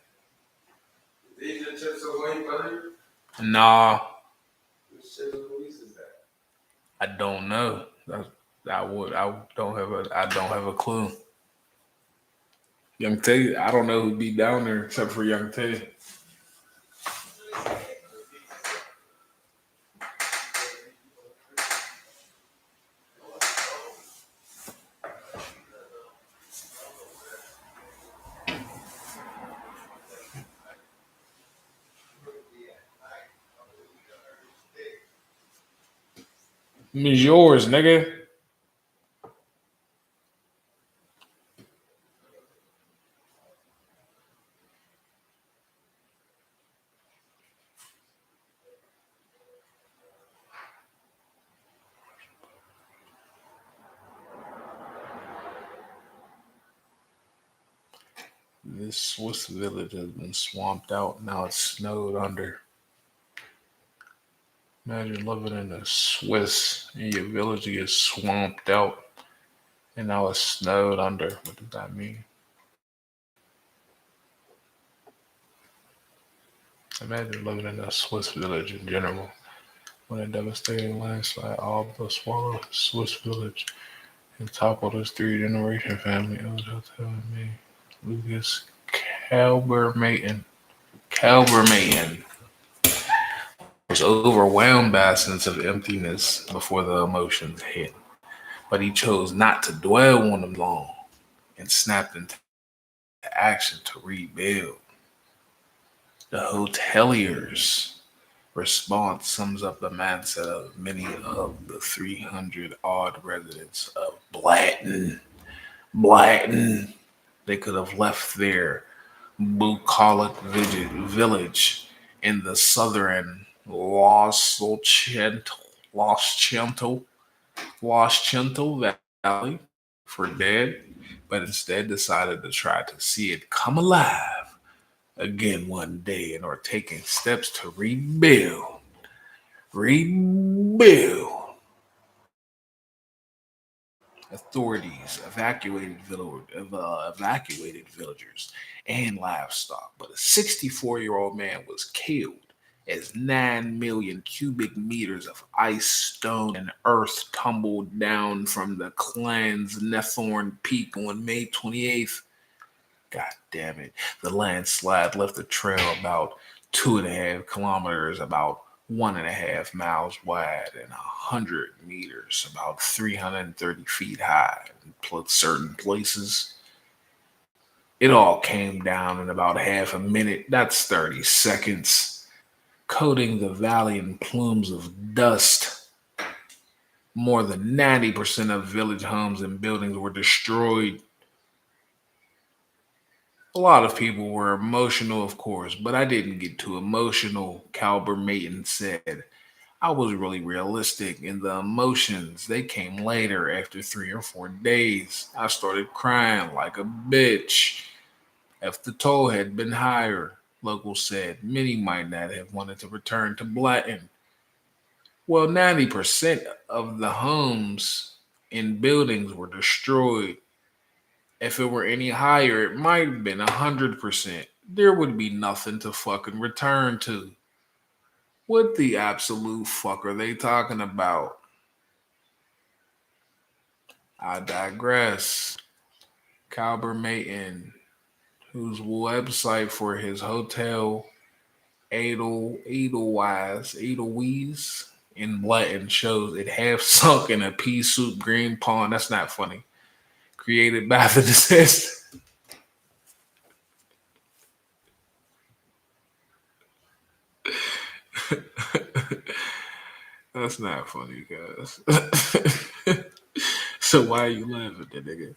Nah, I don't know. I don't have a clue. Young Tay, I don't know who'd be down there except for Young Tay. It's yours, nigga. This Swiss village has been swamped out. Now it's snowed under. Imagine living in a Swiss and your village gets swamped out and now it's snowed under. What does that mean? Imagine living in a Swiss village in general. When a devastating landslide all but swallowed Swiss village and toppled his three-generation family. Me, Lucas Calbermaten. Calbermaten was overwhelmed by a sense of emptiness before the emotions hit. But he chose not to dwell on them long and snapped into action to rebuild. The hotelier's response sums up the mindset of many of the 300 odd residents of Blatton. Blatton. They could have left their bucolic village in the southern Los Cento Valley for dead, but instead decided to try to see it come alive again one day and are taking steps to rebuild. Rebuild. Authorities evacuated villagers and livestock, but a 64-year-old man was killed as 9 million cubic meters of ice, stone, and earth tumbled down from the clan's Nethorn Peak on May 28th. God damn it. The landslide left a trail about 2.5 kilometers, about 1.5 miles wide, and 100 meters, about 330 feet high. In certain places, it all came down in about half a minute. That's 30 seconds, coating the valley in plumes of dust. More than 90% of village homes and buildings were destroyed. A lot of people were emotional, of course, but I didn't get too emotional, Calber Maton said. I was really realistic, and the emotions, they came later after 3 or 4 days. I started crying like a bitch. If the toll had been higher, locals said, many might not have wanted to return to Blatton. Well, 90% of the homes and buildings were destroyed. If it were any higher, it might have been 100%. There would be nothing to fucking return to. What the absolute fuck are they talking about? I digress. Calber Mayton, whose website for his hotel Edelweiss in Latin shows it half sunk in a pea soup green pond. That's not funny. Created by the disaster. That's not funny, guys. So why are you laughing, that nigga?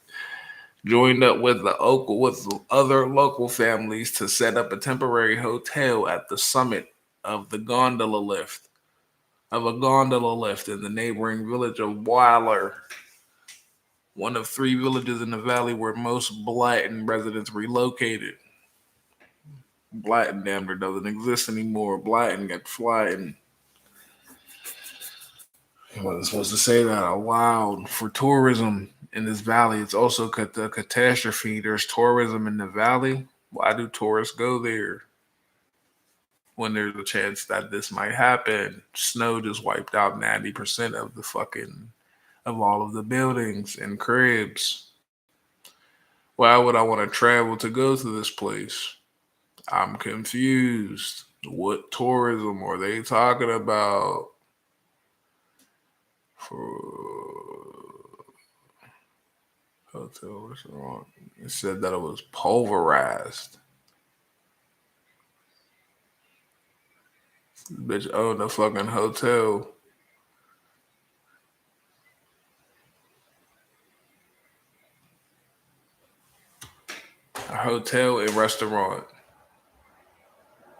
Joined up with the other local families to set up a temporary hotel at the summit of the gondola lift in the neighboring village of Weiler, one of three villages in the valley where most Blatton residents relocated. Blatton damn near doesn't exist anymore. Blatton got flying. I wasn't supposed to say that out loud. For tourism in this valley, it's also a catastrophe. There's tourism in the valley. Why do tourists go there when there's a chance that this might happen? Snow just wiped out 90% of of all of the buildings and cribs. Why would I want to travel to go to this place? I'm confused. What tourism are they talking about? For hotel restaurant, it said that it was pulverized. Bitch owned a fucking hotel. A hotel and restaurant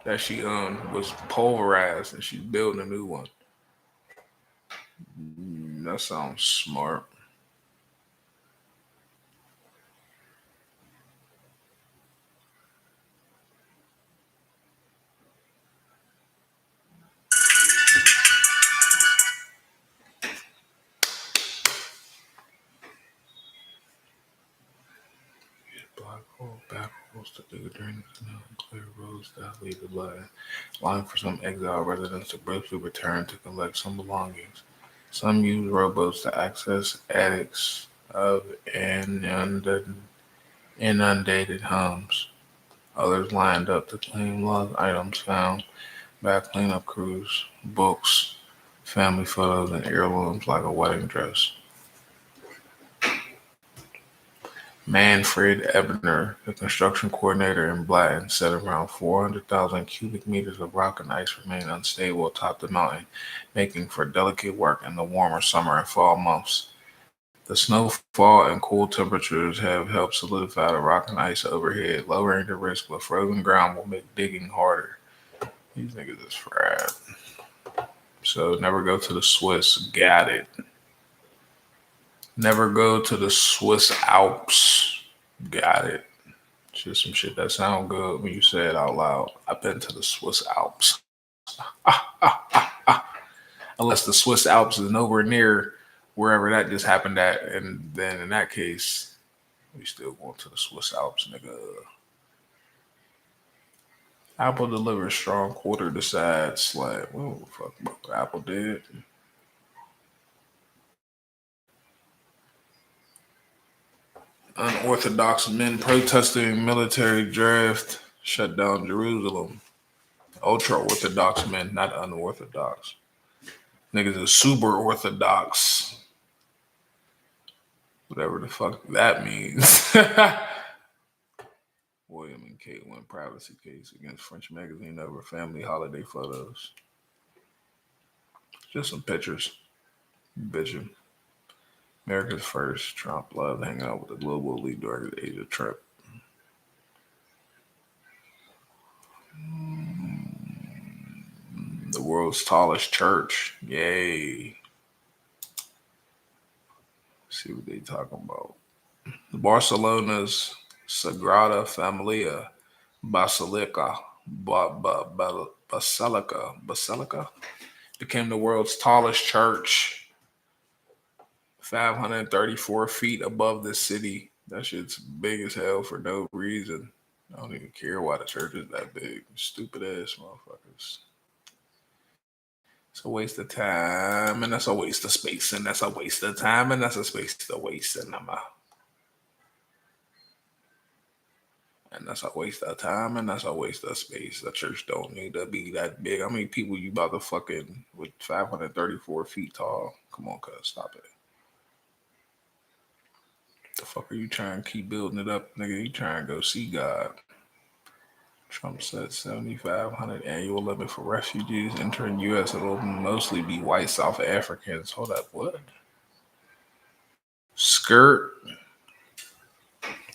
that she owned was pulverized and she's building a new one. That sounds smart. Black hole, back holes to dig during the canal, clear roads that lead to blood. Allowing for some exiled residents to briefly return to collect some belongings. Some use rowboats to access attics of inundated homes. Others lined up to claim lost items found by cleanup crews, books, family photos, and heirlooms like a wedding dress. Manfred Ebner, the construction coordinator in Blatton, said around 400,000 cubic meters of rock and ice remain unstable atop the mountain, making for delicate work in the warmer summer and fall months. The snowfall and cool temperatures have helped solidify the rock and ice overhead, lowering the risk, but frozen ground will make digging harder. These niggas is fried. So never go to the Swiss. Got it. Never go to the Swiss Alps. Got it. Just some shit that sound good when you say it out loud. I've been to the Swiss Alps. Unless the Swiss Alps is nowhere near wherever that just happened at, and then in that case, we still going to the Swiss Alps, nigga. Apple delivers strong quarter to side slab. What the fuck Apple did? Unorthodox men protesting military draft shut down Jerusalem. Ultra orthodox men, not unorthodox. Niggas is super orthodox. Whatever the fuck that means. William and Kate win privacy case against French magazine over family holiday photos. Just some pictures. Bitching. America's first. Trump loved hanging out with the global elite during his Asia trip. The world's tallest church. Yay. See what they talking about. Barcelona's Sagrada Familia Basilica Basilica became the world's tallest church. 534 feet above the city. That shit's big as hell for no reason. I don't even care why the church is that big. Stupid ass motherfuckers. It's a waste of time, and that's a waste of space, and that's a waste of time, and that's a space to waste, and that's a waste of time, and that's a waste of space. The church don't need to be that big. How many people you about to fucking with 534 feet tall? Come on, cuz, stop it. The fuck are you trying to keep building it up, nigga? You trying to go see God? Trump set 7,500 annual limit for refugees entering U.S. It'll mostly be white South Africans. Hold up, what? Skirt.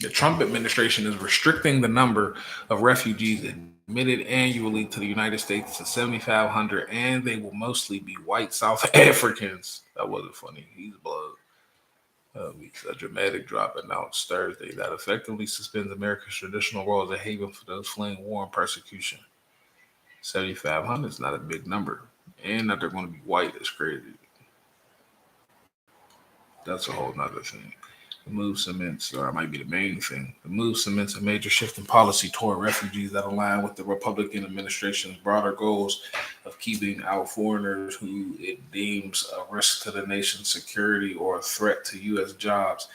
The Trump administration is restricting the number of refugees admitted annually to the United States to 7,500, and they will mostly be white South Africans. That wasn't funny. He's blood. A dramatic drop announced Thursday that effectively suspends America's traditional role as a haven for those fleeing war and persecution. 7,500 is not a big number, and that they're going to be white is crazy. That's a whole nother thing. The move cements, or it might be the main thing, the move cements a major shift in policy toward refugees that align with the Republican administration's broader goals of keeping out foreigners who it deems a risk to the nation's security or a threat to U.S. jobs.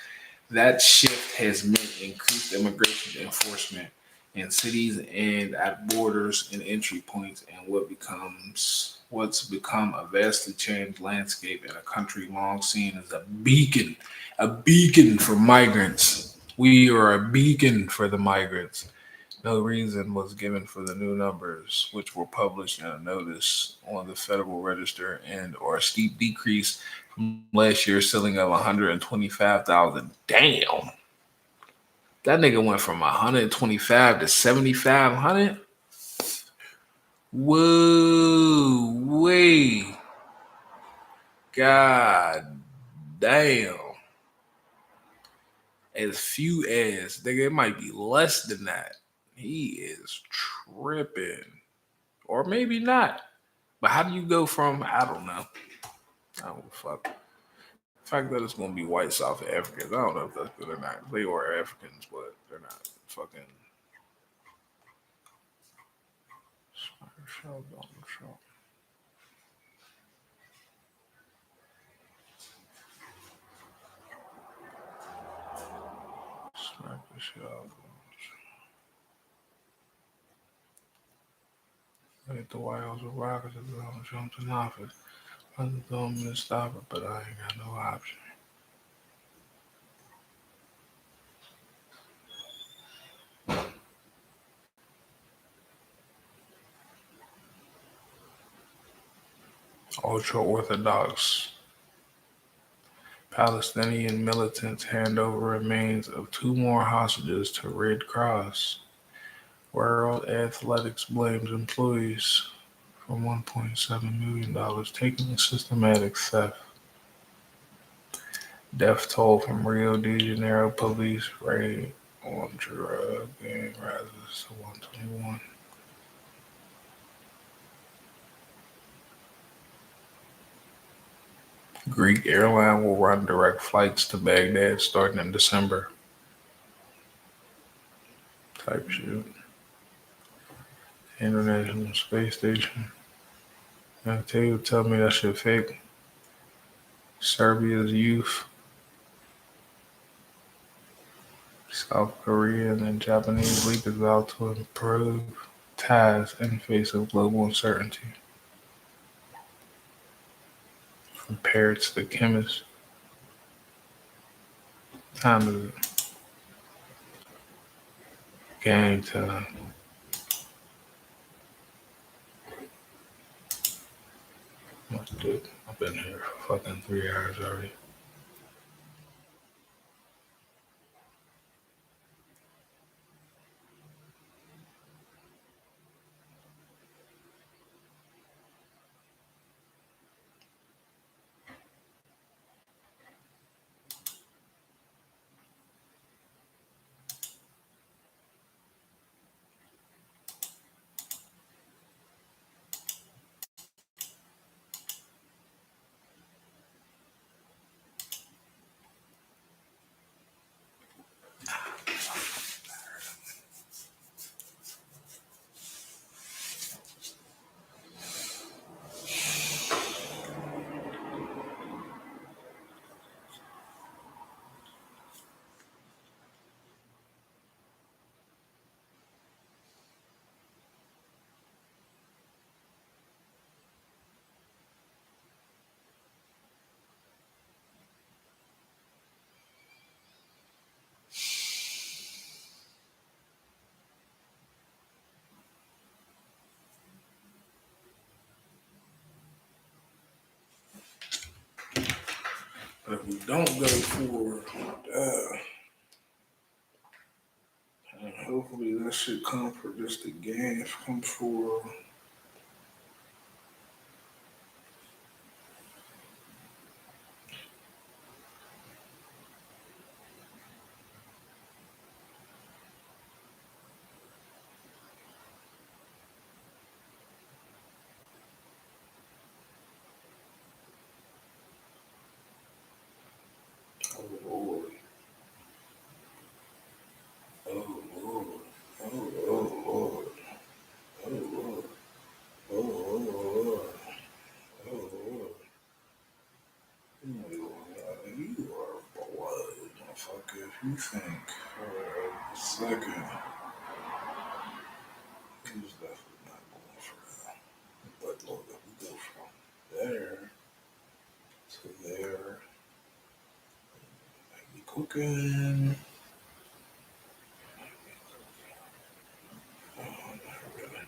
That shift has meant increased immigration enforcement in cities and at borders and entry points, and what's become a vastly changed landscape in a country long seen as a beacon for migrants. We are a beacon for the migrants. No reason was given for the new numbers, which were published in a notice on the Federal Register and or a steep decrease from last year's ceiling of 125,000. Damn. That nigga went from 125 to 7,500. Whoa, wait. God damn. As few as, nigga, it might be less than that. He is tripping. Or maybe not. But how do you go from, I don't know. I don't fuck. The fact that it's going to be white South Africans, I don't know if that's good or not. They are Africans, but they're not fucking. Smack the shit out. Hit the White House with rockets if Donald Trump's in office. I'm going to stop it, but I ain't got no option. Ultra Orthodox Palestinian militants hand over remains of two more hostages to Red Cross. World Athletics blames employees for $1.7 million taken in systematic theft. Death toll from Rio de Janeiro police raid on drug gang rises to 121. Greek airline will run direct flights to Baghdad starting in December. Type shit. International Space Station. Tell me that shit fake. Serbia's youth. South Korean and Japanese leaders vow to improve ties in face of global uncertainty. From parrots to chemists. Time is it? Game time. Dude, I've been here for fucking 3 hours already. But if we don't go for and hopefully that shit come for just the game. Come for oh Lord. Oh Lord. Oh Lord. Oh Lord. Oh Lord. Oh Lord. You are blood, motherfucker. If you think for a second, he's definitely not going for that. But Lord, if we go from there to there, might be cooking. Oh, not really.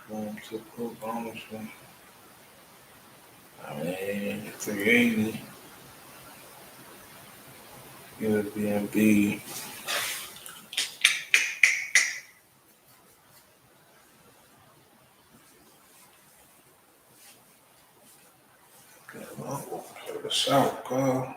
Going to cook, honestly. I mean, it's a game. Airbnb. Check this out, girl.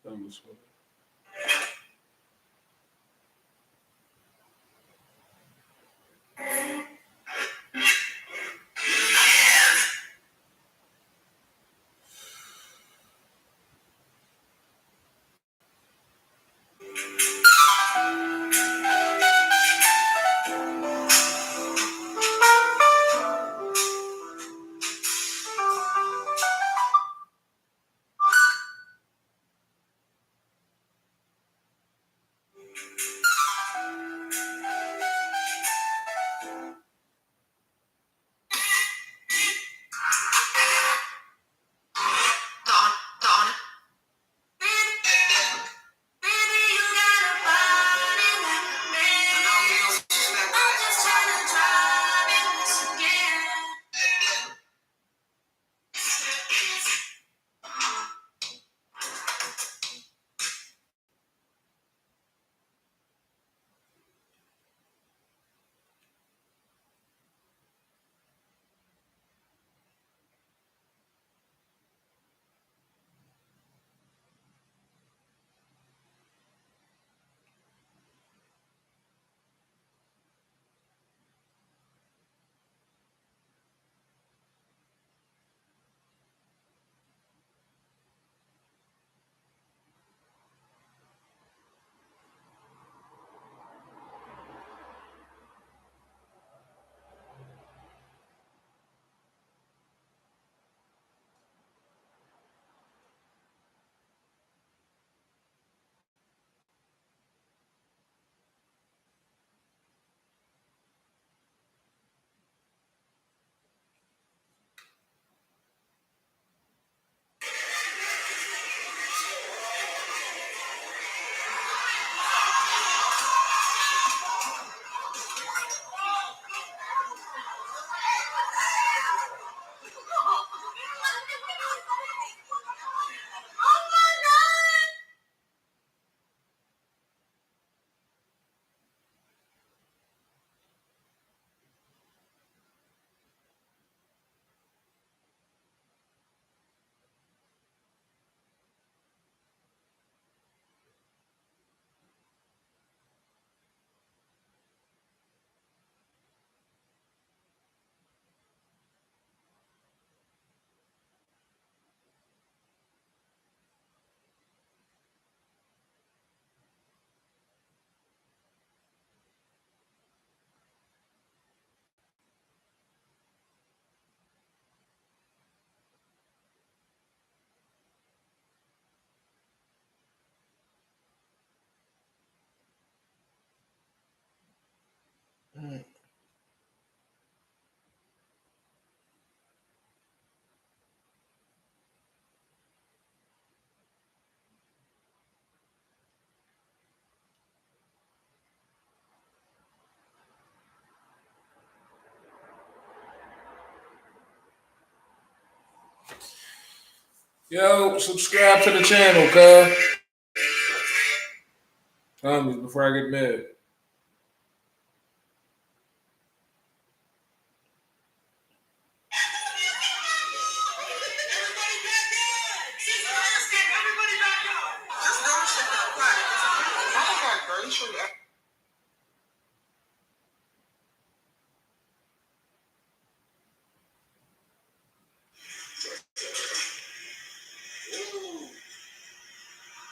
That was funny. Yo, subscribe to the channel, cuz. Homies, before I get mad.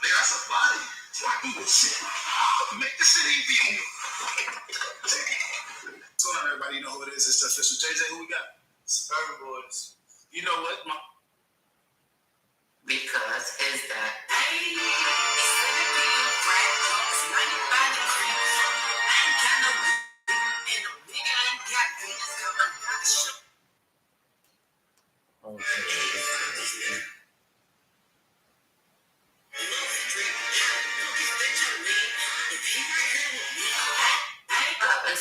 That's a body. Make the shit easy on you. What's going on, everybody? You know who it is. It's the official JJ. Who we got? Suburban Boys. You know what? Because is that. Oh, shit.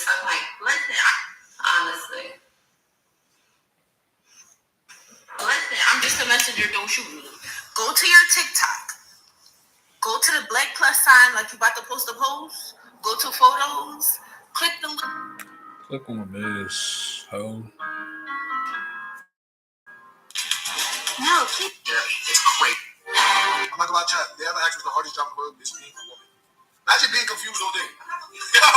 I'm like, listen, honestly. Listen, I'm just a messenger. Don't shoot me. Go to your TikTok. Go to the black plus sign like you about to post a post. Go to photos. Click the link. Click on this, ho. No, keep. Yeah, it's crazy. I'm not gonna lie, chat. The other actress, the hardest job in the world is being a woman. Imagine being confused all day. Yo,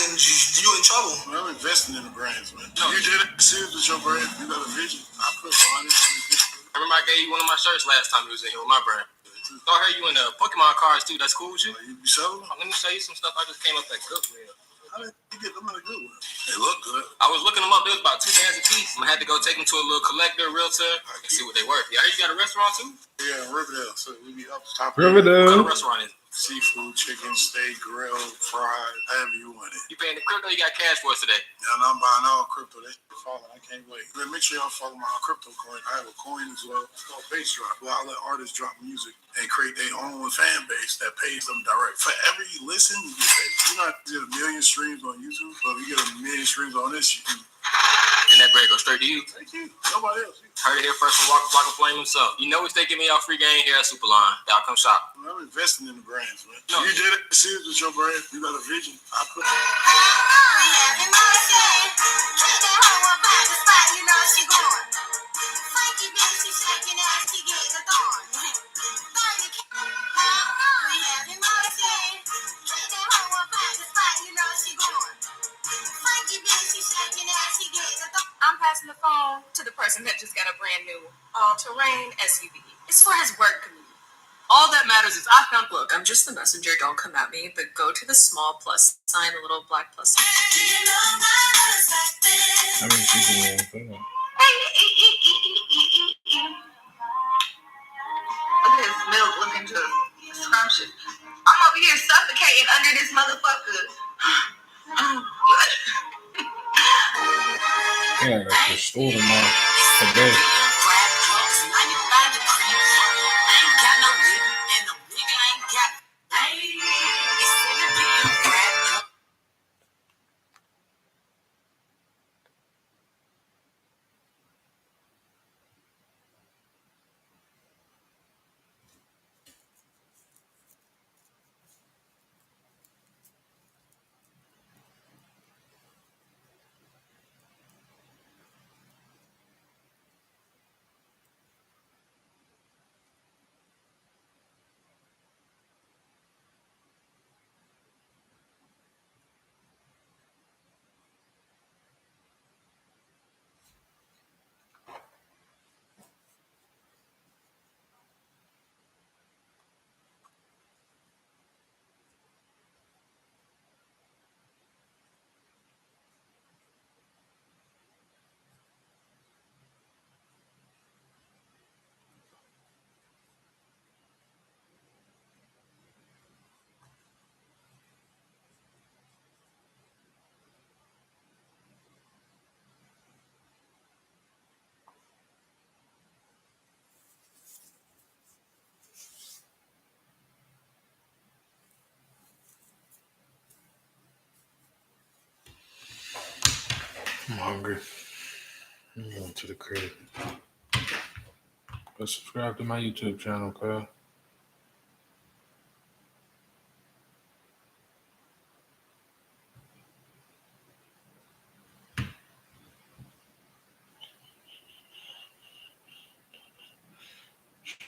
then you in trouble. Man, I'm investing in the brands, man. No, you did it. Serious with your brand. You got a vision. I put on it. I remember I gave you one of my shirts last time you was in here with my brand. So I heard you in the Pokemon cards too. That's cool with you? You be selling? Let me show you some stuff I just came up at Goodwill. How did you get them in a good one? They look good. I was looking them up. They was about $2 a piece. I had to go take them to a little collector, realtor, and see what they worth. Yeah, I heard you got a restaurant too? Yeah, in Riverdale. So we be up top. Riverdale. What kind of restaurant is it? Seafood, chicken, steak, grilled, fried, however you want it. You paying the crypto? You got cash for us today? Yeah, and I'm buying all crypto. They falling. I can't wait. Man, make sure y'all follow my crypto coin. I have a coin as well. It's called Bass Drop. Well, I let artists drop music and create their own fan base that pays them direct. For every listen, you get paid. You not get 1 million streams on YouTube, but if you get 1 million streams on this, you can. And that bread goes straight to you. Thank you. Nobody else. Heard it here first from Walker Flock of Flame himself. You know we stay giving y'all free game here at Superline. Y'all come shop. I'm investing in the brands, man. No. You did it. Serious with your brand. You got a vision. I put. I'm passing the phone to the person that just got a brand new all-terrain SUV. It's for his work commute. All that matters is I found. Look, I'm just the messenger. Don't come at me. But go to the small plus sign, the little black plus sign. How many people are on that? Look at his milk looking just scrumptious. I'm over here suffocating under this motherfucker. Yeah, that's the store tomorrow. Today. I'm hungry. I'm going to the crib. But subscribe to my YouTube channel, cuz.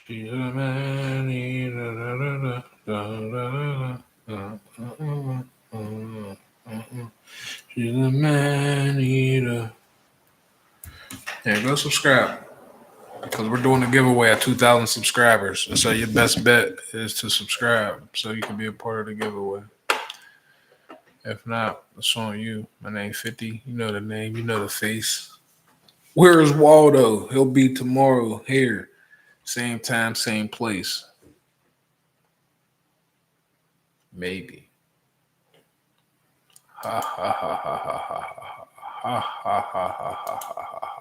She's a man eater. She's a man eater. Yeah, go subscribe. Because we're doing a giveaway at 2,000 subscribers. And so your best bet is to subscribe so you can be a part of the giveaway. If not, it's on you. My name 50. You know the name. You know the face. Where is Waldo? He'll be tomorrow here. Same time, same place. Maybe. Ha ha ha ha ha ha ha ha ha ha ha ha ha.